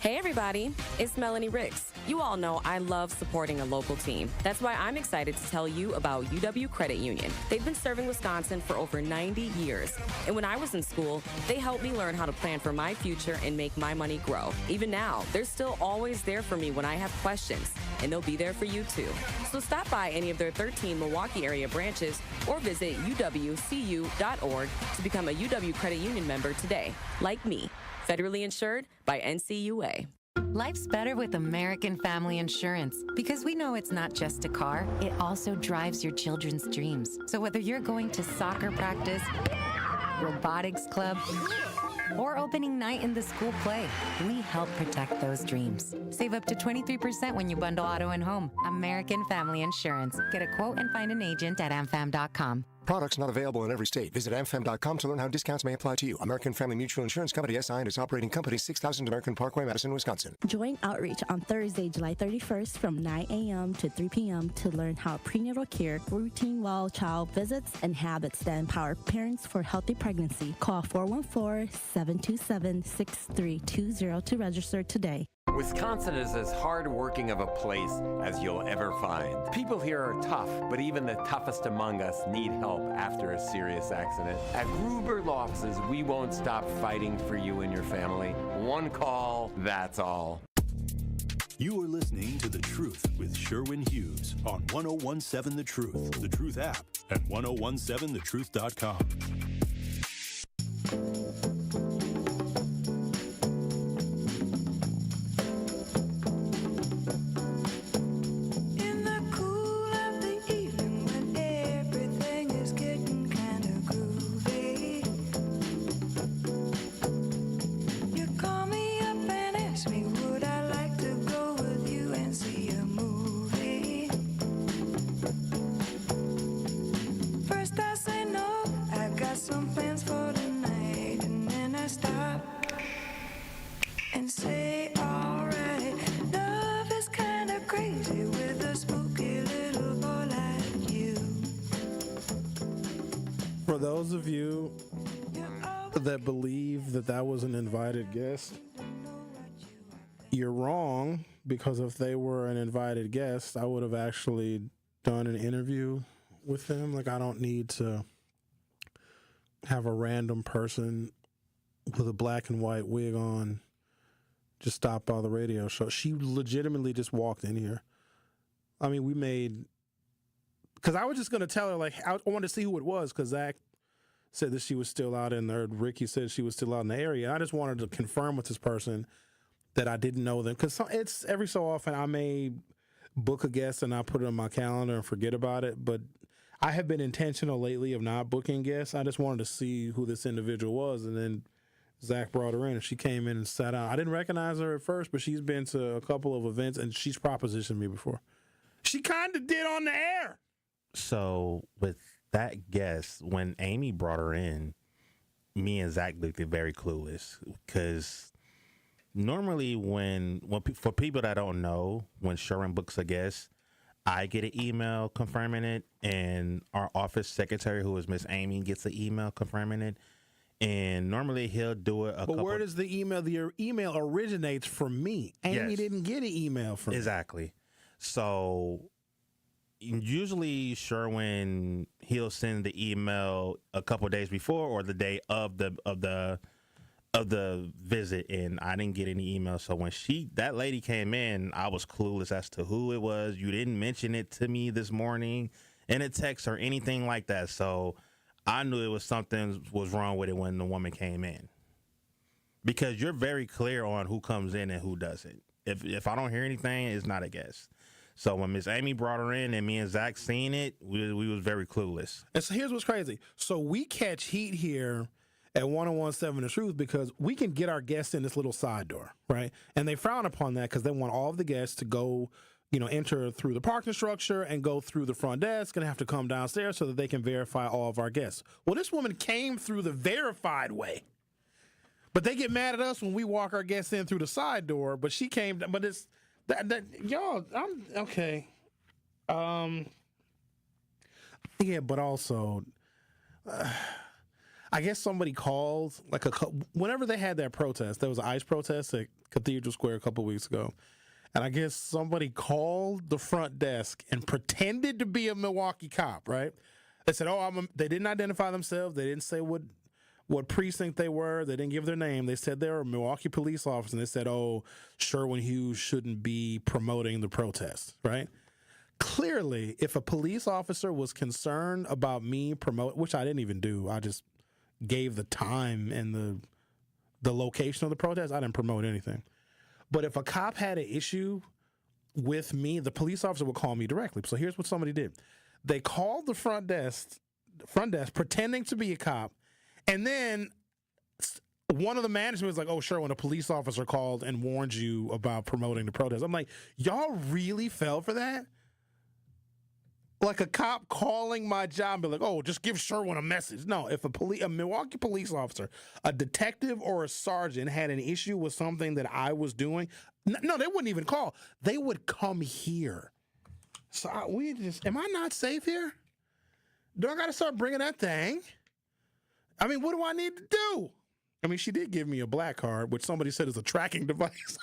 Hey everybody, it's Melanie Ricks. You all know I love supporting a local team. That's why I'm excited to tell you about UW Credit Union. They've been serving Wisconsin for over 90 years. And when I was in school, they helped me learn how to plan for my future and make my money grow. Even now, they're still always there for me when I have questions, and they'll be there for you too. So stop by any of their 13 Milwaukee area branches or visit uwcu.org to become a UW Credit Union member today, like me. Federally insured by NCUA. Life's better with American Family Insurance, because we know it's not just a car, it also drives your children's dreams. So whether you're going to soccer practice, robotics club, or opening night in the school play, we help protect those dreams. Save up to 23% when you bundle auto and home. American Family Insurance. Get a quote and find an agent at amfam.com. Products not available in every state. Visit amfam.com to learn how discounts may apply to you. American Family Mutual Insurance Company, SI, and its operating company, 6000 American Parkway, Madison, Wisconsin. Join Outreach on Thursday, July 31st from 9 a.m. to 3 p.m. to learn how prenatal care, routine well child visits, and habits that empower parents for healthy pregnancy. Call 414-727-6320 to register today. Wisconsin is as hard-working of a place as you'll ever find. People here are tough, but even the toughest among us need help after a serious accident. At Gruber Law Offices, we won't stop fighting for you and your family. One call, that's all. You are listening to The Truth with Sherwin Hughes on 1017 The Truth, The Truth app, and 1017thetruth.com. For those of you that believe that was an invited guest, You're wrong, because if they were an invited guest, I would have actually done an interview with them. Like, I don't need to have a random person with a black and white wig on just stop by the radio show. She legitimately just walked in here. I mean, we made, because I was just going to tell her, like, I wanted to see who it was, because Zach said that she was still out in there. Ricky said she was still out in the area. I just wanted to confirm with this person that I didn't know them, because it's every so often I may book a guest and I put it on my calendar and forget about it, but I have been intentional lately of not booking guests. I just wanted to see who this individual was, and then Zach brought her in, and she came in and sat down. I didn't recognize her at first, but she's been to a couple of events, and she's propositioned me before. She kind of did on the air. So with that guest, when Amy brought her in, me and Zach looked very clueless, because normally when for people that don't know, when Sherwin books a guest, I get an email confirming it, and our office secretary, who is Miss Amy, gets an email confirming it. And normally he'll do it But where does the email? The email originates from me. Amy didn't get an email from me. Exactly. So usually Sherwin, he'll send the email a couple of days before or the day of the visit, and I didn't get any email. So when that lady came in, I was clueless as to who it was. You didn't mention it to me this morning in a text or anything like that. So I knew it was something was wrong with it when the woman came in, because you're very clear on who comes in and who doesn't. If I don't hear anything, it's not a guest. So when Miss Amy brought her in and me and Zach seen it, we was very clueless. And so here's what's crazy. So we catch heat here at 1017 The Truth because we can get our guests in this little side door, right? And they frown upon that because they want all of the guests to go, enter through the parking structure and go through the front desk and have to come downstairs so that they can verify all of our guests. Well, this woman came through the verified way. But they get mad at us when we walk our guests in through the side door, but she came, but it's, y'all, I'm, okay. Yeah, but also, I guess somebody called, whenever they had that protest, there was an ICE protest at Cathedral Square a couple weeks ago. And I guess somebody called the front desk and pretended to be a Milwaukee cop, right? They said, they didn't identify themselves. They didn't say what precinct they were. They didn't give their name. They said they were a Milwaukee police officer. And they said, Sherwin Hughes shouldn't be promoting the protest, right? Clearly, if a police officer was concerned about me which I didn't even do, I just gave the time and the location of the protest. I didn't promote anything. But if a cop had an issue with me, the police officer would call me directly. So here's what somebody did. They called the front desk pretending to be a cop, and then one of the management was like, Sherwin, a police officer called and warned you about promoting the protest. I'm like, y'all really fell for that? Like a cop calling my job and be like, just give Sherwin a message. No, if a Milwaukee police officer, a detective or a sergeant had an issue with something that I was doing, no, they wouldn't even call. They would come here. So am I not safe here? Do I got to start bringing that thing? I mean, what do I need to do? I mean, she did give me a black card, which somebody said is a tracking device.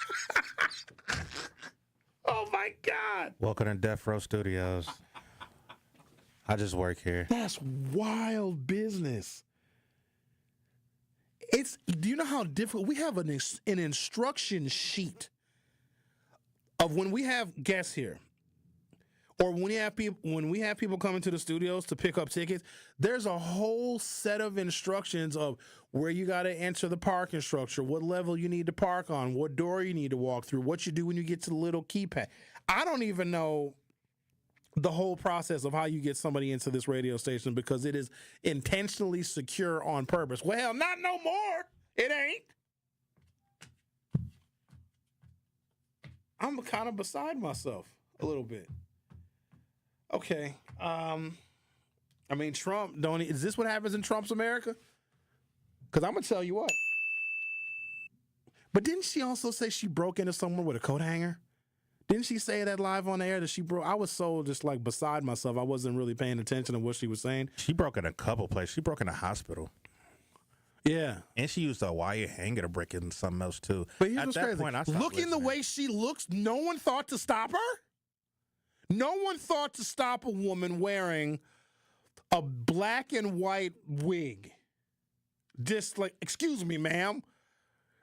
Oh, my God. Welcome to Death Row Studios. I just work here. That's wild business. Do you know how difficult? We have an instruction sheet of when we have guests here, or when we have people coming to the studios to pick up tickets. There's a whole set of instructions of where you got to enter the parking structure, what level you need to park on, what door you need to walk through, what you do when you get to the little keypad. I don't even know the whole process of how you get somebody into this radio station because it is intentionally secure on purpose. Well, not no more. It ain't. I'm kind of beside myself a little bit. Okay. I mean, Trump, is this what happens in Trump's America? Because I'm going to tell you what. But didn't she also say she broke into somewhere with a coat hanger? Didn't she say that live on the air that she broke? I was so just beside myself. I wasn't really paying attention to what she was saying. She broke in a couple places. She broke in a hospital. Yeah. And she used a wire hanger to break in something else, too. But here's At what's that crazy. point, I stopped Looking the listening. way she looks, no one thought to stop her? No one thought to stop a woman wearing a black and white wig. Just like, excuse me, ma'am,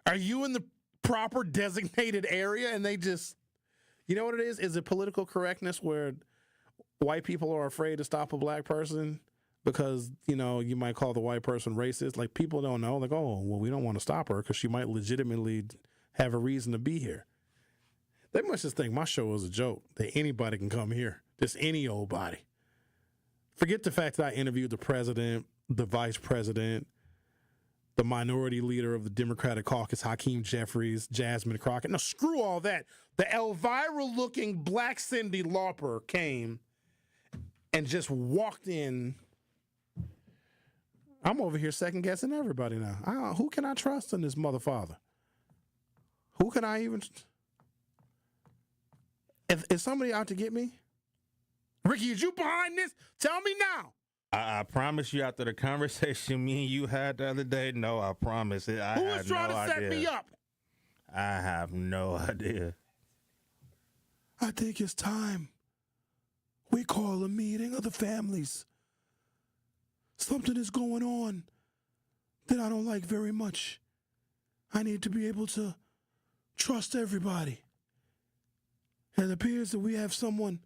are you in the proper designated area? And they just, you know what it is? Is it political correctness where white people are afraid to stop a black person because, you know, you might call the white person racist? Like, people don't know. Like, oh, well, we don't want to stop her because she might legitimately have a reason to be here. They must just think my show is a joke, that anybody can come here, just any old body. Forget the fact that I interviewed the president, the vice president, the minority leader of the Democratic caucus, Hakeem Jeffries, Jasmine Crockett. No, screw all that. The Elvira-looking Black Cyndi Lauper came and just walked in. I'm over here second-guessing everybody now. Who can I trust in this motherfather? Who can I even... Is somebody out to get me? Ricky, is you behind this? Tell me now. I promise you, after the conversation me and you had the other day, no, I promise it. Who is trying to set me up? I have no idea. I think it's time we call a meeting of the families. Something is going on that I don't like very much. I need to be able to trust everybody. And it appears that we have someone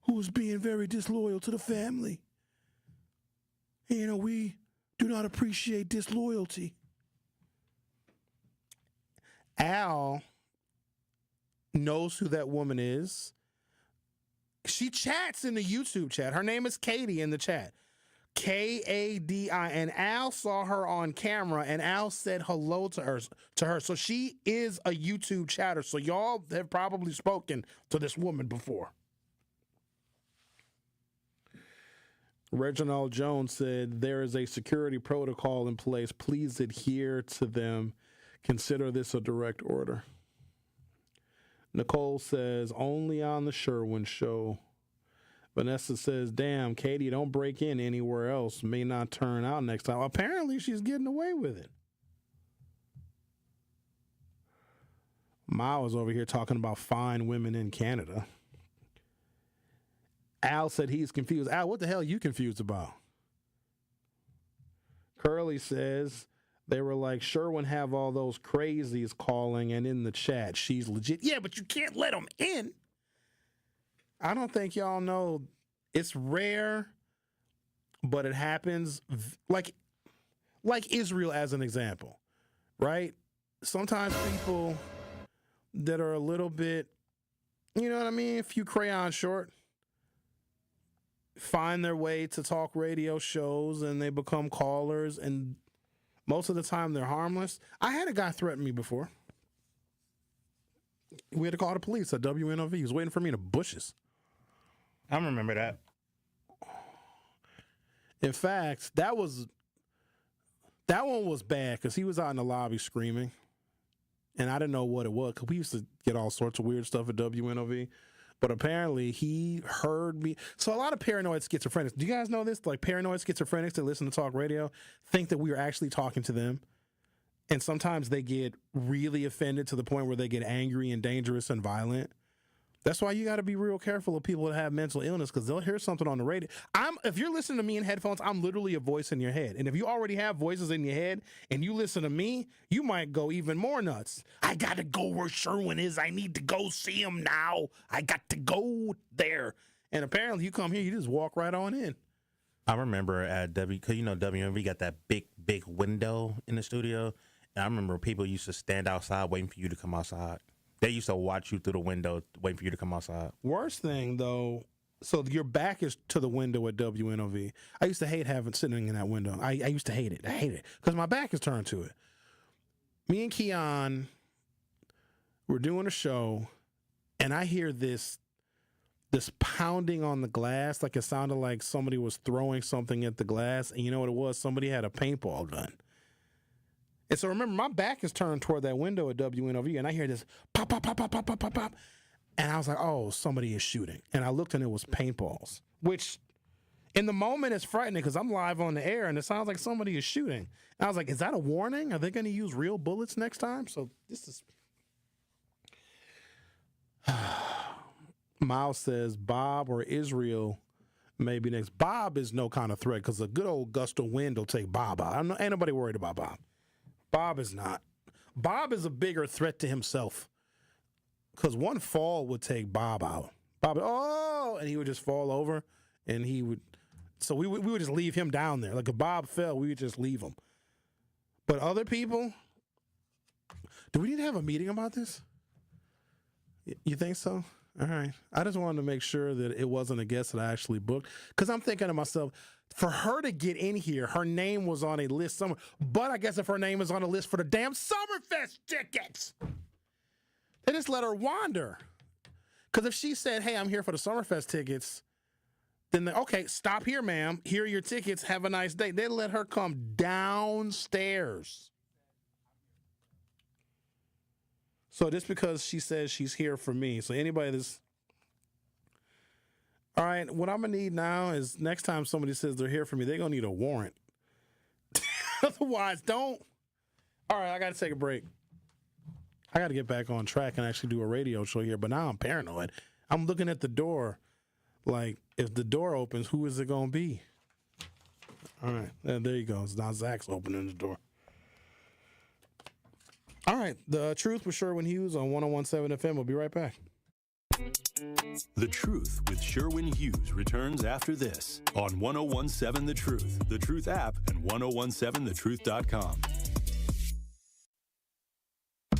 who is being very disloyal to the family. And, you know, we do not appreciate disloyalty. Al knows who that woman is. She chats in the YouTube chat. Her name is Katie in the chat. K-A-D-I. And Al saw her on camera, and Al said hello to her. So she is a YouTube chatter. So y'all have probably spoken to this woman before. Reginald Jones said, there is a security protocol in place. Please adhere to them. Consider this a direct order. Nicole says, only on the Sherwin show. Vanessa says, damn, Katie, don't break in anywhere else. May not turn out next time. Apparently, she's getting away with it. Ma was over here talking about fine women in Canada. Al said he's confused. Al, what the hell are you confused about? Curly says they were like, Sherwin have all those crazies calling and in the chat. She's legit. Yeah, but you can't let them in. I don't think y'all know. It's rare, but it happens. Like Israel as an example, right? Sometimes people that are a little bit, you know what I mean? A few crayons short, find their way to talk radio shows and they become callers, and most of the time they're harmless. I had a guy threaten me before. We had to call the police at WNOV. He was waiting for me in the bushes. I remember that. In fact, that one was bad because he was out in the lobby screaming, and I didn't know what it was because we used to get all sorts of weird stuff at WNOV. But apparently he heard me. So a lot of paranoid schizophrenics, do you guys know this? Like paranoid schizophrenics that listen to talk radio think that we are actually talking to them. And sometimes they get really offended to the point where they get angry and dangerous and violent. That's why you got to be real careful of people that have mental illness, because they'll hear something on the radio. If you're listening to me in headphones, I'm literally a voice in your head. And if you already have voices in your head and you listen to me, you might go even more nuts. I got to go where Sherwin is. I need to go see him now. I got to go there. And apparently you come here, you just walk right on in. I remember at because you know WMV got that big window in the studio. And I remember people used to stand outside waiting for you to come outside. They used to watch you through the window, waiting for you to come outside. Worst thing, though, so your back is to the window at WNOV. I used to hate sitting in that window. I used to hate it. I hate it because my back is turned to it. Me and Keon were doing a show, and I hear this pounding on the glass, like it sounded like somebody was throwing something at the glass. And you know what it was? Somebody had a paintball gun. And so remember, my back is turned toward that window at WNOV, and I hear this pop, pop, pop, pop, pop, pop, pop, pop. And I was like, oh, somebody is shooting. And I looked, and it was paintballs, which In the moment, it's frightening because I'm live on the air and it sounds like somebody is shooting. And I was like, is that a warning? Are they going to use real bullets next time? So this is... Miles says Bob or Israel maybe next. Bob is no kind of threat because a good old gust of wind will take Bob out. Ain't nobody worried about Bob. Bob is not. Bob is a bigger threat to himself because one fall would take Bob out. Bob, and he would just fall over and he would... So we would just leave him down there. Like if Bob fell, we would just leave him. But other people, do we need to have a meeting about this? You think so? All right. I just wanted to make sure that it wasn't a guest that I actually booked. Because I'm thinking to myself, for her to get in here, her name was on a list somewhere. But I guess if her name is on a list for the damn Summerfest tickets, they just let her wander. Because if she said, hey, I'm here for the Summerfest tickets, then, okay, stop here, ma'am. Here are your tickets. Have a nice day. They let her come downstairs. So just because she says she's here for me. So anybody that's... All right, what I'm going to need now is next time somebody says they're here for me, they're going to need a warrant. Otherwise, don't. All right, I got to take a break. I got to get back on track and actually do a radio show here. But now I'm paranoid. I'm looking at the door. Like, if the door opens, who is it going to be? All right, there you go. It's now Zach's opening the door. All right, The Truth with Sherwin Hughes on 101.7 FM. We'll be right back. The Truth with Sherwin Hughes returns after this on 101.7 The Truth app, and 1017thetruth.com.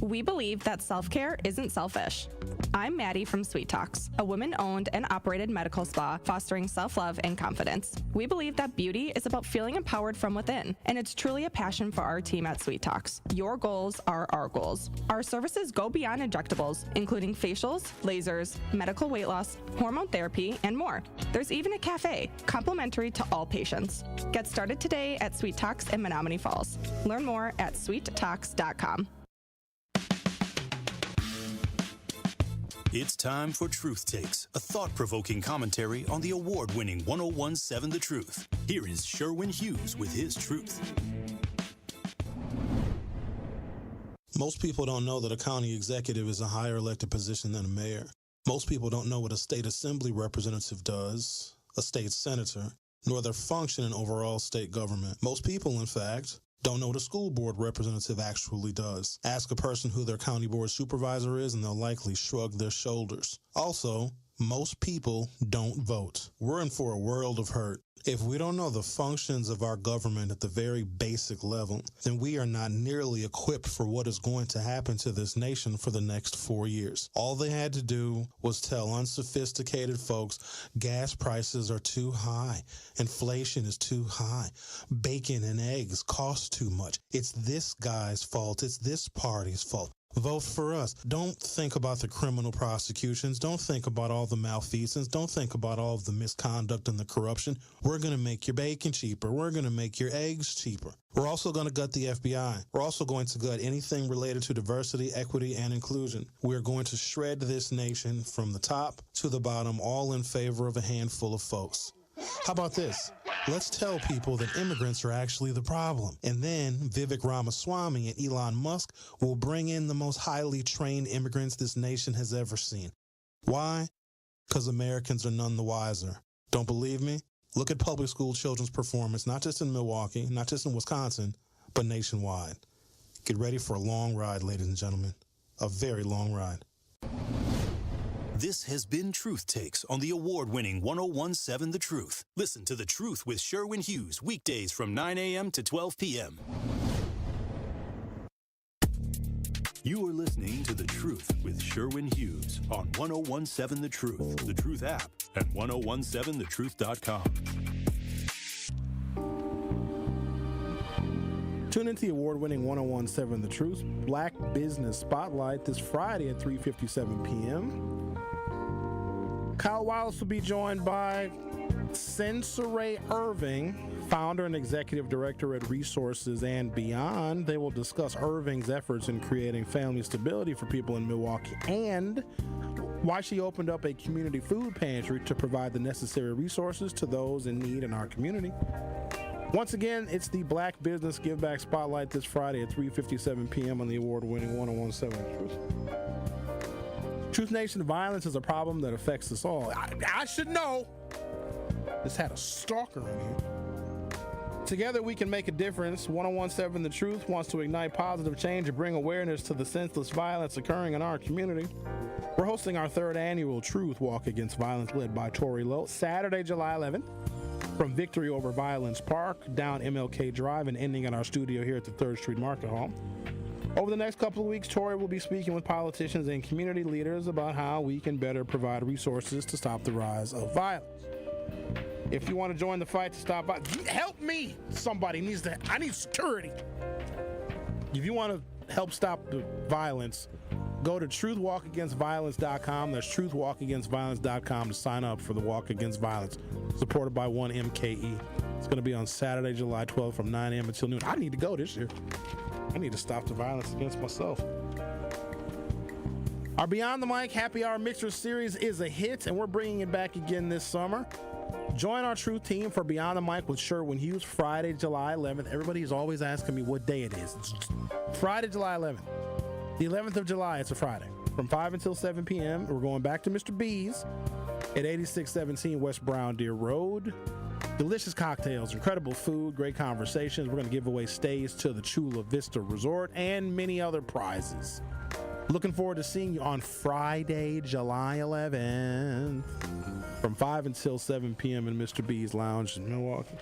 We believe that self-care isn't selfish. I'm Maddie from Sweet Talks, a women-owned and operated medical spa fostering self-love and confidence. We believe that beauty is about feeling empowered from within, and it's truly a passion for our team at Sweet Talks. Your goals are our goals. Our services go beyond injectables, including facials, lasers, medical weight loss, hormone therapy, and more. There's even a cafe, complimentary to all patients. Get started today at Sweet Talks in Menominee Falls. Learn more at sweettalks.com. It's time for Truth Takes, a thought-provoking commentary on the award-winning 101.7 The Truth. Here is Sherwin Hughes with his truth. Most people don't know that a county executive is a higher elected position than a mayor. Most people don't know what a state assembly representative does, a state senator, nor their function in overall state government. Most people, in fact, don't know what a school board representative actually does. Ask a person who their county board supervisor is, and they'll likely shrug their shoulders. Also, most people don't vote. We're in for a world of hurt. If we don't know the functions of our government at the very basic level, then we are not nearly equipped for what is going to happen to this nation for the next 4 years. All they had to do was tell unsophisticated folks gas prices are too high, inflation is too high, bacon and eggs cost too much. It's this guy's fault. It's this party's fault. Vote for us. Don't think about the criminal prosecutions. Don't think about all the malfeasance. Don't think about all of the misconduct and the corruption. We're going to make your bacon cheaper. We're going to make your eggs cheaper. We're also going to gut the FBI. We're also going to gut anything related to diversity, equity, and inclusion. We're going to shred this nation from the top to the bottom, all in favor of a handful of folks. How about this? Let's tell people that immigrants are actually the problem. And then Vivek Ramaswamy and Elon Musk will bring in the most highly trained immigrants this nation has ever seen. Why? Because Americans are none the wiser. Don't believe me? Look at public school children's performance, not just in Milwaukee, not just in Wisconsin, but nationwide. Get ready for a long ride, ladies and gentlemen. A very long ride. This has been Truth Takes on the award-winning 101.7 The Truth. Listen to The Truth with Sherwin Hughes weekdays from 9 a.m. to 12 p.m. You are listening to The Truth with Sherwin Hughes on 101.7 The Truth, The Truth app, and 1017thetruth.com. Tune into the award-winning 101.7 The Truth Black Business Spotlight this Friday at 3:57 p.m. Kyle Wallace will be joined by Sensore Irving, founder and executive director at Resources and Beyond. They will discuss Irving's efforts in creating family stability for people in Milwaukee and why she opened up a community food pantry to provide the necessary resources to those in need in our community. Once again, it's the Black Business Give Back Spotlight this Friday at 3:57 p.m. on the award-winning 1017 Truth. Truth Nation, violence is a problem that affects us all. I should know. This had a stalker in here. Together we can make a difference. 1017 The Truth wants to ignite positive change and bring awareness to the senseless violence occurring in our community. We're hosting our third annual Truth Walk Against Violence led by Tori Lowe, Saturday, July 11th, from Victory Over Violence Park down MLK Drive and ending in our studio here at the 3rd Street Market Hall. Over the next couple of weeks, Tori will be speaking with politicians and community leaders about how we can better provide resources to stop the rise of violence. If you want to join the fight to stop violence, help me! Somebody needs to, I need security. If you want to help stop the violence, go to truthwalkagainstviolence.com. That's truthwalkagainstviolence.com to sign up for the Walk Against Violence, supported by 1MKE. It's going to be on Saturday, July 12th from 9 a.m. until noon. I need to go this year. I need to stop the violence against myself. Our Beyond the Mic Happy Hour Mixer series is a hit, and we're bringing it back again this summer. Join our Truth team for Beyond the Mic with Sherwin Hughes, Friday, July 11th. Everybody's always asking me what day it is. It's Friday, July 11th. The 11th of July, it's a Friday. From 5 until 7 p.m., we're going back to Mr. B's at 8617 West Brown Deer Road. Delicious cocktails, incredible food, great conversations. We're going to give away stays to the Chula Vista Resort and many other prizes. Looking forward to seeing you on Friday, July 11th from 5 until 7 p.m. in Mr. B's Lounge in Milwaukee.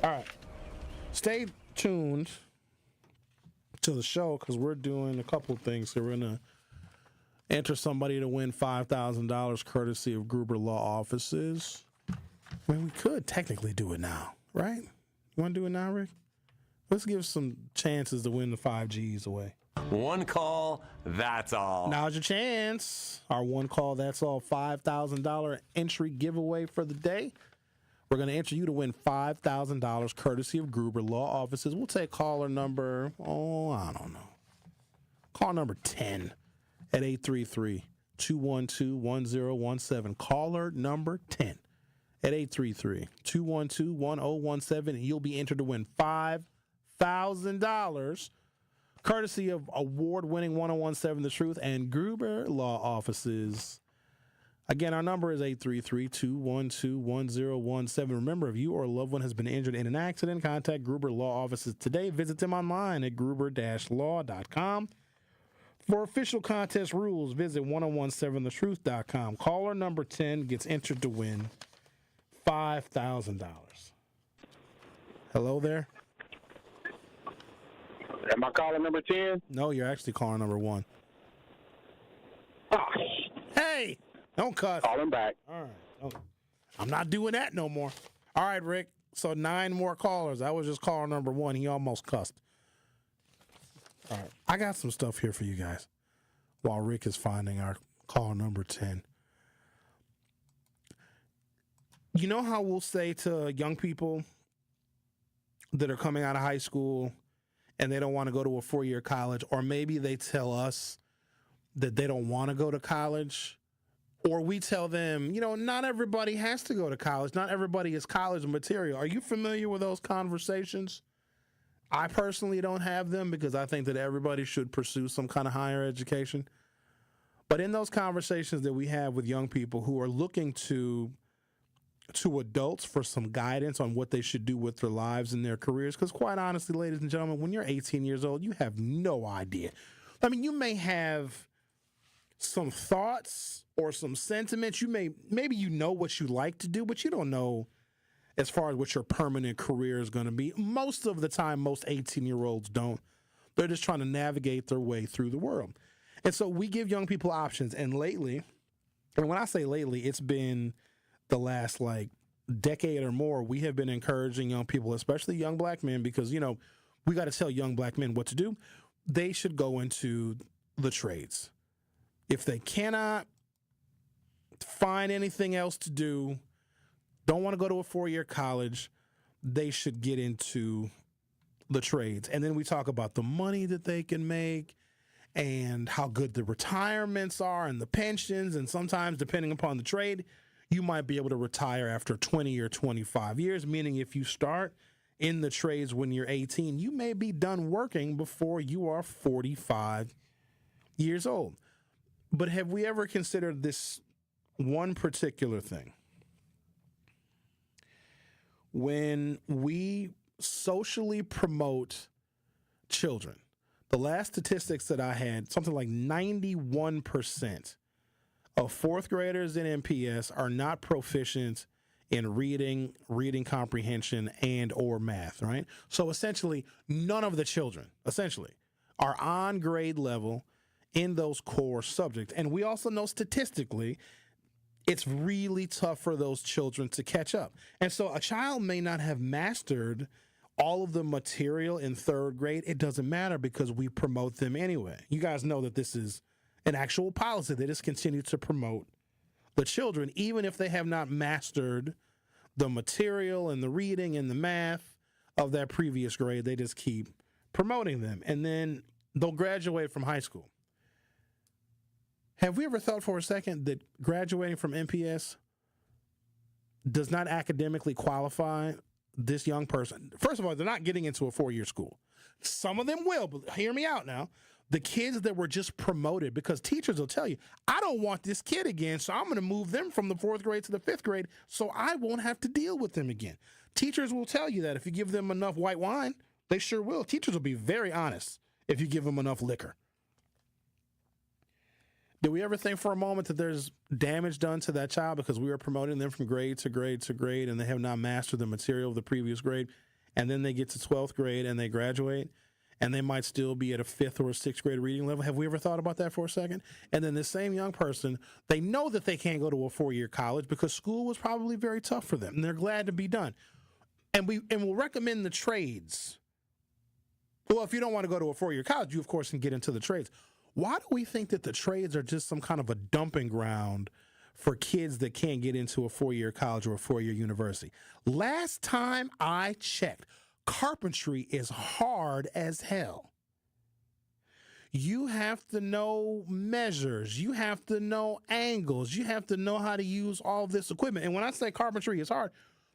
All right. Stay tuned to the show because we're doing a couple of things. So we're going to enter somebody to win $5,000 courtesy of Gruber Law Offices. I mean, we could technically do it now, right? You want to do it now, Rick? Let's give some chances to win the 5Gs away. One call, that's all. Now's your chance. Our one call, that's all $5,000 entry giveaway for the day. We're going to enter you to win $5,000 courtesy of Gruber Law Offices. We'll take caller number, I don't know. Call number 10 at 833-212-1017. Caller number 10 at 833-212-1017. And you'll be entered to win $5,000 courtesy of award-winning 1017 The Truth and Gruber Law Offices. Again, our number is 833-212-1017. Remember, if you or a loved one has been injured in an accident, contact Gruber Law Offices today. Visit them online at gruber-law.com. For official contest rules, visit 1017thetruth.com. Caller number 10 gets entered to win $5,000. Hello there. Am I calling number 10? No, you're actually calling number 1. Oh. Hey, don't cuss. Call him back. All right. I'm not doing that no more. All right, Rick. So 9 more callers. That was just caller number 1. He almost cussed. All right. I got some stuff here for you guys while Rick is finding our caller number 10. You know how we'll say to young people that are coming out of high school and they don't want to go to a 4-year college, or maybe they tell us that they don't want to go to college, or we tell them, not everybody has to go to college. Not everybody is college material. Are you familiar with those conversations? I personally don't have them because I think that everybody should pursue some kind of higher education. But in those conversations that we have with young people who are looking to adults for some guidance on what they should do with their lives and their careers. Because quite honestly, ladies and gentlemen, when you're 18 years old, you have no idea. I mean, you may have some thoughts or some sentiments. Maybe you know what you like to do, but you don't know as far as what your permanent career is going to be. Most of the time, most 18-year-olds don't. They're just trying to navigate their way through the world. And so we give young people options. And lately, and when I say lately, it's been the last decade or more, we have been encouraging young people, especially young black men, because, we got to tell young black men what to do. They should go into the trades. If they cannot find anything else to do, don't want to go to a 4-year college, they should get into the trades. And then we talk about the money that they can make and how good the retirements are and the pensions. And sometimes, depending upon the trade, you might be able to retire after 20 or 25 years, meaning if you start in the trades when you're 18, you may be done working before you are 45 years old. But have we ever considered this one particular thing? When we socially promote children, the last statistics that I had, something like 91% of fourth graders in MPS are not proficient in reading comprehension, and or math, right? So essentially, none of the children, are on grade level in those core subjects. And we also know statistically, it's really tough for those children to catch up. And so a child may not have mastered all of the material in third grade. It doesn't matter because we promote them anyway. You guys know that this is an actual policy that is continued to promote the children, even if they have not mastered the material and the reading and the math of that previous grade. They just keep promoting them. And then they'll graduate from high school. Have we ever thought for a second that graduating from MPS does not academically qualify this young person? First of all, they're not getting into a four-year school. Some of them will, but hear me out now. The kids that were just promoted, because teachers will tell you, I don't want this kid again, so I'm going to move them from the fourth grade to the fifth grade so I won't have to deal with them again. Teachers will tell you that if you give them enough white wine, they sure will. Teachers will be very honest if you give them enough liquor. Do we ever think for a moment that there's damage done to that child because we are promoting them from grade to grade to grade and they have not mastered the material of the previous grade, and then they get to 12th grade and they graduate and they might still be at a fifth or a sixth grade reading level? Have we ever thought about that for a second? And then this same young person, they know that they can't go to a four-year college because school was probably very tough for them and they're glad to be done. And we'll recommend the trades. Well, if you don't want to go to a four-year college, you of course can get into the trades. Why do we think that the trades are just some kind of a dumping ground for kids that can't get into a four-year college or a four-year university? Last time I checked, carpentry is hard as hell. You have to know measures. You have to know angles. You have to know how to use all this equipment. And when I say carpentry is hard,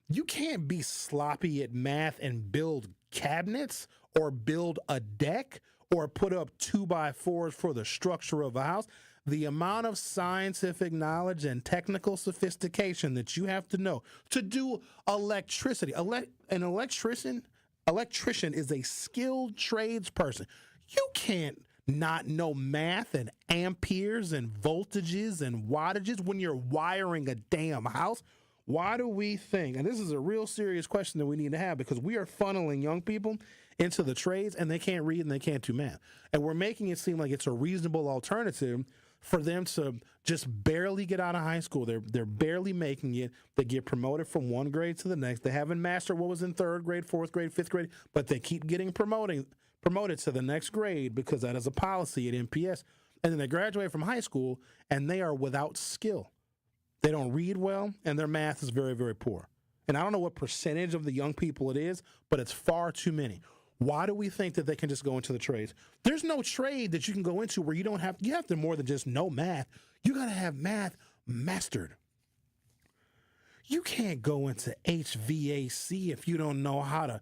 you can't be sloppy at math and build cabinets or build a deck or put up 2x4s for the structure of a house. The amount of scientific knowledge and technical sophistication that you have to know to do electricity. An electrician is a skilled tradesperson. You can't not know math and amperes and voltages and wattages when you're wiring a damn house. Why do we think, and this is a real serious question that we need to have, because we are funneling young people into the trades and they can't read and they can't do math. And we're making it seem like it's a reasonable alternative for them to just barely get out of high school. They're barely making it. They get promoted from one grade to the next. They haven't mastered what was in third grade, fourth grade, fifth grade, but they keep getting promoted to the next grade because that is a policy at MPS. And then they graduate from high school and they are without skill. They don't read well and their math is very, very poor. And I don't know what percentage of the young people it is, but it's far too many. Why do we think that they can just go into the trades? There's no trade that you can go into where you have to more than just know math. You got to have math mastered. You can't go into HVAC if you don't know how to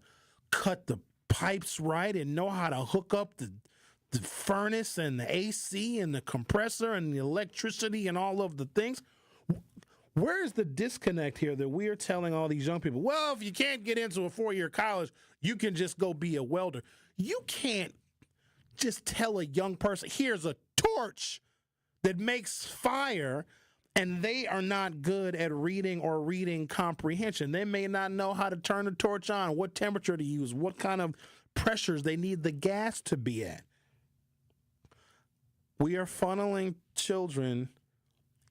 cut the pipes right and know how to hook up the furnace and the AC and the compressor and the electricity and all of the things. Where is the disconnect here that we are telling all these young people, well, if you can't get into a four-year college, you can just go be a welder? You can't just tell a young person, here's a torch that makes fire, and they are not good at reading or reading comprehension. They may not know how to turn the torch on, what temperature to use, what kind of pressures they need the gas to be at. We are funneling children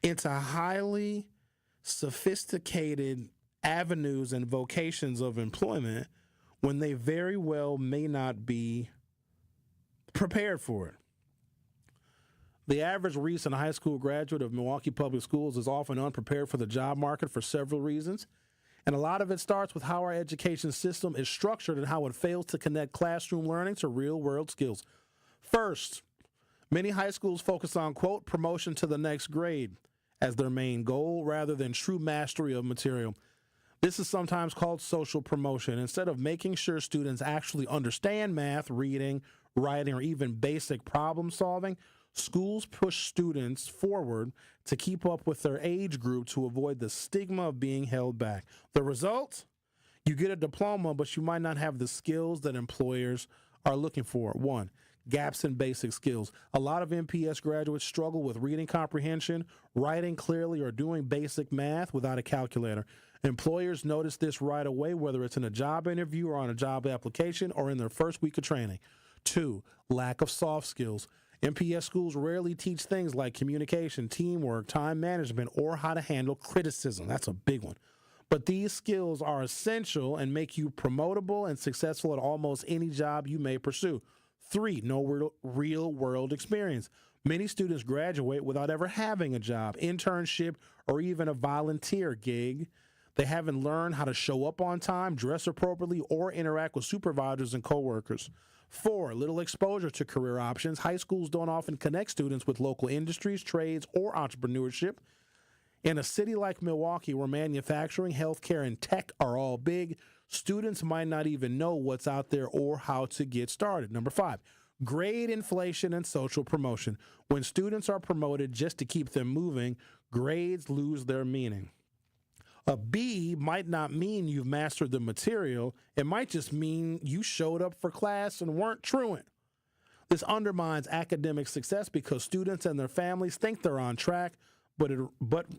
into highly sophisticated avenues and vocations of employment when they very well may not be prepared for it. The average recent high school graduate of Milwaukee Public Schools is often unprepared for the job market for several reasons. And a lot of it starts with how our education system is structured and how it fails to connect classroom learning to real-world skills. First, Many high schools focus on, quote, promotion to the next grade as their main goal rather than true mastery of material. This is sometimes called social promotion. Instead of making sure students actually understand math, reading, writing, or even basic problem solving, schools push students forward to keep up with their age group to avoid the stigma of being held back. The result? You get a diploma, but you might not have the skills that employers are looking for. 1, gaps in basic skills. A lot of MPS graduates struggle with reading comprehension, writing clearly, or doing basic math without a calculator. Employers notice this right away, whether it's in a job interview or on a job application or in their first week of training. 2, lack of soft skills. MPS schools rarely teach things like communication, teamwork, time management, or how to handle criticism. That's a big one. But these skills are essential and make you promotable and successful at almost any job you may pursue. 3, no real world experience. Many students graduate without ever having a job, internship, or even a volunteer gig. They haven't learned how to show up on time, dress appropriately, or interact with supervisors and coworkers. 4, little exposure to career options. High schools don't often connect students with local industries, trades, or entrepreneurship. In a city like Milwaukee, where manufacturing, healthcare, and tech are all big, students might not even know what's out there or how to get started. Number 5, grade inflation and social promotion. When students are promoted just to keep them moving, grades lose their meaning. A B might not mean you've mastered the material. It might just mean you showed up for class and weren't truant. This undermines academic success because students and their families think they're on track, but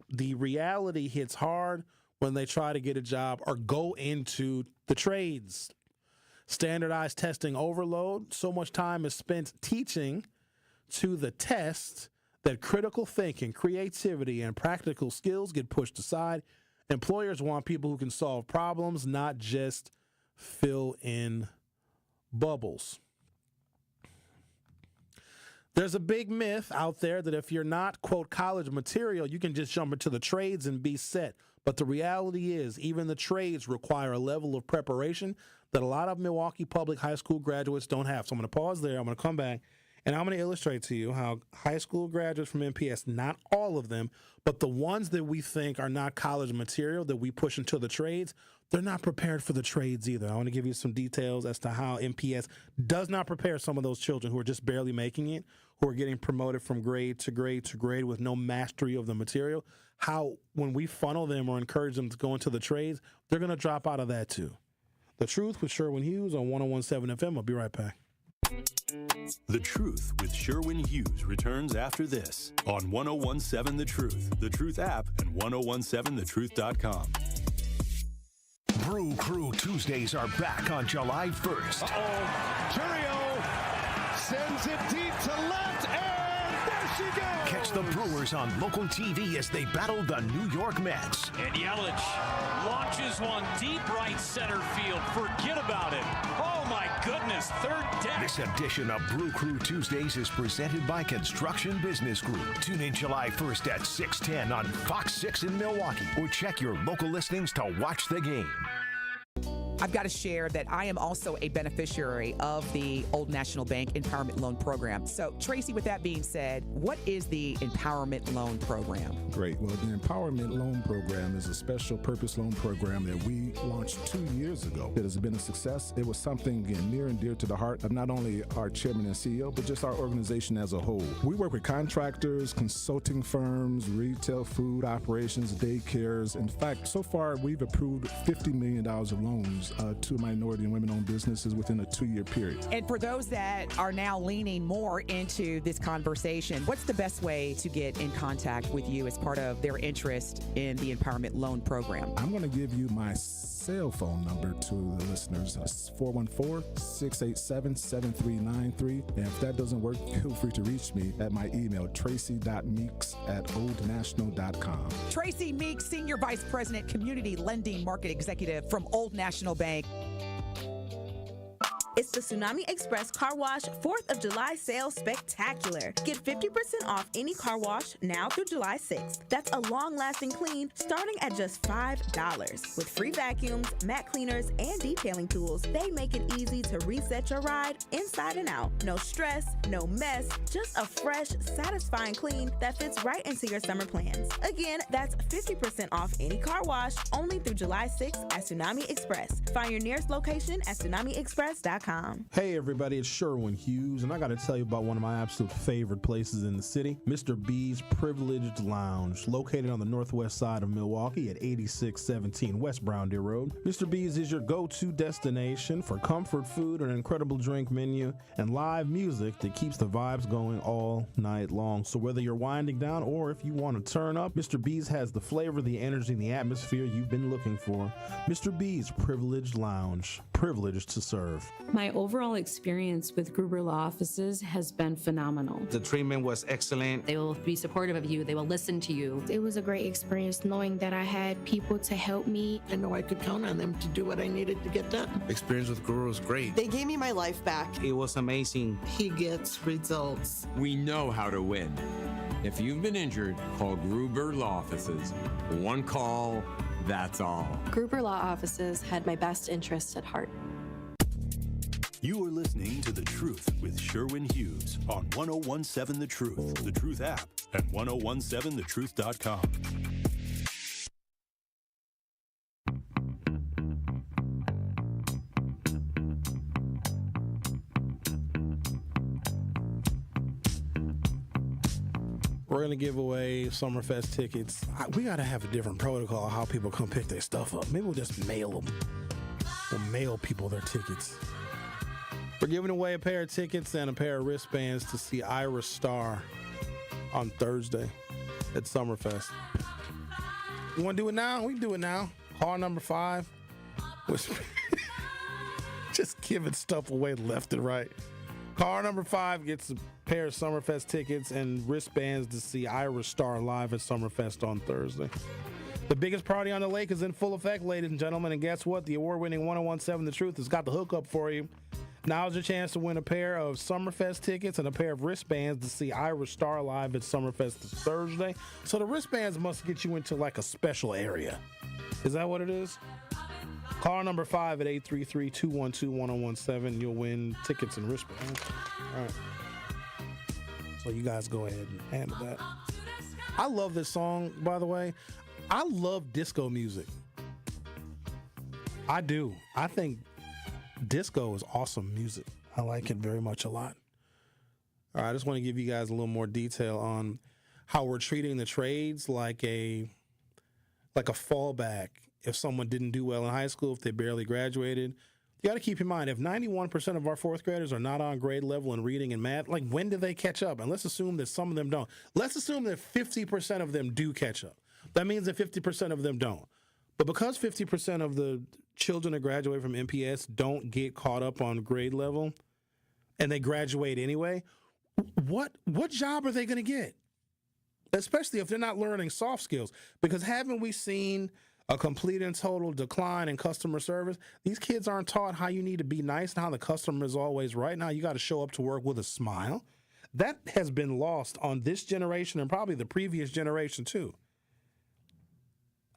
the reality hits hard when they try to get a job or go into the trades. Standardized testing overload. So much time is spent teaching to the test that critical thinking, creativity, and practical skills get pushed aside. Employers want people who can solve problems, not just fill in bubbles. There's a big myth out there that if you're not, quote, college material, you can just jump into the trades and be set. But the reality is, even the trades require a level of preparation that a lot of Milwaukee public high school graduates don't have. So I'm going to pause there. I'm going to come back, and I'm going to illustrate to you how high school graduates from MPS, not all of them, but the ones that we think are not college material that we push into the trades, they're not prepared for the trades either. I want to give you some details as to how MPS does not prepare some of those children who are just barely making it, who are getting promoted from grade to grade to grade with no mastery of the material, how when we funnel them or encourage them to go into the trades, they're going to drop out of that too. The Truth with Sherwin Hughes on 101.7 FM. I'll be right back. The Truth with Sherwin Hughes returns after this on 101.7 The Truth app, and 1017thetruth.com. Brew Crew Tuesdays are back on July 1st. Churio sends it deep to left, and there she goes. Catch the Brewers on local TV as they battle the New York Mets. And Yelich launches one deep right center field. Forget about it. Oh, my goodness. Third deck. This edition of Brew Crew Tuesdays is presented by Construction Business Group. Tune in July 1st at 6:10 on Fox 6 in Milwaukee, or check your local listings to watch the game. I've got to share that I am also a beneficiary of the Old National Bank Empowerment Loan Program. So, Tracy, with that being said, what is the Empowerment Loan Program? Great. Well, the Empowerment Loan Program is a special purpose loan program that we launched 2 years ago. It has been a success. It was something near and dear to the heart of not only our chairman and CEO, but just our organization as a whole. We work with contractors, consulting firms, retail food operations, daycares. In fact, so far, we've approved $50 million of loans to minority and women-owned businesses within a 2-year period. And for those that are now leaning more into this conversation, what's the best way to get in contact with you as part of their interest in the Empowerment Loan Program? I'm going to give you my cell phone number to the listeners. It's 414-687-7393. And if that doesn't work, feel free to reach me at my email, tracy.meeks@oldnational.com. Tracy Meeks, Senior Vice President, Community Lending Market Executive from Old National Bank. It's the Tsunami Express Car Wash 4th of July sale spectacular. Get 50% off any car wash now through July 6th. That's a long-lasting clean starting at just $5. With free vacuums, mat cleaners, and detailing tools, they make it easy to reset your ride inside and out. No stress, no mess, just a fresh, satisfying clean that fits right into your summer plans. Again, that's 50% off any car wash only through July 6th at Tsunami Express. Find your nearest location at tsunamiexpress.com. Hey everybody, it's Sherwin Hughes, and I got to tell you about one of my absolute favorite places in the city, Mr. B's Privileged Lounge, located on the northwest side of Milwaukee at 8617 West Brown Deer Road. Mr. B's is your go-to destination for comfort food, an incredible drink menu, and live music that keeps the vibes going all night long. So whether you're winding down or if you want to turn up, Mr. B's has the flavor, the energy, and the atmosphere you've been looking for. Mr. B's Privileged Lounge, privileged to serve. My overall experience with Gruber Law Offices has been phenomenal. The treatment was excellent. They will be supportive of you. They will listen to you. It was a great experience knowing that I had people to help me. I know I could count on them to do what I needed to get done. Experience with Gruber was great. They gave me my life back. It was amazing. He gets results. We know how to win. If you've been injured, call Gruber Law Offices. One call, that's all. Gruber Law Offices had my best interests at heart. You are listening to The Truth with Sherwin Hughes on 1017 The Truth, The Truth app, and 1017thetruth.com. We're going to give away Summerfest tickets. We got to have a different protocol how people come pick their stuff up. Maybe we'll just mail them. We'll mail people their tickets. We're giving away a pair of tickets and a pair of wristbands to see Ira Star on Thursday at Summerfest. You want to do it now? We can do it now. Call number 5. Just giving stuff away left and right. Car number 5 gets a pair of Summerfest tickets and wristbands to see Ira Star live at Summerfest on Thursday. The biggest party on the lake is in full effect, ladies and gentlemen, and guess what? The award-winning 1017 The Truth has got the hookup for you. Now's your chance to win a pair of Summerfest tickets and a pair of wristbands to see Ira Star live at Summerfest this Thursday. So the wristbands must get you into like a special area. Is that what it is? Call number 5 at 833-212-1017. You'll win tickets and wristbands. All right. So you guys go ahead and handle that. I love this song, by the way. I love disco music. I do. I think disco is awesome music. I like it very much a lot. All right, I just want to give you guys a little more detail on how we're treating the trades like a fallback. If someone didn't do well in high school, if they barely graduated, you got to keep in mind, if 91% of our fourth graders are not on grade level in reading and math, like when do they catch up? And let's assume that some of them don't. Let's assume that 50% of them do catch up. That means that 50% of them don't. But because 50% of the children that graduate from MPS don't get caught up on grade level and they graduate anyway, what job are they going to get? Especially if they're not learning soft skills. Because haven't we seen a complete and total decline in customer service? These kids aren't taught how you need to be nice and how the customer is always right. Now you got to show up to work with a smile. That has been lost on this generation and probably the previous generation too.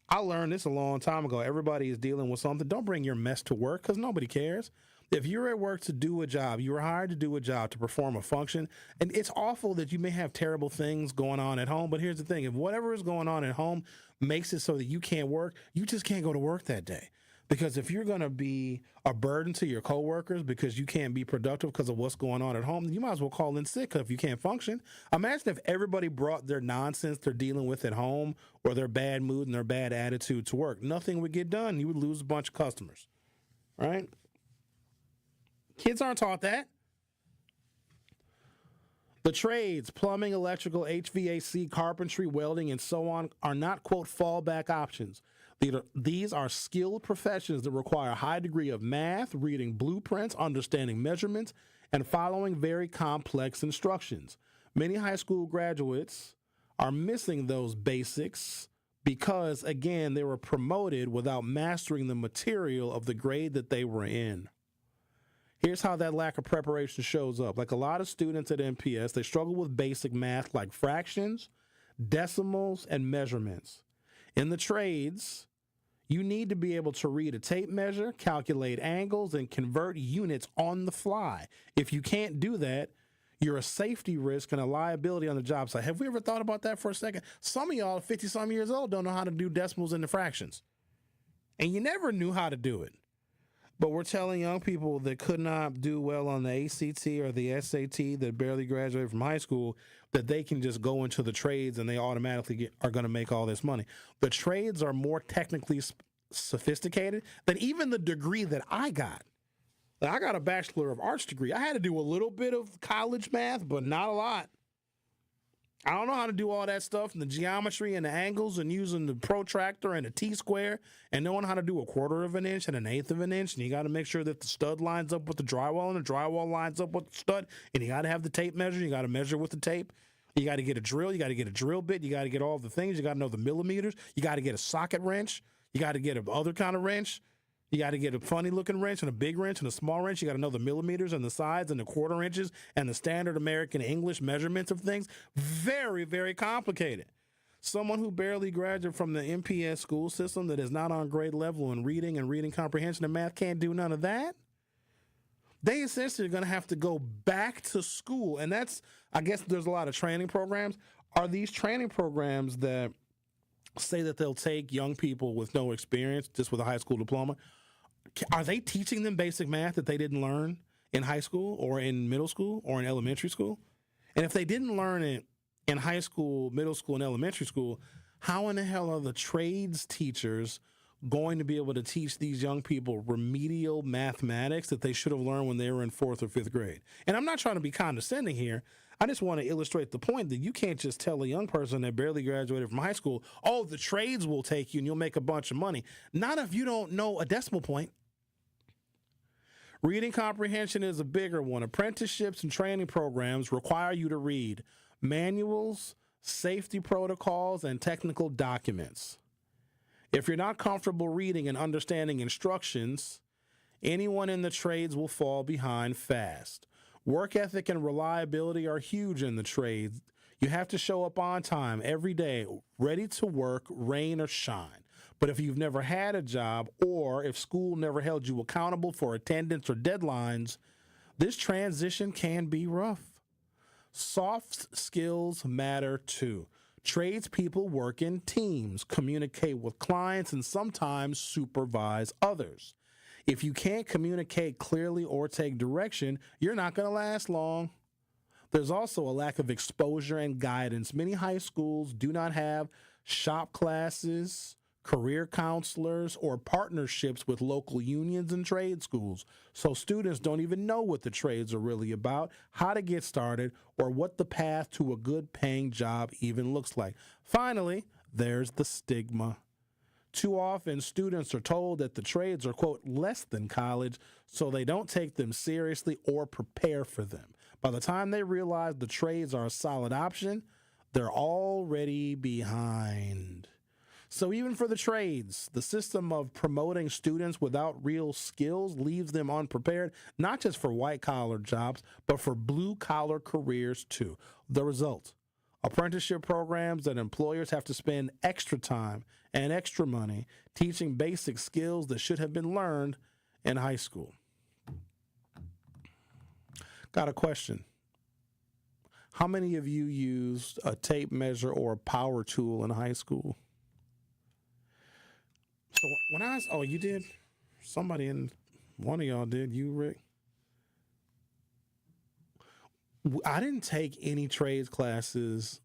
I learned this a long time ago. Everybody is dealing with something. Don't bring your mess to work because nobody cares. If you're at work to do a job, you were hired to do a job, to perform a function, and it's awful that you may have terrible things going on at home, but here's the thing. If whatever is going on at home makes it so that you can't work, you just can't go to work that day. Because if you're going to be a burden to your coworkers because you can't be productive because of what's going on at home, then you might as well call in sick if you can't function. Imagine if everybody brought their nonsense they're dealing with at home or their bad mood and their bad attitude to work. Nothing would get done. You would lose a bunch of customers, right? Kids aren't taught that. The trades, plumbing, electrical, HVAC, carpentry, welding, and so on are not, quote, fallback options. These are skilled professions that require a high degree of math, reading blueprints, understanding measurements, and following very complex instructions. Many high school graduates are missing those basics because, again, they were promoted without mastering the material of the grade that they were in. Here's how that lack of preparation shows up. Like a lot of students at MPS, they struggle with basic math like fractions, decimals, and measurements. In the trades, you need to be able to read a tape measure, calculate angles, and convert units on the fly. If you can't do that, you're a safety risk and a liability on the job site. Have we ever thought about that for a second? Some of y'all, 50-some years old, don't know how to do decimals and the fractions. And you never knew how to do it. But we're telling young people that could not do well on the ACT or the SAT that barely graduated from high school that they can just go into the trades and they automatically are going to make all this money. The trades are more technically sophisticated than even the degree that I got. I got a Bachelor of Arts degree. I had to do a little bit of college math, but not a lot. I don't know how to do all that stuff and the geometry and the angles and using the protractor and the T-square and knowing how to do a 1/4 of an inch and an 1/8 of an inch. And you got to make sure that the stud lines up with the drywall and the drywall lines up with the stud. And you got to have the tape measure. You got to measure with the tape. You got to get a drill. You got to get a drill bit. You got to get all the things. You got to know the millimeters. You got to get a socket wrench. You got to get a other kind of wrench. You got to get a funny-looking wrench and a big wrench and a small wrench. You got to know the millimeters and the sides and the 1/4 inches and the standard American English measurements of things. Very, very complicated. Someone who barely graduated from the MPS school system that is not on grade level in reading and reading comprehension and math can't do none of that. They essentially are going to have to go back to school. And that's, I guess there's a lot of training programs. Are these training programs that say that they'll take young people with no experience, just with a high school diploma? Are they teaching them basic math that they didn't learn in high school or in middle school or in elementary school? And if they didn't learn it in high school, middle school, and elementary school, how in the hell are the trades teachers going to be able to teach these young people remedial mathematics that they should have learned when they were in 4th or 5th grade? And I'm not trying to be condescending here. I just want to illustrate the point that you can't just tell a young person that barely graduated from high school, oh, the trades will take you and you'll make a bunch of money. Not if you don't know a decimal point. Reading comprehension is a bigger one. Apprenticeships and training programs require you to read manuals, safety protocols, and technical documents. If you're not comfortable reading and understanding instructions, anyone in the trades will fall behind fast. Work ethic and reliability are huge in the trades. You have to show up on time every day, ready to work, rain or shine. But if you've never had a job or if school never held you accountable for attendance or deadlines, this transition can be rough. Soft skills matter too. Tradespeople work in teams, communicate with clients, and sometimes supervise others. If you can't communicate clearly or take direction, you're not going to last long. There's also a lack of exposure and guidance. Many high schools do not have shop classes, career counselors, or partnerships with local unions and trade schools. So students don't even know what the trades are really about, how to get started, or what the path to a good paying job even looks like. Finally, there's the stigma. Too often, students are told that the trades are, quote, less than college, so they don't take them seriously or prepare for them. By the time they realize the trades are a solid option, they're already behind. So even for the trades, the system of promoting students without real skills leaves them unprepared, not just for white-collar jobs, but for blue-collar careers too. The result, apprenticeship programs that employers have to spend extra time and extra money teaching basic skills that should have been learned in high school. Got a question. How many of you used a tape measure or a power tool in high school? So when I was, oh, you did? Somebody in, one of y'all did, you, Rick? I didn't take any trades classes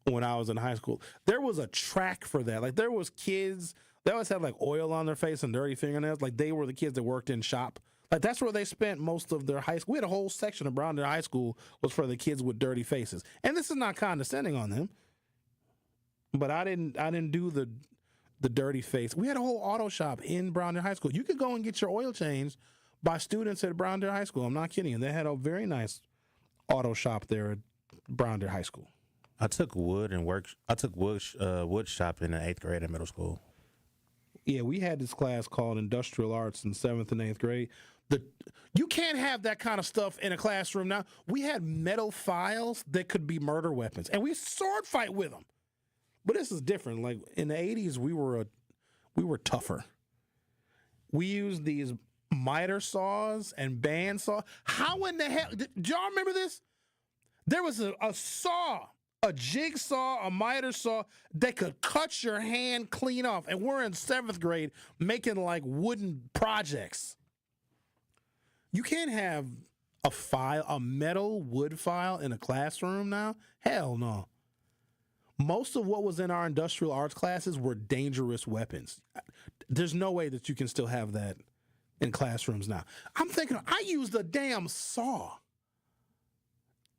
when I was in high school. There was a track for that. Like there was kids, they always had like oil on their face and dirty fingernails. Like they were the kids that worked in shop. Like that's where they spent most of their high school. We had a whole section of Browndale High School was for the kids with dirty faces. And this is not condescending on them. But I didn't do the dirty face. We had a whole auto shop in Browndale High School. You could go and get your oil changed by students at Browndale High School. I'm not kidding you. They had a very nice auto shop there at Browndale High School. I took wood shop in the 8th grade in middle school. Yeah, we had this class called Industrial Arts in 7th and 8th grade. You can't have that kind of stuff in a classroom now. We had metal files that could be murder weapons, and we sword fight with them. But this is different. Like in the 80s, we were tougher. We used these miter saws and band saw. How in the hell? Do y'all remember this? There was a saw, a jigsaw, a miter saw that could cut your hand clean off. And we're in 7th grade making like wooden projects. You can't have a metal wood file in a classroom now. Hell no. Most of what was in our industrial arts classes were dangerous weapons. There's no way that you can still have that in classrooms now. I'm thinking, I used a damn saw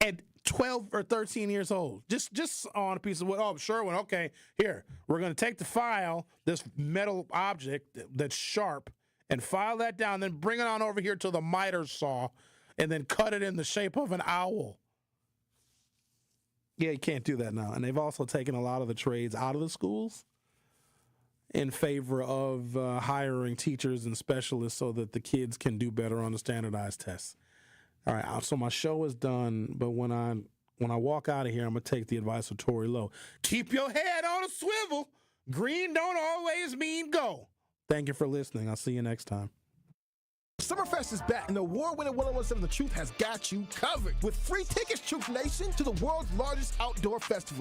at 12 or 13 years old, just on a piece of wood. Oh, Sherwin, okay, here, we're going to take the file, this metal object that's sharp, and file that down, then bring it on over here to the miter saw, and then cut it in the shape of an owl. Yeah, you can't do that now. And they've also taken a lot of the trades out of the schools in favor of hiring teachers and specialists so that the kids can do better on the standardized tests. All right, so my show is done, but when I walk out of here, I'm going to take the advice of Tori Lowe. Keep your head on a swivel. Green don't always mean go. Thank you for listening. I'll see you next time. Summerfest is back, and the award-winning 1017 The Truth has got you covered with free tickets, Truth Nation, to the world's largest outdoor festival.